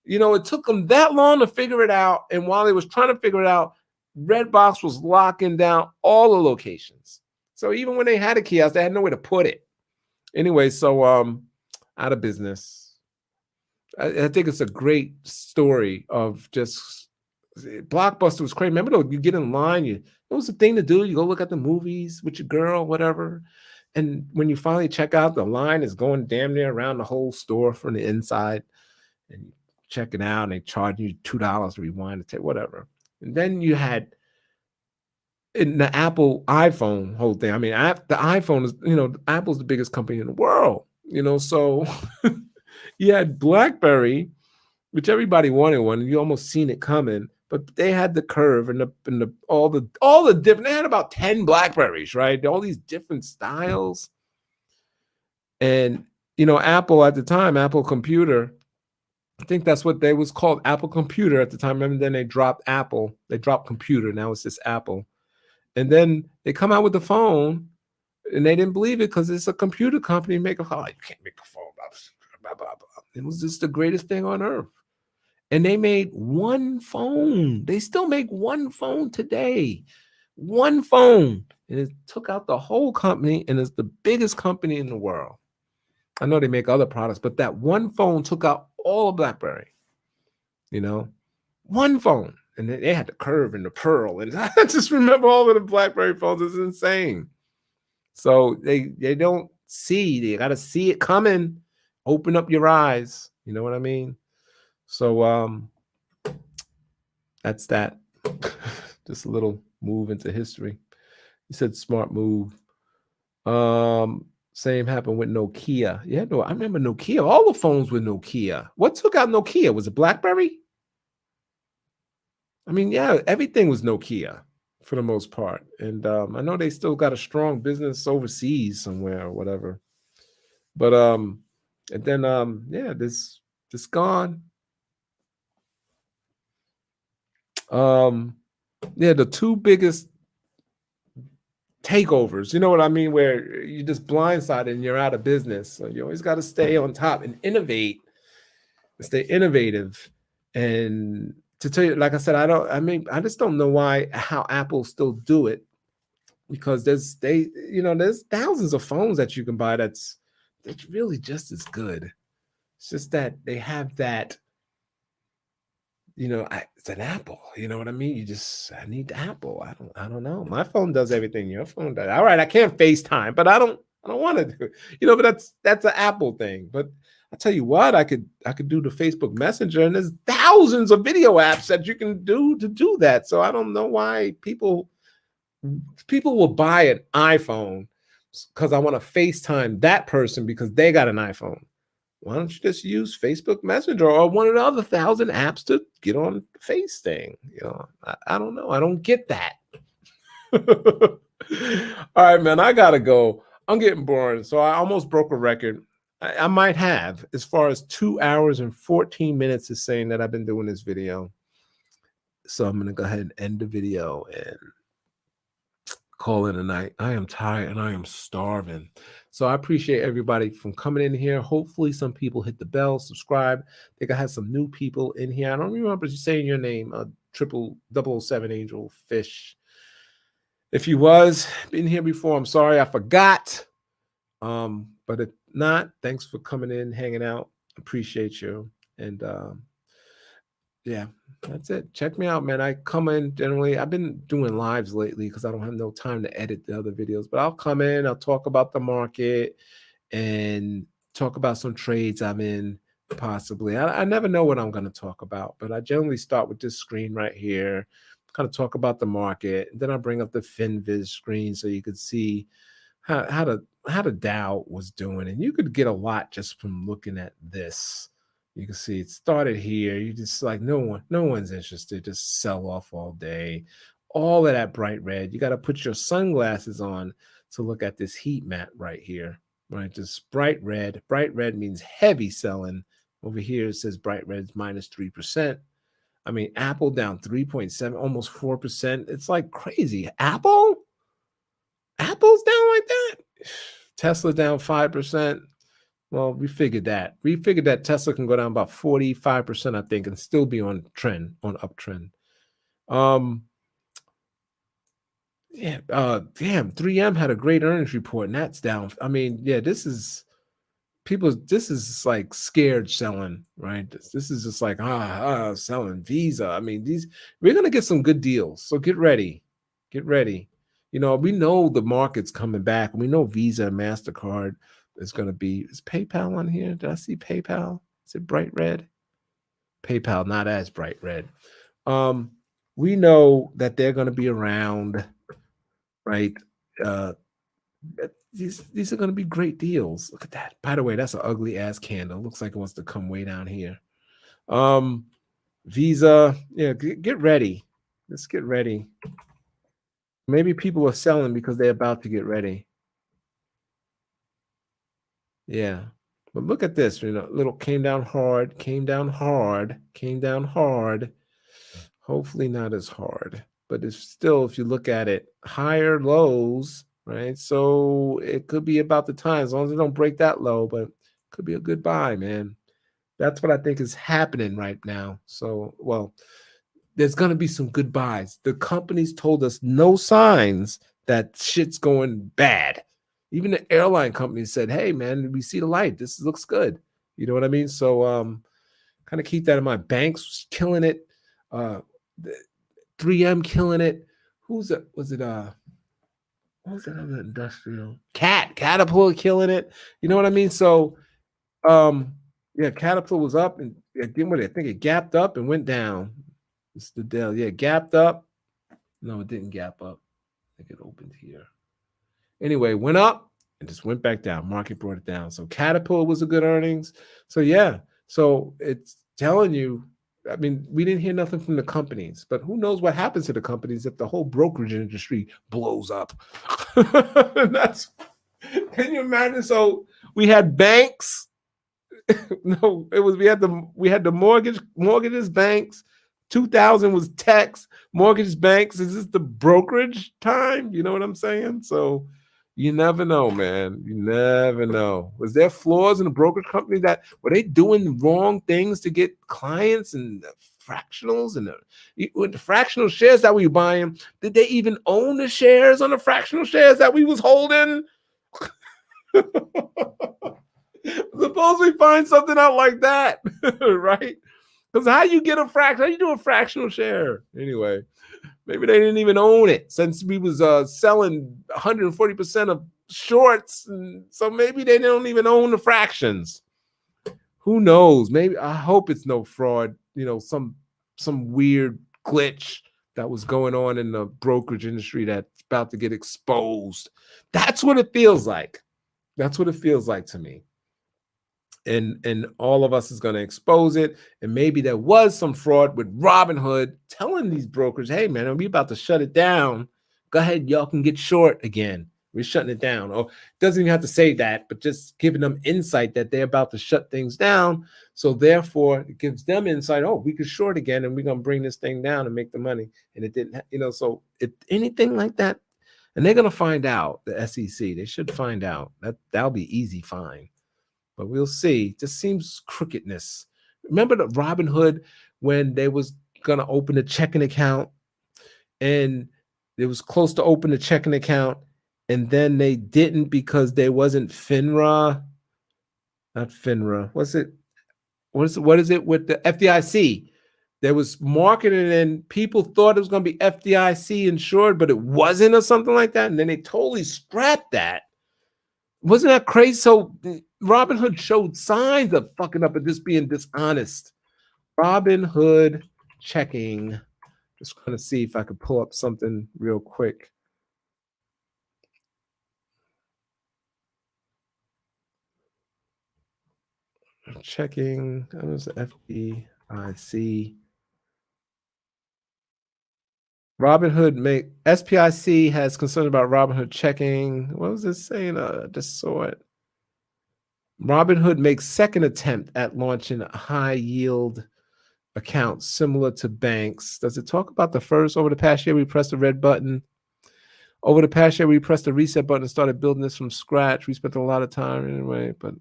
It took them that long to figure it out. And while they was trying to figure it out, Redbox was locking down all the locations. So even when they had a kiosk, they had nowhere to put it. Anyway, so out of business. I think it's a great story of just Blockbuster was crazy. Remember, though, you get in line, it was the thing to do. You go look at the movies with your girl, whatever. And when you finally check out, the line is going damn near around the whole store from the inside. And you check it out, and they charge you $2 to rewind the tape, whatever. And then you had in the Apple iPhone whole thing. I mean, the iPhone is, Apple's the biggest company in the world, so you had BlackBerry, which everybody wanted one, and you almost seen it coming, but they had the curve and all the different, they had about 10 BlackBerries, right? All these different styles. And, Apple at the time, Apple Computer, I think that's what they was called, Apple Computer at the time. Remember, then they dropped Apple. They dropped Computer. Now it's just Apple. And then they come out with the phone, and they didn't believe it because it's a computer company. Make a phone. You can't make a phone. Blah, blah, blah. It was just the greatest thing on earth. And they made one phone. They still make one phone today. One phone. And it took out the whole company, and it's the biggest company in the world. I know they make other products, but that one phone took out all of BlackBerry. One phone. And they had the curve and the pearl. And I just remember all of the BlackBerry phones. It's insane. So they don't see. They got to see it coming. Open up your eyes. You know what I mean? So that's that. Just a little move into history. You said smart move. Same happened with Nokia. Yeah, no, I remember Nokia. All the phones with Nokia. What took out Nokia? Was it BlackBerry? I mean, yeah, everything was Nokia for the most part. And I know they still got a strong business overseas somewhere or whatever. But and then yeah, this gone. Yeah, the two biggest takeovers, you know what I mean, where you just blindsided and you're out of business. So you always got to stay on top and innovate, stay innovative. And to tell you, like I said, I just don't know how Apple still do it, because there's thousands of phones that you can buy that's really just as good. It's just that they have that, it's an Apple. You know what I mean? I need the Apple. I don't know. My phone does everything your phone does. All right, I can't FaceTime, but I don't want to do it. But that's an Apple thing. But I tell you what, I could do the Facebook Messenger, and there's thousands of video apps that you can do to do that. So I don't know why people will buy an iPhone because I want to FaceTime that person because they got an iPhone. Why don't you just use Facebook Messenger or one of the other 1,000 apps to get on the Face thing? I don't know. I don't get that. All right, man, I gotta go. I'm getting boring. So I almost broke a record. I might have, as far as 2 hours and 14 minutes is saying that I've been doing this video. So I'm gonna go ahead and end the video and call it a night. I am tired and I am starving. So I appreciate everybody from coming in here. Hopefully some people hit the bell, subscribe. I think I had some new people in here. I don't remember you saying your name, 007 Angel Fish. If you was been here before, I'm sorry, I forgot. But if not, thanks for coming in, hanging out. Appreciate you. And yeah, that's it. Check me out, man. I come in generally. I've been doing lives lately because I don't have no time to edit the other videos, but I'll come in, I'll talk about the market and talk about some trades I'm in, possibly. I never know what I'm going to talk about, but I generally start with this screen right here, kind of talk about the market. And then I bring up the FinViz screen so you could see how the Dow was doing. And you could get a lot just from looking at this. You can see it started here. You just like no one's interested. Just sell off all day. All of that bright red. You got to put your sunglasses on to look at this heat map right here. Right, just bright red. Bright red means heavy selling. Over here it says bright red is -3%. I mean, Apple down 3.7, almost 4%. It's like crazy. Apple's down like that. Tesla down 5%. Well, we figured that. We figured that Tesla can go down about 45%, I think, and still be on uptrend. Yeah, damn, 3M had a great earnings report, and that's down. I mean, yeah, this is like scared selling, right? This is just like selling Visa. I mean, we're gonna get some good deals. So get ready. Get ready. We know the market's coming back. We know Visa and MasterCard is going to be. Is PayPal on here? Did I see PayPal? Is it bright red? PayPal, not as bright red. We know that they're going to be around, right? These are going to be great deals. Look at that. By the way, that's an ugly ass candle. Looks like it wants to come way down here. Visa, yeah, get ready. Let's get ready. Maybe people are selling because they're about to get ready. Yeah. But look at this, little came down hard, came down hard, came down hard. Hopefully not as hard, but it's still, if you look at it, higher lows, right? So it could be about the time, as long as they don't break that low, but it could be a good buy, man. That's what I think is happening right now. So, well, there's going to be some good buys. The companies told us no signs that shit's going bad. Even the airline companies said, hey, man, we see the light. This looks good. You know what I mean? So kind of keep that in mind. Banks killing it. 3M killing it. Who's it? Was it what was that other industrial? Caterpillar killing it. You know what I mean? So yeah, Caterpillar was up and I think it gapped up and went down. It's the Dell. Yeah, gapped up. No, it didn't gap up. I think it opened here. Anyway, went up and just went back down. Market brought it down. So Caterpillar was a good earnings. So yeah, so it's telling you, I mean, we didn't hear nothing from the companies, but who knows what happens to the companies if the whole brokerage industry blows up. That's, can you imagine? So we had banks. No, it was we had the mortgages, banks. 2000 was techs, mortgage banks. Is this the brokerage time? You know what I'm saying? So you never know, man. You never know. Was there flaws in the brokerage company that were they doing wrong things to get clients and fractionals and the fractional shares that we were buying? Did they even own the shares on the fractional shares that we was holding? Suppose we find something out like that, right? Because how you get a fraction? How you do a fractional share? Anyway, maybe they didn't even own it since we was selling 140% of shorts, and so maybe they don't even own the fractions. Who knows? Maybe I hope it's no fraud. Some weird glitch that was going on in the brokerage industry that's about to get exposed. That's what it feels like. That's what it feels like to me. And all of us is going to expose it. And maybe there was some fraud with Robinhood telling these brokers, hey, man, we about to shut it down. Go ahead, y'all can get short again. We're shutting it down. Or doesn't even have to say that, but just giving them insight that they're about to shut things down. So therefore, it gives them insight. Oh, we could short again, and we're going to bring this thing down and make the money. And it didn't, so if anything like that, and they're going to find out, the SEC, they should find out. That'll be easy fine. But we'll see. Just seems crookedness. Remember the Robinhood when they was going to open a checking account and it was close to open a checking account and then they didn't because there wasn't FINRA. Not FINRA. What is it with the FDIC? There was marketing and people thought it was going to be FDIC insured, but it wasn't or something like that. And then they totally scrapped that. Wasn't that crazy? So Robinhood showed signs of fucking up and just being dishonest. Robinhood checking. Just going to see if I could pull up something real quick. Checking. That was FDIC. Robinhood SPIC has concern about Robinhood checking. What was it saying? I just saw it. Robinhood makes second attempt at launching high yield accounts similar to banks. Does it talk about the first? Over the past year, we pressed the red button. Over the past year, we pressed the reset button and started building this from scratch. We spent a lot of time anyway, but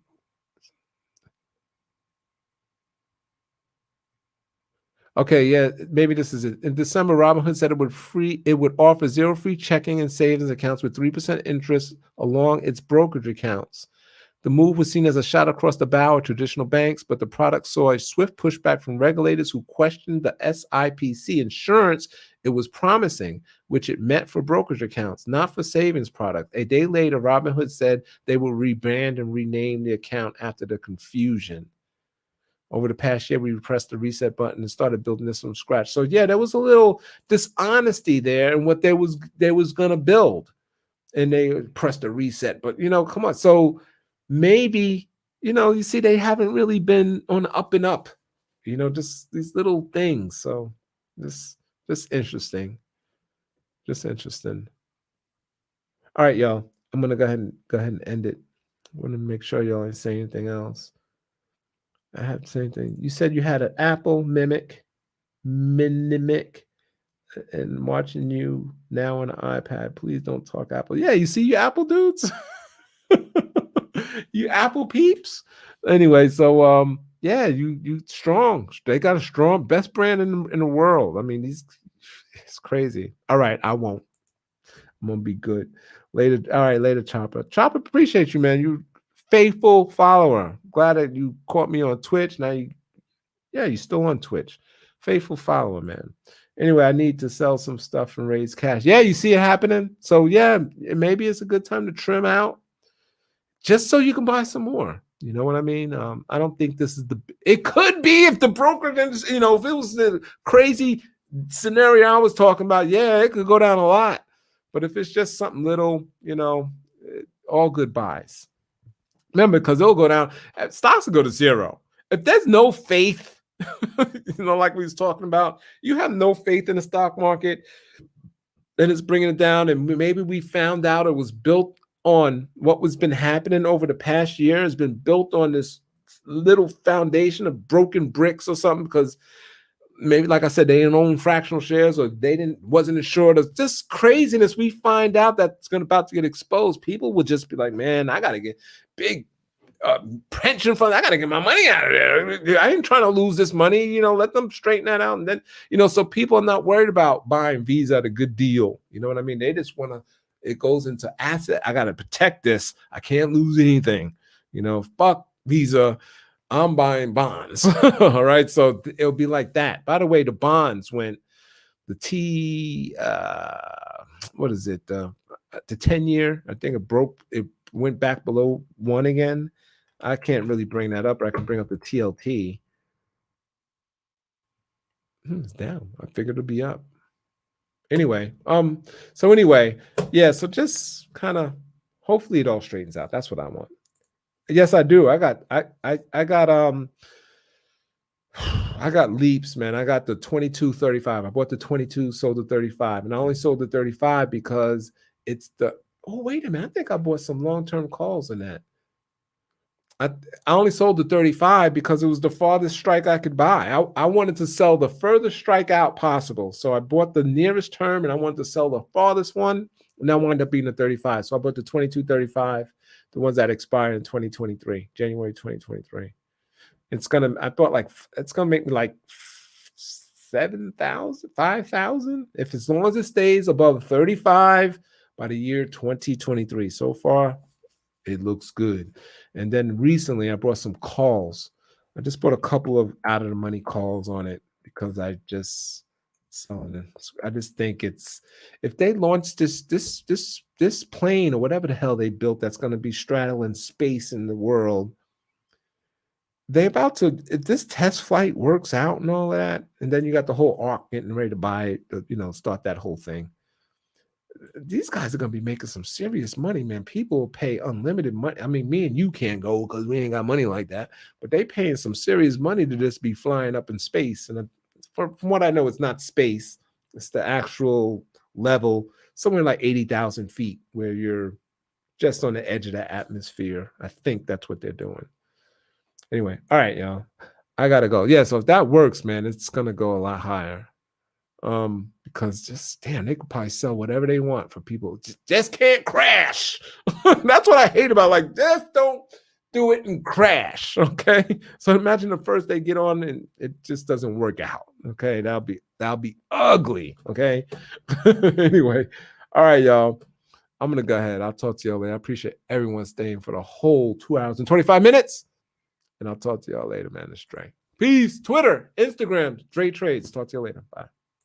okay, yeah, maybe this is it. In December, Robinhood said it would offer zero free checking and savings accounts with 3% interest along its brokerage accounts. The move was seen as a shot across the bow at traditional banks, but the product saw a swift pushback from regulators who questioned the SIPC insurance it was promising, which it meant for brokerage accounts, not for savings products. A day later, Robinhood said they will rebrand and rename the account after the confusion. Over the past year, we pressed the reset button and started building this from scratch. So yeah, there was a little dishonesty there in what they was going to build, and they pressed the reset. But come on, so maybe you see they haven't really been on the up and up. Just these little things. So just interesting, just interesting. All right, y'all. I'm gonna go ahead and end it. I want to make sure y'all ain't saying anything else. I have the same thing. You said you had an Apple Mimic, and watching you now on the iPad. Please don't talk Apple. Yeah, you see you Apple dudes, you Apple peeps. Anyway, so yeah, you strong. They got a strong best brand in the world. I mean, it's crazy. All right, I won't. I'm gonna be good later. All right, later, Chopper. Chopper, appreciate you, man. You faithful follower. Glad that you caught me on Twitch. Now you're still on Twitch. Faithful follower, man. Anyway, I need to sell some stuff and raise cash. Yeah, you see it happening. So yeah, maybe it's a good time to trim out just so you can buy some more. You know what I mean? I don't think this is it could be if the broker, if it was the crazy scenario I was talking about, yeah, it could go down a lot. But if it's just something little, all good buys. Remember, because it'll go down, stocks will go to zero. If there's no faith, like we was talking about, you have no faith in the stock market, then it's bringing it down. And maybe we found out it was built on what was been happening over the past year has been built on this little foundation of broken bricks or something, because maybe, like I said, they didn't own fractional shares or wasn't insured. It's just craziness. We find out that's about to get exposed. People will just be like, man, I got to get big pension fund. I got to get my money out of there. I ain't trying to lose this money. Let them straighten that out. And then, so people are not worried about buying Visa at a good deal. You know what I mean? They just want to, it goes into asset. I got to protect this. I can't lose anything. Fuck Visa. I'm buying bonds. All right. So it'll be like that. By the way, the bonds went what is it? The 10-year, I think it went back below 1 again. I can't really bring that up, but I can bring up the TLT. It's down. I figured it'd be up. Anyway, so anyway, yeah, so just kind of hopefully it all straightens out. That's what I want. Yes, I do. I got I got leaps, man. I got the 2235. I bought the 22, sold the 35. And I only sold the 35 because it's the oh, wait a minute. I think I bought some long-term calls in that. I, I only sold the 35 because it was the farthest strike I could buy. I wanted to sell the furthest strike out possible. So I bought the nearest term and I wanted to sell the farthest one. And that wound up being the 35. So I bought the 2235, the ones that expired in 2023, January 2023. I thought like it's gonna make me like 7,000, 5,000, if as long as it stays above 35 by the year 2023. So far, it looks good. And then recently I bought some calls. I just bought a couple of out of the money calls on it because I just think it's if they launch this plane or whatever the hell they built that's going to be straddling space in the world, they about to if this test flight works out and all that, and then you got the whole ARC getting ready to buy it, start that whole thing. These guys are gonna be making some serious money, man. People pay unlimited money. I mean, me and you can't go because we ain't got money like that, but they paying some serious money to just be flying up in space. And from what I know, it's not space; it's the actual level, somewhere like 80,000 feet, where you're just on the edge of the atmosphere. I think that's what they're doing. Anyway, all right, y'all. I gotta go. Yeah, so if that works, man, it's gonna go a lot higher. Because just damn, they could probably sell whatever they want for people. Just can't crash. That's what I hate about like just don't do it and crash. Okay. So imagine the first they get on and it just doesn't work out. Okay, that'll be ugly. Okay. Anyway, all right, y'all. I'm gonna go ahead. I'll talk to y'all later. I appreciate everyone staying for the whole 2 hours and 25 minutes. And I'll talk to y'all later, man. It's Dre. Peace. Twitter, Instagram, Dre Trades. Talk to you later. Bye.